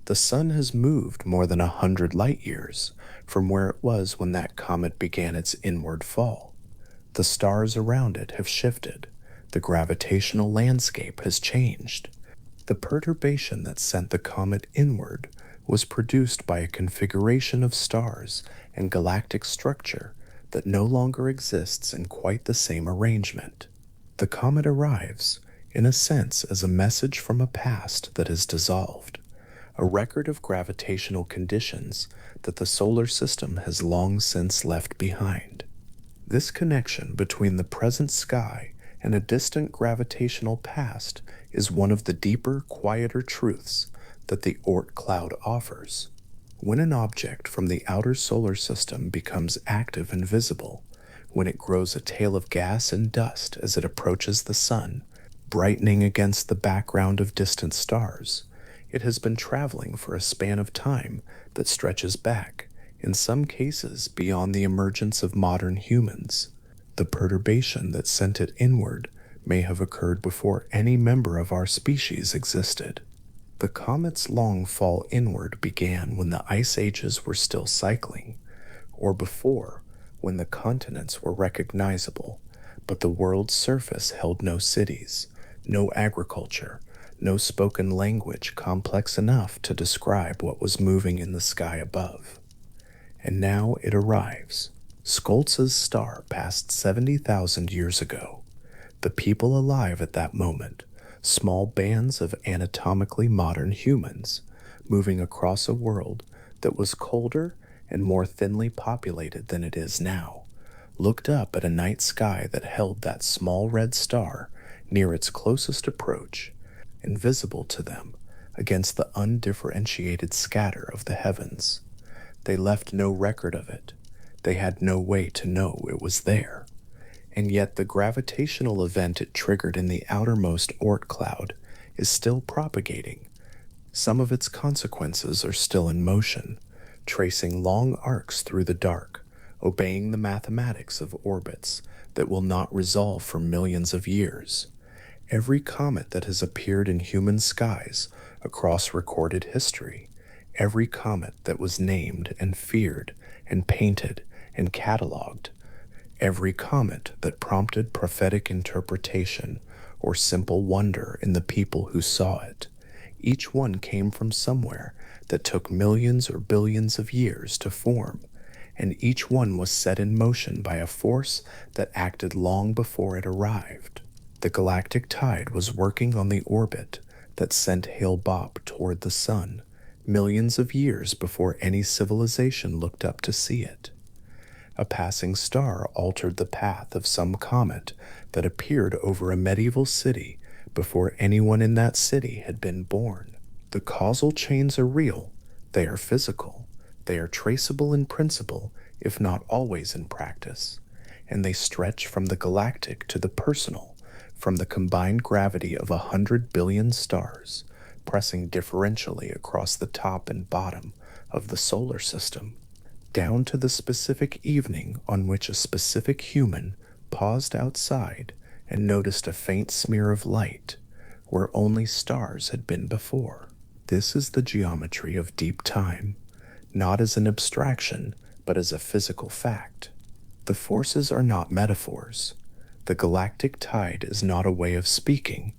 the sun has moved more than 100 light years from where it was when that comet began its inward fall. The stars around it have shifted. The gravitational landscape has changed. The perturbation that sent the comet inward was produced by a configuration of stars and galactic structure that no longer exists in quite the same arrangement. The comet arrives, in a sense, as a message from a past that is dissolved, a record of gravitational conditions that the solar system has long since left behind. This connection between the present sky and a distant gravitational past is one of the deeper, quieter truths that the Oort Cloud offers. When an object from the outer solar system becomes active and visible, when it grows a tail of gas and dust as it approaches the sun, brightening against the background of distant stars, it has been traveling for a span of time that stretches back, in some cases beyond the emergence of modern humans. The perturbation that sent it inward may have occurred before any member of our species existed. The comet's long fall inward began when the ice ages were still cycling, or before, when the continents were recognizable, but the world's surface held no cities, no agriculture, no spoken language complex enough to describe what was moving in the sky above. And now it arrives. Skoltz's star passed 70,000 years ago. The people alive at that moment, small bands of anatomically modern humans, moving across a world that was colder and more thinly populated than it is now, looked up at a night sky that held that small red star near its closest approach, invisible to them against the undifferentiated scatter of the heavens. They left no record of it. They had no way to know it was there. And yet the gravitational event it triggered in the outermost Oort cloud is still propagating. Some of its consequences are still in motion, tracing long arcs through the dark, obeying the mathematics of orbits that will not resolve for millions of years. Every comet that has appeared in human skies across recorded history, every comet that was named and feared and painted and catalogued, every comet that prompted prophetic interpretation or simple wonder in the people who saw it, each one came from somewhere that took millions or billions of years to form, and each one was set in motion by a force that acted long before it arrived. The galactic tide was working on the orbit that sent Hale-Bopp toward the sun, millions of years before any civilization looked up to see it. A passing star altered the path of some comet that appeared over a medieval city before anyone in that city had been born. The causal chains are real, they are physical, they are traceable in principle, if not always in practice, and they stretch from the galactic to the personal, from the combined gravity of 100 billion stars, pressing differentially across the top and bottom of the solar system, down to the specific evening on which a specific human paused outside and noticed a faint smear of light where only stars had been before. This is the geometry of deep time, not as an abstraction, but as a physical fact. The forces are not metaphors. The galactic tide is not a way of speaking.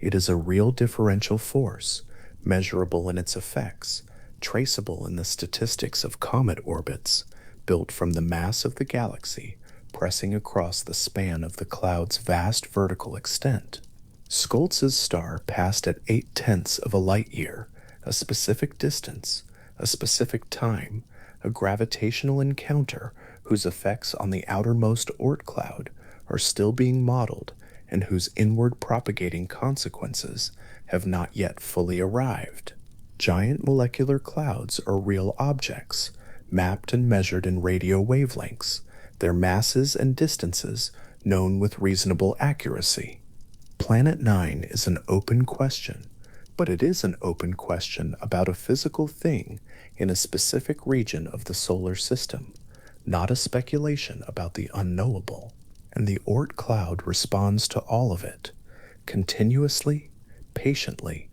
It is a real differential force, measurable in its effects, traceable in the statistics of comet orbits, built from the mass of the galaxy, pressing across the span of the cloud's vast vertical extent. Schultz's star passed at 0.8 of a light year, a specific distance, a specific time, a gravitational encounter whose effects on the outermost Oort cloud are still being modeled and whose inward propagating consequences have not yet fully arrived. Giant molecular clouds are real objects, mapped and measured in radio wavelengths, their masses and distances known with reasonable accuracy. Planet 9 is an open question, but it is an open question about a physical thing in a specific region of the solar system, not a speculation about the unknowable. And the Oort cloud responds to all of it, continuously, patiently,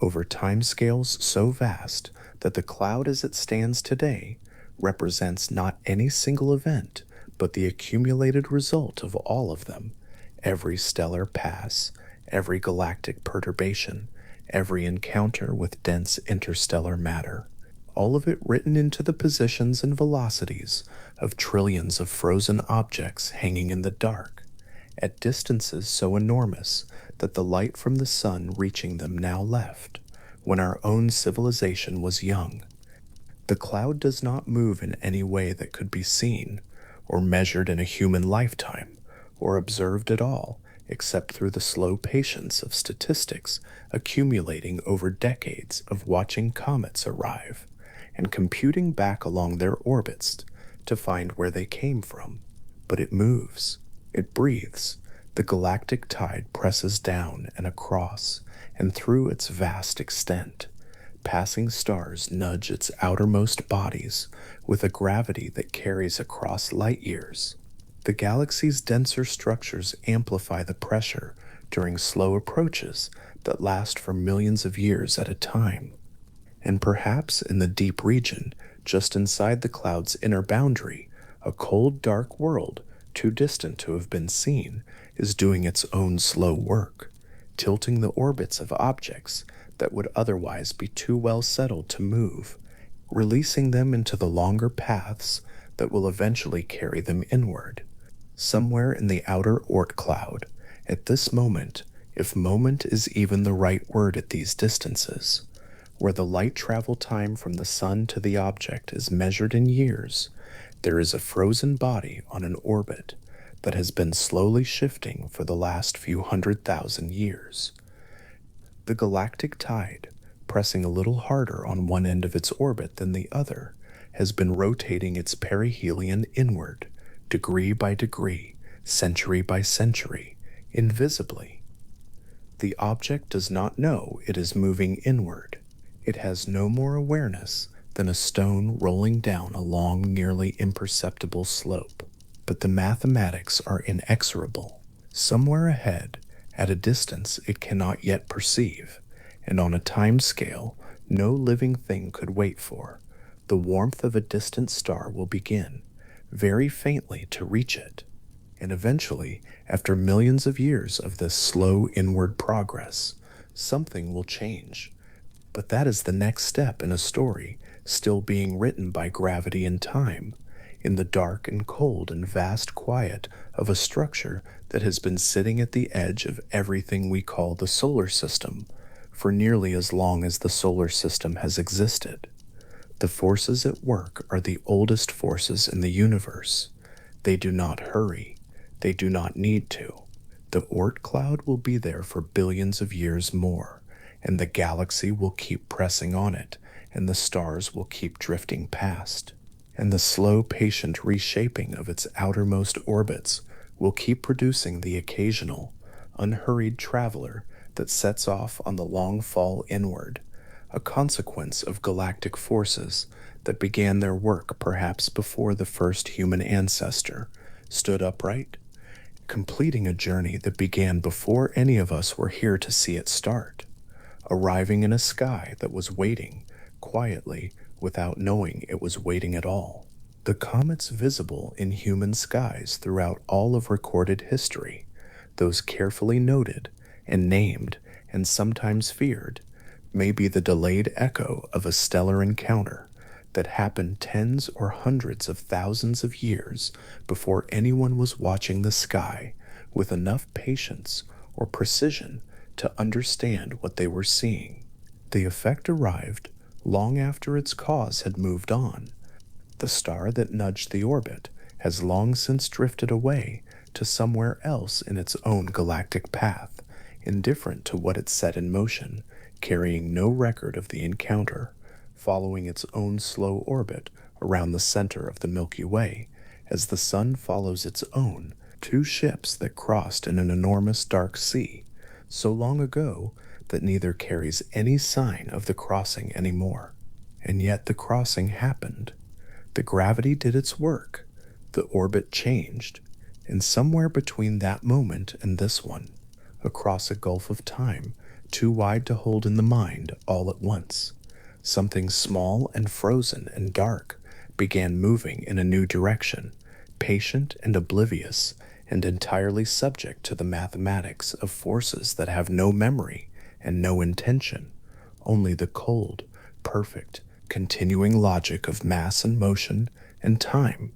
over timescales so vast that the cloud as it stands today represents not any single event, but the accumulated result of all of them, every stellar pass, every galactic perturbation, every encounter with dense interstellar matter, all of it written into the positions and velocities of trillions of frozen objects hanging in the dark, at distances so enormous that the light from the sun reaching them now left, when our own civilization was young. The cloud does not move in any way that could be seen, or measured in a human lifetime, or observed at all, except through the slow patience of statistics accumulating over decades of watching comets arrive, and computing back along their orbits to find where they came from. But it moves, it breathes. The galactic tide presses down and across and through its vast extent. Passing stars nudge its outermost bodies with a gravity that carries across light years. The galaxy's denser structures amplify the pressure during slow approaches that last for millions of years at a time. And perhaps in the deep region, just inside the cloud's inner boundary, a cold, dark world, too distant to have been seen, is doing its own slow work, tilting the orbits of objects that would otherwise be too well settled to move, releasing them into the longer paths that will eventually carry them inward. Somewhere in the outer Oort cloud, at this moment, if moment is even the right word at these distances, where the light travel time from the sun to the object is measured in years, there is a frozen body on an orbit that has been slowly shifting for the last few 100,000 years. The galactic tide, pressing a little harder on one end of its orbit than the other, has been rotating its perihelion inward, degree by degree, century by century, invisibly. The object does not know it is moving inward. It has no more awareness than a stone rolling down a long, nearly imperceptible slope. But the mathematics are inexorable. Somewhere ahead, at a distance it cannot yet perceive, and on a time scale no living thing could wait for, the warmth of a distant star will begin, very faintly, to reach it. And eventually, after millions of years of this slow inward progress, something will change. But that is the next step in a story still being written by gravity and time, in the dark and cold and vast quiet of a structure that has been sitting at the edge of everything we call the solar system for nearly as long as the solar system has existed. The forces at work are the oldest forces in the universe. They do not hurry. They do not need to. The Oort Cloud will be there for billions of years more, and the galaxy will keep pressing on it, and the stars will keep drifting past. And the slow, patient reshaping of its outermost orbits will keep producing the occasional, unhurried traveler that sets off on the long fall inward, a consequence of galactic forces that began their work perhaps before the first human ancestor stood upright, completing a journey that began before any of us were here to see it start, arriving in a sky that was waiting quietly without knowing it was waiting at all. The comets visible in human skies throughout all of recorded history, those carefully noted and named and sometimes feared, may be the delayed echo of a stellar encounter that happened tens or hundreds of thousands of years before anyone was watching the sky with enough patience or precision to understand what they were seeing. The effect arrived long after its cause had moved on. The star that nudged the orbit has long since drifted away to somewhere else in its own galactic path, indifferent to what it set in motion, carrying no record of the encounter, following its own slow orbit around the center of the Milky Way, as the sun follows its own, two ships that crossed in an enormous dark sea, so long ago that neither carries any sign of the crossing anymore. And yet the crossing happened. The gravity did its work, the orbit changed, and somewhere between that moment and this one, across a gulf of time too wide to hold in the mind all at once, something small and frozen and dark began moving in a new direction, patient and oblivious, and entirely subject to the mathematics of forces that have no memory and no intention, only the cold, perfect, continuing logic of mass and motion and time.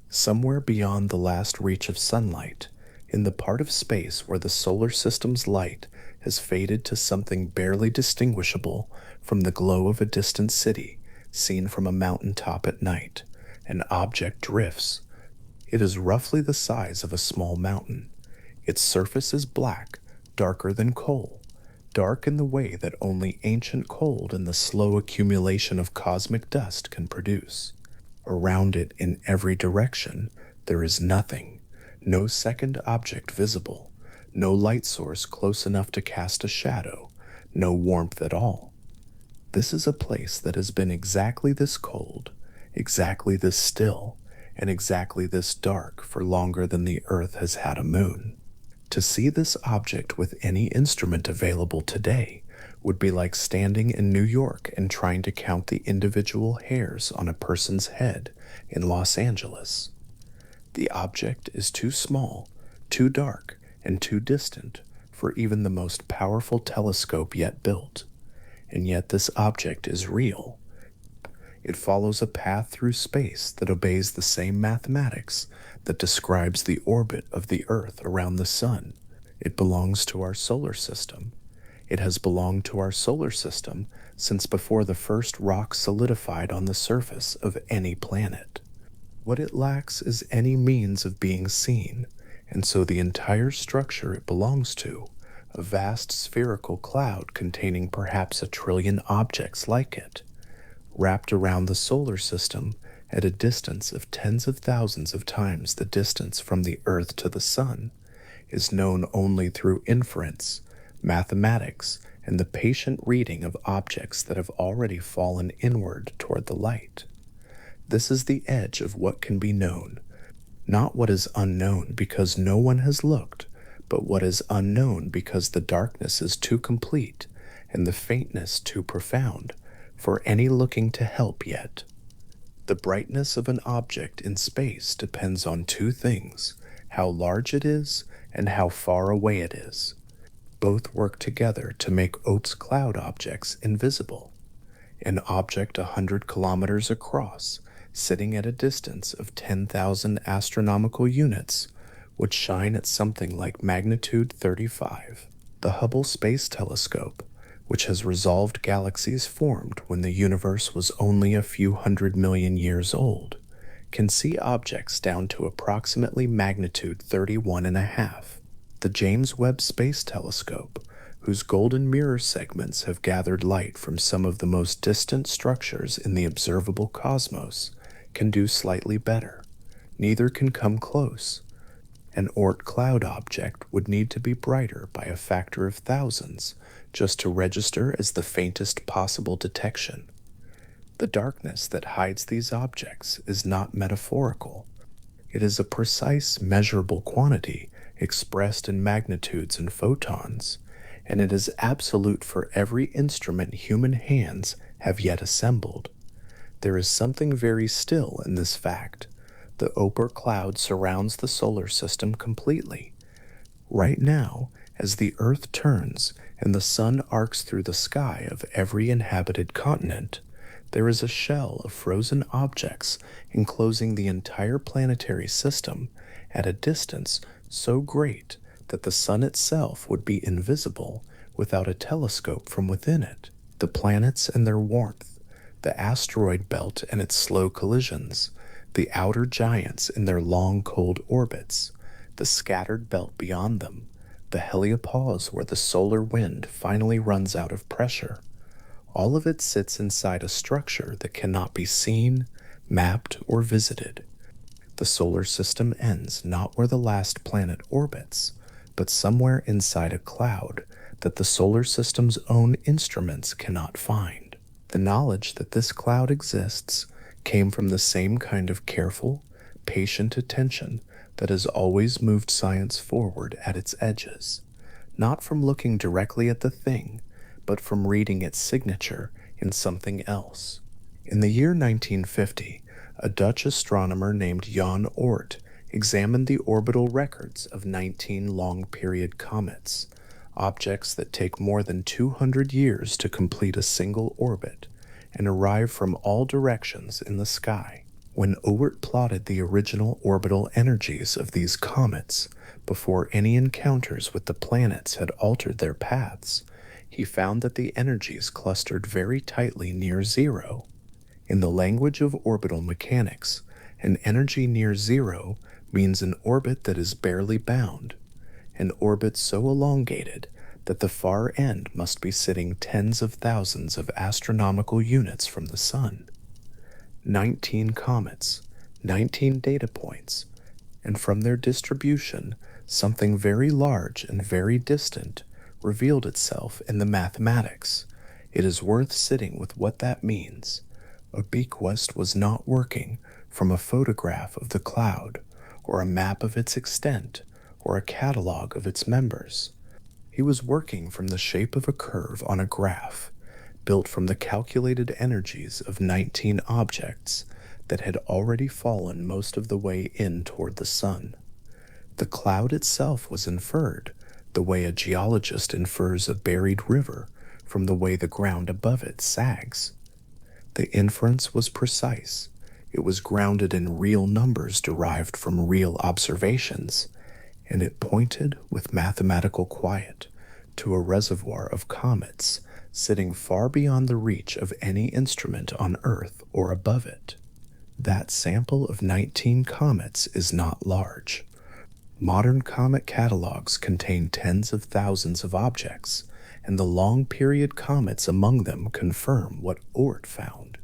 Somewhere beyond the last reach of sunlight, in the part of space where the solar system's light has faded to something barely distinguishable from the glow of a distant city seen from a mountain top at night, an object drifts. It is roughly the size of a small mountain. Its surface is black, darker than coal, dark in the way that only ancient cold and the slow accumulation of cosmic dust can produce. Around it in every direction, there is nothing, no second object visible, no light source close enough to cast a shadow, no warmth at all. This is a place that has been exactly this cold, exactly this still, and exactly this dark for longer than the Earth has had a moon. To see this object with any instrument available today would be like standing in New York and trying to count the individual hairs on a person's head in Los Angeles. The object is too small, too dark, and too distant for even the most powerful telescope yet built. And yet this object is real. It follows a path through space that obeys the same mathematics that describes the orbit of the Earth around the Sun. It belongs to our solar system. It has belonged to our solar system since before the first rock solidified on the surface of any planet. What it lacks is any means of being seen, and so the entire structure it belongs to, a vast spherical cloud containing perhaps 1 trillion objects like it, wrapped around the solar system at a distance of tens of thousands of times the distance from the Earth to the Sun, is known only through inference, mathematics, and the patient reading of objects that have already fallen inward toward the light. This is the edge of what can be known, not what is unknown because no one has looked, but what is unknown because the darkness is too complete and the faintness too profound for any looking to help yet. The brightness of an object in space depends on two things: how large it is and how far away it is. Both work together to make Oort Cloud objects invisible. An object 100 kilometers across, sitting at a distance of 10,000 astronomical units, would shine at something like magnitude 35. The Hubble Space Telescope, which has resolved galaxies formed when the universe was only a few 100 million years old, can see objects down to approximately magnitude 31 and a half. The James Webb Space Telescope, whose golden mirror segments have gathered light from some of the most distant structures in the observable cosmos, can do slightly better. Neither can come close. An Oort Cloud object would need to be brighter by a factor of thousands just to register as the faintest possible detection. The darkness that hides these objects is not metaphorical. It is a precise, measurable quantity expressed in magnitudes and photons, and it is absolute for every instrument human hands have yet assembled. There is something very still in this fact. The Oort Cloud surrounds the solar system completely. Right now, as the Earth turns and the sun arcs through the sky of every inhabited continent, there is a shell of frozen objects enclosing the entire planetary system at a distance so great that the sun itself would be invisible without a telescope from within it. The planets and their warmth, the asteroid belt and its slow collisions, the outer giants in their long cold orbits, the scattered belt beyond them, the heliopause where the solar wind finally runs out of pressure. All of it sits inside a structure that cannot be seen, mapped, or visited. The solar system ends not where the last planet orbits, but somewhere inside a cloud that the solar system's own instruments cannot find. The knowledge that this cloud exists came from the same kind of careful, patient attention that has always moved science forward at its edges, not from looking directly at the thing, but from reading its signature in something else. In the year 1950, a Dutch astronomer named Jan Oort examined the orbital records of 19 long-period comets, objects that take more than 200 years to complete a single orbit and arrive from all directions in the sky. When Oort plotted the original orbital energies of these comets before any encounters with the planets had altered their paths, he found that the energies clustered very tightly near zero. In the language of orbital mechanics, an energy near zero means an orbit that is barely bound, an orbit so elongated that the far end must be sitting tens of thousands of astronomical units from the sun. 19 comets, 19 data points, and from their distribution, something very large and very distant revealed itself in the mathematics. It is worth sitting with what that means. A bequest was not working from a photograph of the cloud, or a map of its extent, or a catalog of its members. He was working from the shape of a curve on a graph, built from the calculated energies of 19 objects that had already fallen most of the way in toward the sun. The cloud itself was inferred, the way a geologist infers a buried river from the way the ground above it sags. The inference was precise. It was grounded in real numbers derived from real observations, and it pointed with mathematical quiet to a reservoir of comets sitting far beyond the reach of any instrument on Earth or above it. That sample of 19 comets is not large. Modern comet catalogs contain tens of thousands of objects, and the long-period comets among them confirm what Oort found.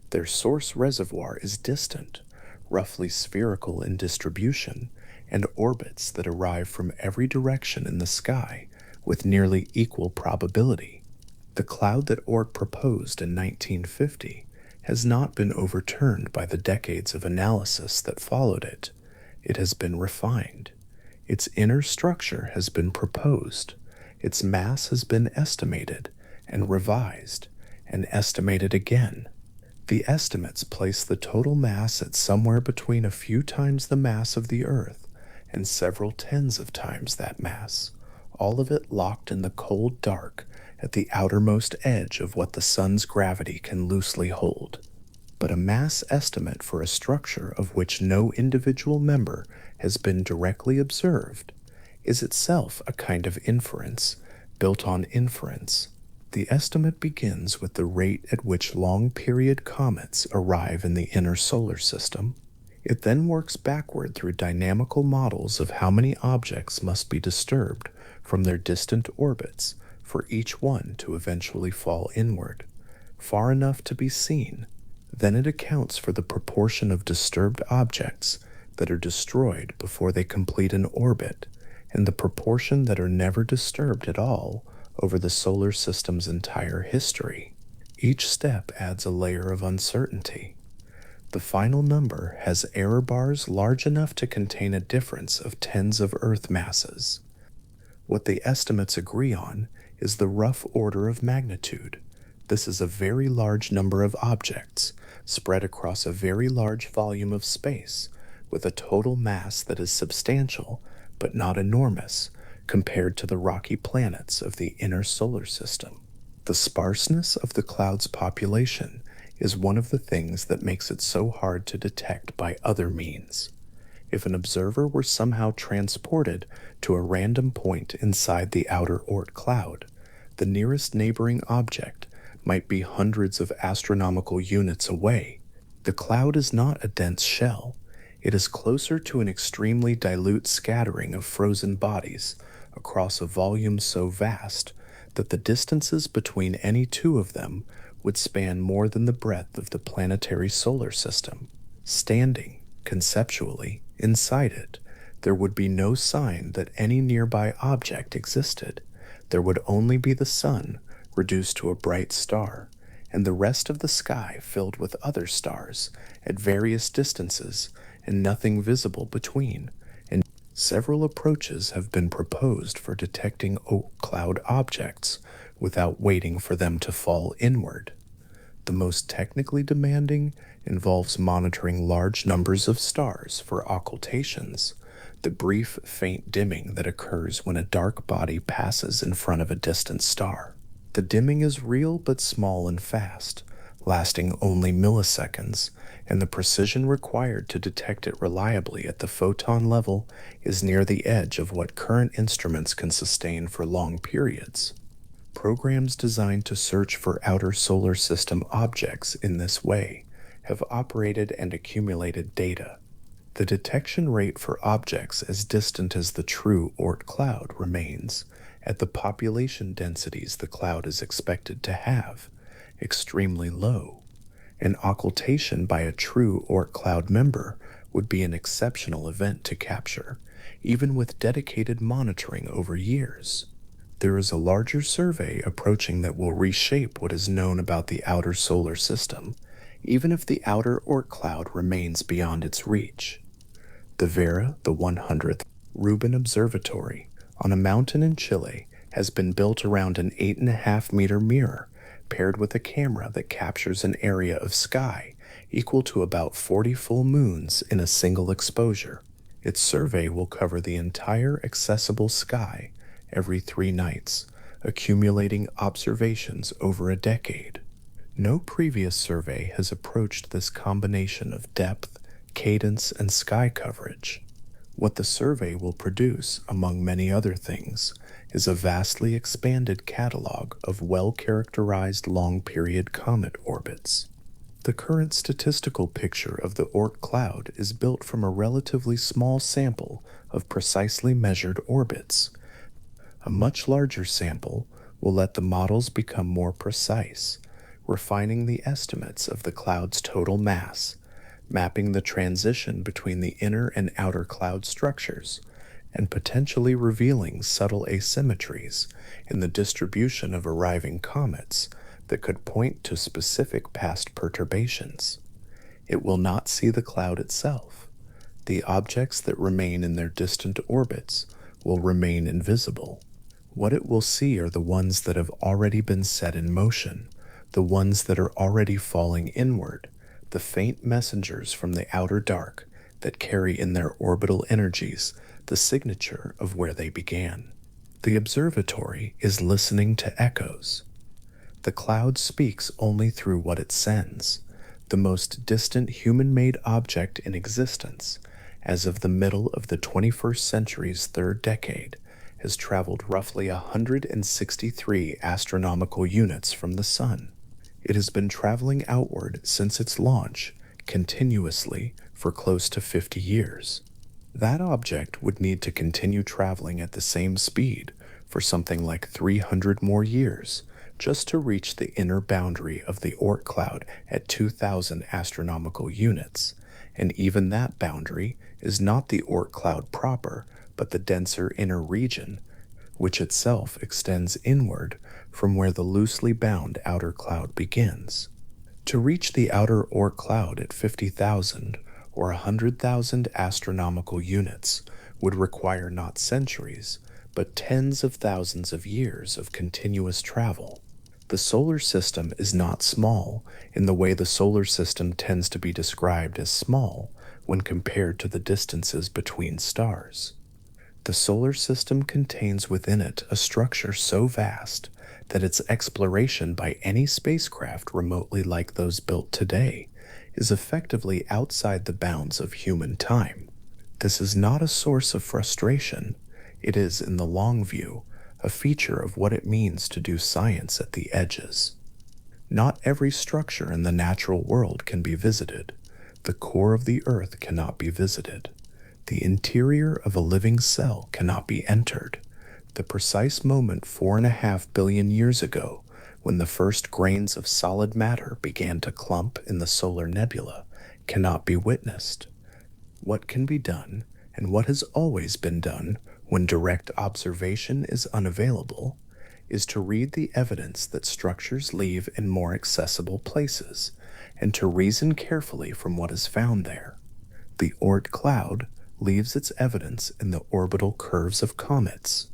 Their source reservoir is distant, roughly spherical in distribution, and orbits that arrive from every direction in the sky with nearly equal probability. The cloud that Oort proposed in 1950 has not been overturned by the decades of analysis that followed it. It has been refined. Its inner structure has been proposed. Its mass has been estimated and revised and estimated again. The estimates place the total mass at somewhere between a few times the mass of the Earth and several tens of times that mass, all of it locked in the cold dark at the outermost edge of what the sun's gravity can loosely hold. But a mass estimate for a structure of which no individual member has been directly observed is itself a kind of inference built on inference. The estimate begins with the rate at which long-period comets arrive in the inner solar system. It then works backward through dynamical models of how many objects must be disturbed from their distant orbits for each one to eventually fall inward, far enough to be seen. Then it accounts for the proportion of disturbed objects that are destroyed before they complete an orbit, and the proportion that are never disturbed at all over the solar system's entire history. Each step adds a layer of uncertainty. The final number has error bars large enough to contain a difference of tens of Earth masses. What the estimates agree on is the rough order of magnitude. This is a very large number of objects spread across a very large volume of space with a total mass that is substantial but not enormous compared to the rocky planets of the inner solar system. The sparseness of the cloud's population is one of the things that makes it so hard to detect by other means. If an observer were somehow transported to a random point inside the outer Oort cloud, the nearest neighboring object might be hundreds of astronomical units away. The cloud is not a dense shell. It is closer to an extremely dilute scattering of frozen bodies across a volume so vast that the distances between any two of them would span more than the breadth of the planetary solar system. Standing, conceptually, inside it, there would be no sign that any nearby object existed. There would only be the sun reduced to a bright star, and the rest of the sky filled with other stars at various distances and nothing visible between. And several approaches have been proposed for detecting Oort cloud objects without waiting for them to fall inward. The most technically demanding involves monitoring large numbers of stars for occultations, the brief, faint dimming that occurs when a dark body passes in front of a distant star. The dimming is real but small and fast, lasting only milliseconds, and the precision required to detect it reliably at the photon level is near the edge of what current instruments can sustain for long periods. Programs designed to search for outer solar system objects in this way have operated and accumulated data. The detection rate for objects as distant as the true Oort cloud remains, at the population densities the cloud is expected to have, extremely low. An occultation by a true Oort cloud member would be an exceptional event to capture, even with dedicated monitoring over years. There is a larger survey approaching that will reshape what is known about the outer solar system, even if the outer Oort cloud remains beyond its reach. The Vera, the 100th Rubin Observatory, on a mountain in Chile, has been built around an 8.5-meter mirror paired with a camera that captures an area of sky equal to about 40 full moons in a single exposure. Its survey will cover the entire accessible sky every 3 nights, accumulating observations over a decade. No previous survey has approached this combination of depth, cadence, and sky coverage. What the survey will produce, among many other things, is a vastly expanded catalog of well-characterized long-period comet orbits. The current statistical picture of the Oort cloud is built from a relatively small sample of precisely measured orbits. A much larger sample will let the models become more precise, refining the estimates of the cloud's total mass, mapping the transition between the inner and outer cloud structures, and potentially revealing subtle asymmetries in the distribution of arriving comets that could point to specific past perturbations. It will not see the cloud itself. The objects that remain in their distant orbits will remain invisible. What it will see are the ones that have already been set in motion, the ones that are already falling inward, the faint messengers from the outer dark that carry in their orbital energies the signature of where they began. The observatory is listening to echoes. The cloud speaks only through what it sends. The most distant human-made object in existence, as of the middle of the 21st century's third decade, has traveled roughly 163 astronomical units from the Sun. It has been traveling outward since its launch, continuously for close to 50 years. That object would need to continue traveling at the same speed for something like 300 more years just to reach the inner boundary of the Oort cloud at 2,000 astronomical units, and even that boundary is not the Oort cloud proper, but the denser inner region, which itself extends inward from where the loosely bound outer cloud begins. To reach the outer Oort cloud at 50,000 or 100,000 astronomical units would require not centuries, but tens of thousands of years of continuous travel. The solar system is not small in the way the solar system tends to be described as small when compared to the distances between stars. The solar system contains within it a structure so vast that its exploration by any spacecraft remotely like those built today is effectively outside the bounds of human time. This is not a source of frustration. It is, in the long view, a feature of what it means to do science at the edges. Not every structure in the natural world can be visited. The core of the Earth cannot be visited. The interior of a living cell cannot be entered. The precise moment 4.5 billion years ago, when the first grains of solid matter began to clump in the solar nebula, cannot be witnessed. What can be done, and what has always been done when direct observation is unavailable, is to read the evidence that structures leave in more accessible places, and to reason carefully from what is found there. The Oort cloud leaves its evidence in the orbital curves of comets.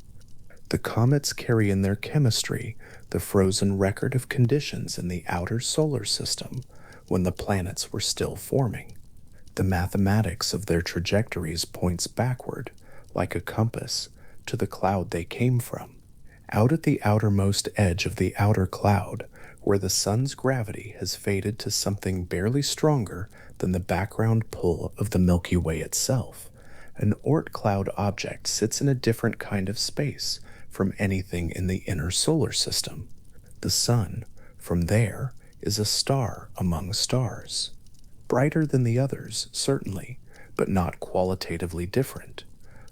The comets carry in their chemistry the frozen record of conditions in the outer solar system when the planets were still forming. The mathematics of their trajectories points backward, like a compass, to the cloud they came from. Out at the outermost edge of the outer cloud, where the sun's gravity has faded to something barely stronger than the background pull of the Milky Way itself, an Oort cloud object sits in a different kind of space from anything in the inner solar system. The sun, from there, is a star among stars. Brighter than the others, certainly, but not qualitatively different.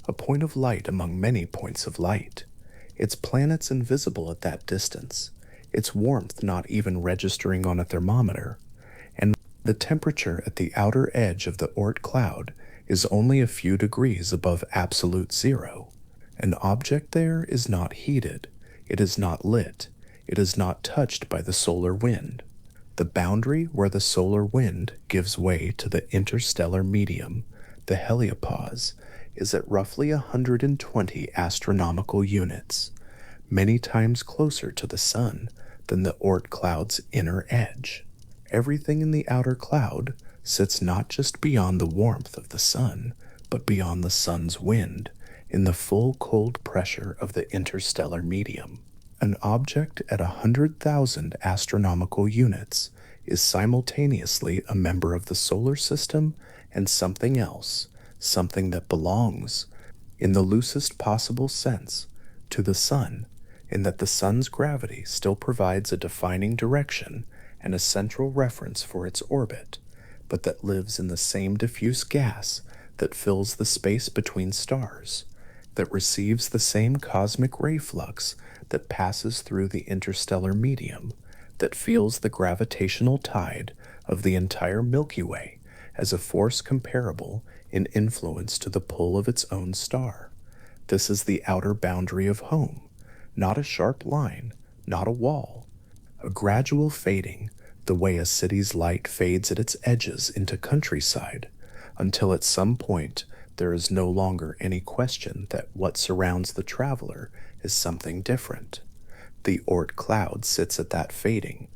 A point of light among many points of light. Its planets invisible at that distance, its warmth not even registering on a thermometer, and the temperature at the outer edge of the Oort cloud is only a few degrees above absolute zero. An object there is not heated, it is not lit, it is not touched by the solar wind. The boundary where the solar wind gives way to the interstellar medium, the heliopause, is at roughly 120 astronomical units, many times closer to the sun than the Oort cloud's inner edge. Everything in the outer cloud sits not just beyond the warmth of the sun, but beyond the sun's wind, in the full cold pressure of the interstellar medium. An object at 100,000 astronomical units is simultaneously a member of the solar system and something else, something that belongs, in the loosest possible sense, to the sun, in that the sun's gravity still provides a defining direction and a central reference for its orbit, but that lives in the same diffuse gas that fills the space between stars, that receives the same cosmic ray flux that passes through the interstellar medium, that feels the gravitational tide of the entire Milky Way as a force comparable in influence to the pull of its own star. This is the outer boundary of home, not a sharp line, not a wall, a gradual fading, the way a city's light fades at its edges into countryside, until at some point there is no longer any question that what surrounds the traveler is something different. The Oort cloud sits at that fading.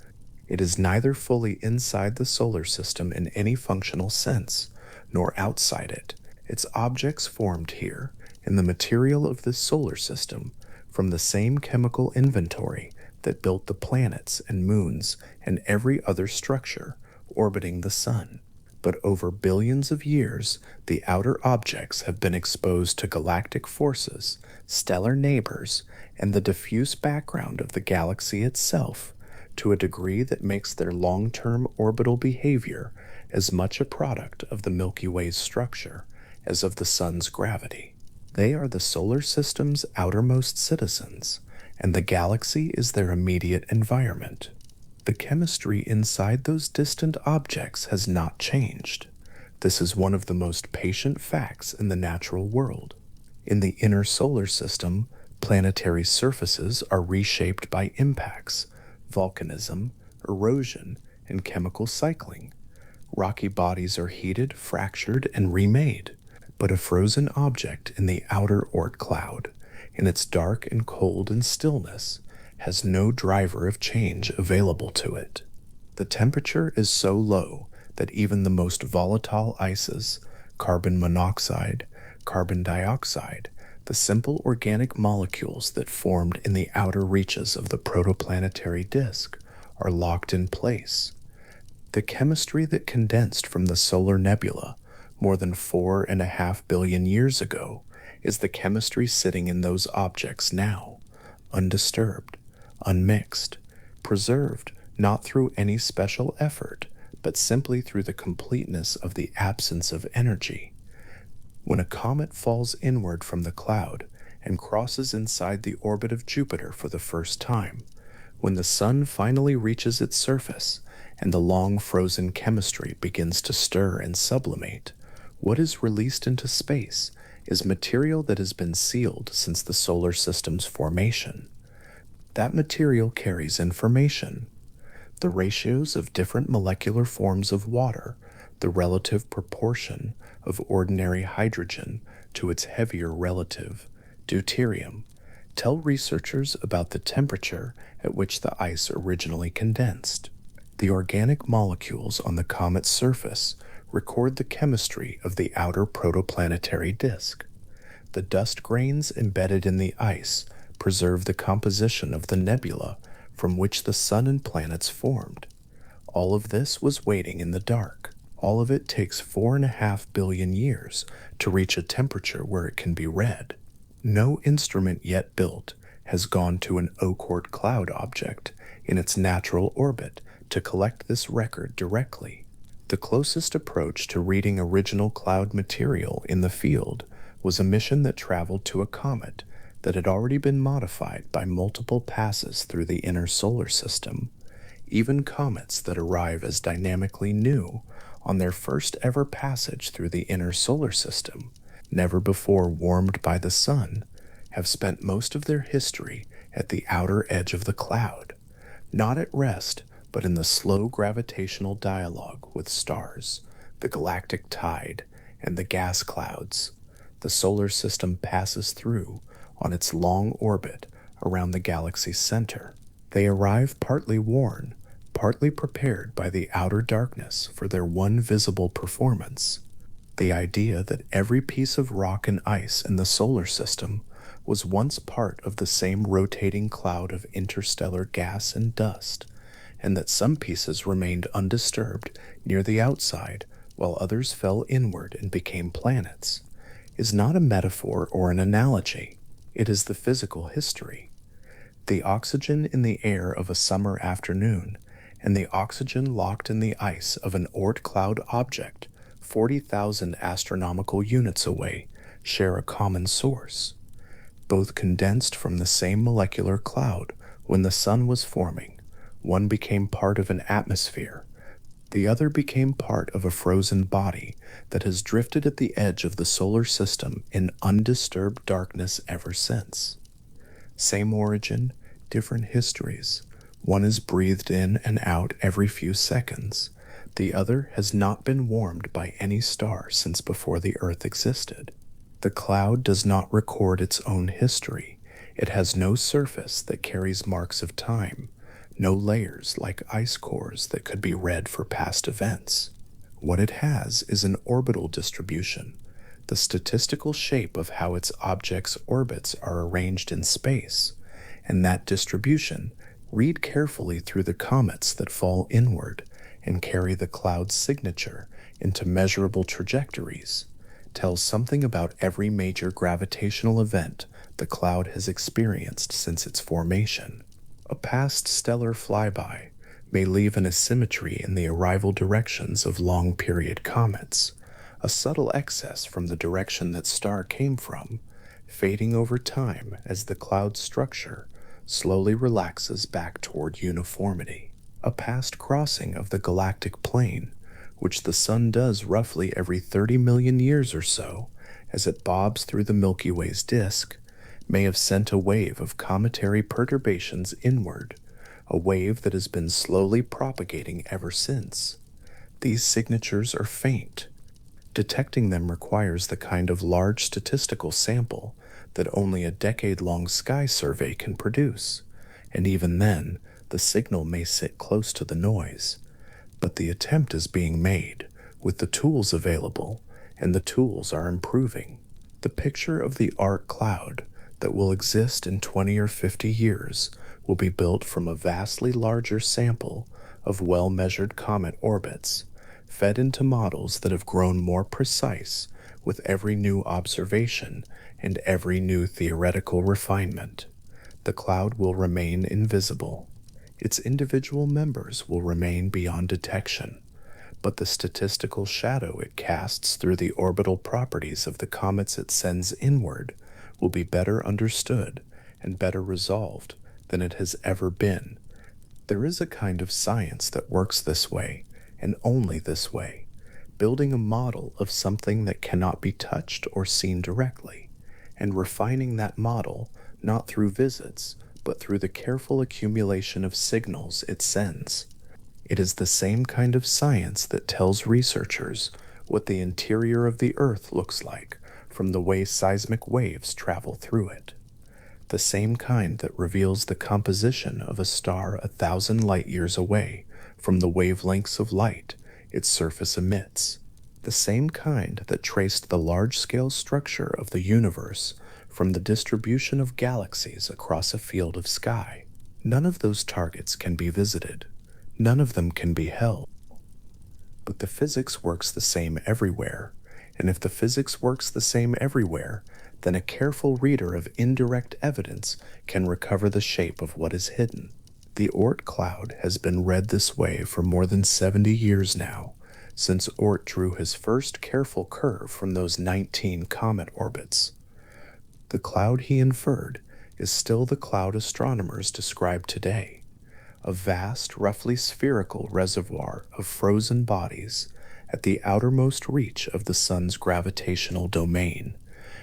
It is neither fully inside the solar system in any functional sense, nor outside it. Its objects formed here, in the material of this solar system, from the same chemical inventory that built the planets and moons and every other structure orbiting the sun. But over billions of years, the outer objects have been exposed to galactic forces stellar neighbors, and the diffuse background of the galaxy itself to a degree that makes their long-term orbital behavior as much a product of the Milky Way's structure as of the Sun's gravity. They are the solar system's outermost citizens, and the galaxy is their immediate environment. The chemistry inside those distant objects has not changed. This is one of the most patient facts in the natural world. In the inner solar system, planetary surfaces are reshaped by impacts, volcanism, erosion, and chemical cycling. Rocky bodies are heated, fractured, and remade. But a frozen object in the outer Oort Cloud, in its dark and cold and stillness, has no driver of change available to it. The temperature is so low that even the most volatile ices, carbon monoxide, carbon dioxide, the simple organic molecules that formed in the outer reaches of the protoplanetary disk, are locked in place. The chemistry that condensed from the solar nebula more than 4.5 billion years ago is the chemistry sitting in those objects now, undisturbed, unmixed, preserved not through any special effort, but simply through the completeness of the absence of energy. When a comet falls inward from the cloud and crosses inside the orbit of Jupiter for the first time, when the sun finally reaches its surface and the long frozen chemistry begins to stir and sublimate, what is released into space is material that has been sealed since the solar system's formation. That material carries information. The ratios of different molecular forms of water, the relative proportion of ordinary hydrogen to its heavier relative, deuterium, tell researchers about the temperature at which the ice originally condensed. The organic molecules on the comet's surface record the chemistry of the outer protoplanetary disk. The dust grains embedded in the ice preserve the composition of the nebula from which the sun and planets formed. All of this was waiting in the dark. All of it takes 4.5 billion years to reach a temperature where it can be read. No instrument yet built has gone to an Oort Cloud object in its natural orbit to collect this record directly. The closest approach to reading original cloud material in the field was a mission that traveled to a comet that had already been modified by multiple passes through the inner solar system. Even comets that arrive as dynamically new on their first ever passage through the inner solar system, never before warmed by the sun, have spent most of their history at the outer edge of the cloud, not at rest, but in the slow gravitational dialogue with stars, the galactic tide, and the gas clouds the solar system passes through on its long orbit around the galaxy's center. They arrive partly worn, partly prepared by the outer darkness for their one visible performance. The idea that every piece of rock and ice in the solar system was once part of the same rotating cloud of interstellar gas and dust, and that some pieces remained undisturbed near the outside while others fell inward and became planets, is not a metaphor or an analogy. It is the physical history. The oxygen in the air of a summer afternoon and the oxygen locked in the ice of an Oort Cloud object 40,000 astronomical units away share a common source. Both condensed from the same molecular cloud when the sun was forming. One became part of an atmosphere. The other became part of a frozen body that has drifted at the edge of the solar system in undisturbed darkness ever since. Same origin, different histories. One is breathed in and out every few seconds. The other has not been warmed by any star since before the Earth existed. The cloud does not record its own history. It has no surface that carries marks of time, no layers like ice cores that could be read for past events. What it has is an orbital distribution, the statistical shape of how its objects' orbits are arranged in space, and that distribution, read carefully through the comets that fall inward and carry the cloud's signature into measurable trajectories, tells something about every major gravitational event the cloud has experienced since its formation. A past stellar flyby may leave an asymmetry in the arrival directions of long-period comets, a subtle excess from the direction that star came from, fading over time as the cloud structure slowly relaxes back toward uniformity. A past crossing of the galactic plane, which the Sun does roughly every 30 million years or so as it bobs through the Milky Way's disk, may have sent a wave of cometary perturbations inward, a wave that has been slowly propagating ever since. These signatures are faint. Detecting them requires the kind of large statistical sample that only a decade-long sky survey can produce, and even then, the signal may sit close to the noise. But the attempt is being made, with the tools available, and the tools are improving. The picture of the Oort Cloud that will exist in 20 or 50 years will be built from a vastly larger sample of well-measured comet orbits, fed into models that have grown more precise with every new observation and every new theoretical refinement. The cloud will remain invisible. Its individual members will remain beyond detection, but the statistical shadow it casts through the orbital properties of the comets it sends inward will be better understood and better resolved than it has ever been. There is a kind of science that works this way, and only this way, building a model of something that cannot be touched or seen directly, and refining that model not through visits, but through the careful accumulation of signals it sends. It is the same kind of science that tells researchers what the interior of the Earth looks like from the way seismic waves travel through it. The same kind that reveals the composition of a star 1,000 light years away from the wavelengths of light its surface emits. The same kind that traced the large-scale structure of the universe from the distribution of galaxies across a field of sky. None of those targets can be visited. None of them can be held. But the physics works the same everywhere, and if the physics works the same everywhere, then a careful reader of indirect evidence can recover the shape of what is hidden. The Oort Cloud has been read this way for more than 70 years now, since Oort drew his first careful curve from those 19 comet orbits. The cloud he inferred is still the cloud astronomers describe today, a vast, roughly spherical reservoir of frozen bodies at the outermost reach of the Sun's gravitational domain,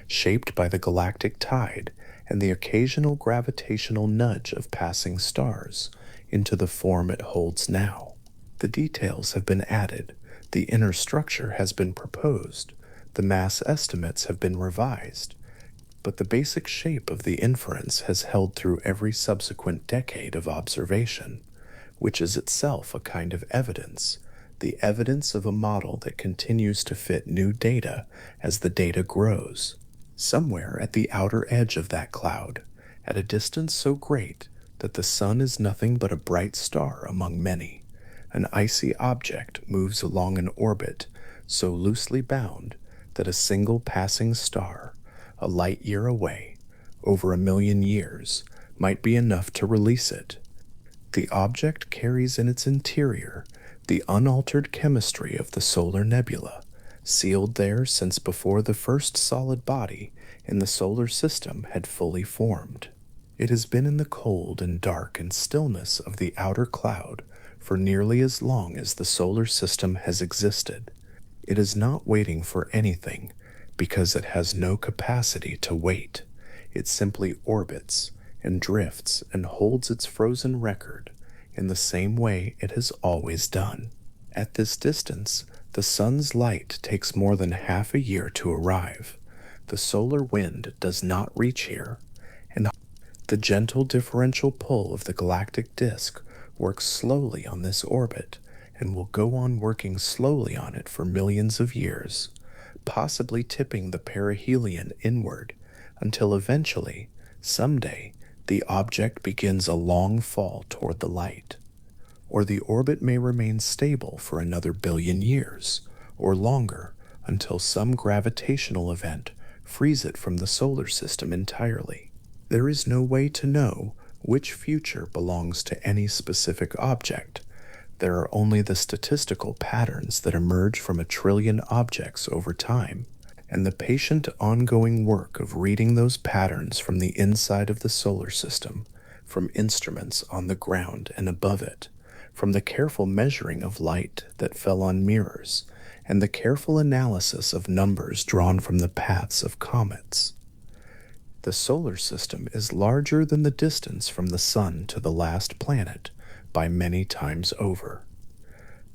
shaped by the galactic tide and the occasional gravitational nudge of passing stars into the form it holds now. The details have been added, the inner structure has been proposed, the mass estimates have been revised, but the basic shape of the inference has held through every subsequent decade of observation, which is itself a kind of evidence, the evidence of a model that continues to fit new data as the data grows. Somewhere at the outer edge of that cloud, at a distance so great that the Sun is nothing but a bright star among many, an icy object moves along an orbit so loosely bound that a single passing star, a light year away, over 1,000,000 years, might be enough to release it. The object carries in its interior the unaltered chemistry of the solar nebula, sealed there since before the first solid body in the solar system had fully formed. It has been in the cold and dark and stillness of the outer cloud for nearly as long as the solar system has existed. It is not waiting for anything because it has no capacity to wait. It simply orbits and drifts and holds its frozen record in the same way it has always done. At this distance, the Sun's light takes more than half a year to arrive. The solar wind does not reach here, and the gentle differential pull of the galactic disk works slowly on this orbit and will go on working slowly on it for millions of years, possibly tipping the perihelion inward until eventually, someday, the object begins a long fall toward the light. Or the orbit may remain stable for another 1,000,000,000 years, or longer, until some gravitational event freeze it from the solar system entirely. There is no way to know which future belongs to any specific object. There are only the statistical patterns that emerge from a trillion objects over time, and the patient ongoing work of reading those patterns from the inside of the solar system, from instruments on the ground and above it, from the careful measuring of light that fell on mirrors, and the careful analysis of numbers drawn from the paths of comets. The solar system is larger than the distance from the sun to the last planet by many times over.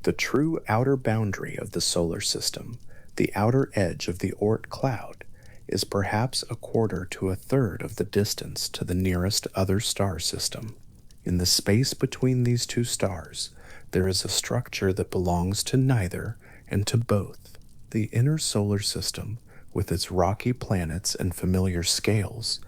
The true outer boundary of the solar system, the outer edge of the Oort Cloud, is perhaps a quarter to a third of the distance to the nearest other star system. In the space between these two stars, there is a structure that belongs to neither and to both. The inner solar system, with its rocky planets and familiar scales,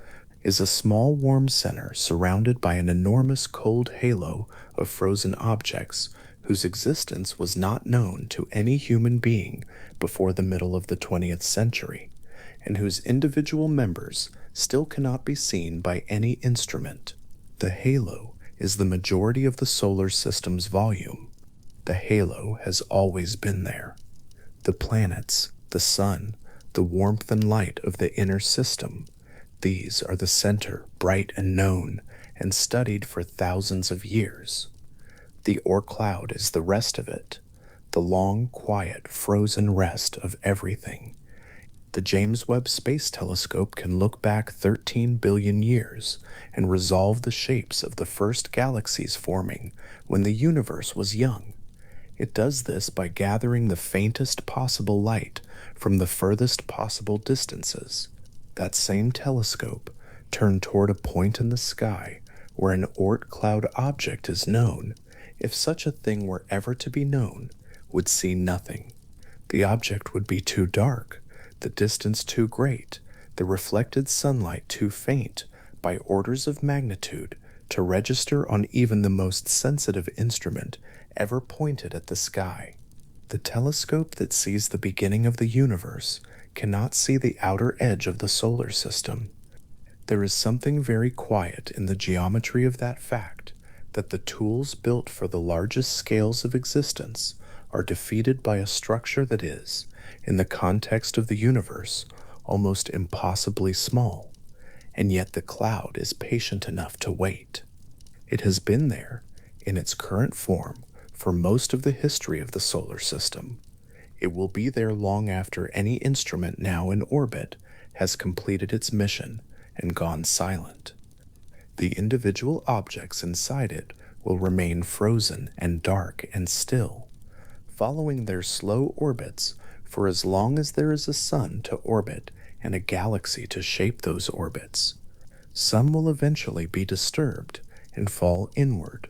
is a small warm center surrounded by an enormous cold halo of frozen objects whose existence was not known to any human being before the middle of the 20th century, and whose individual members still cannot be seen by any instrument. The halo is the majority of the solar system's volume. The halo has always been there. The planets, the sun, the warmth and light of the inner system, these are the center, bright and known, and studied for thousands of years. The Oort Cloud is the rest of it, the long, quiet, frozen rest of everything. The James Webb Space Telescope can look back 13 billion years and resolve the shapes of the first galaxies forming when the universe was young. It does this by gathering the faintest possible light from the furthest possible distances. That same telescope, turned toward a point in the sky where an Oort Cloud object is known, if such a thing were ever to be known, would see nothing. The object would be too dark, the distance too great, the reflected sunlight too faint, by orders of magnitude, to register on even the most sensitive instrument ever pointed at the sky. The telescope that sees the beginning of the universe cannot see the outer edge of the solar system. There is something very quiet in the geometry of that fact, that the tools built for the largest scales of existence are defeated by a structure that is, in the context of the universe, almost impossibly small, and yet the cloud is patient enough to wait. It has been there, in its current form, for most of the history of the solar system. It will be there long after any instrument now in orbit has completed its mission and gone silent. The individual objects inside it will remain frozen and dark and still, following their slow orbits for as long as there is a sun to orbit and a galaxy to shape those orbits. Some will eventually be disturbed and fall inward,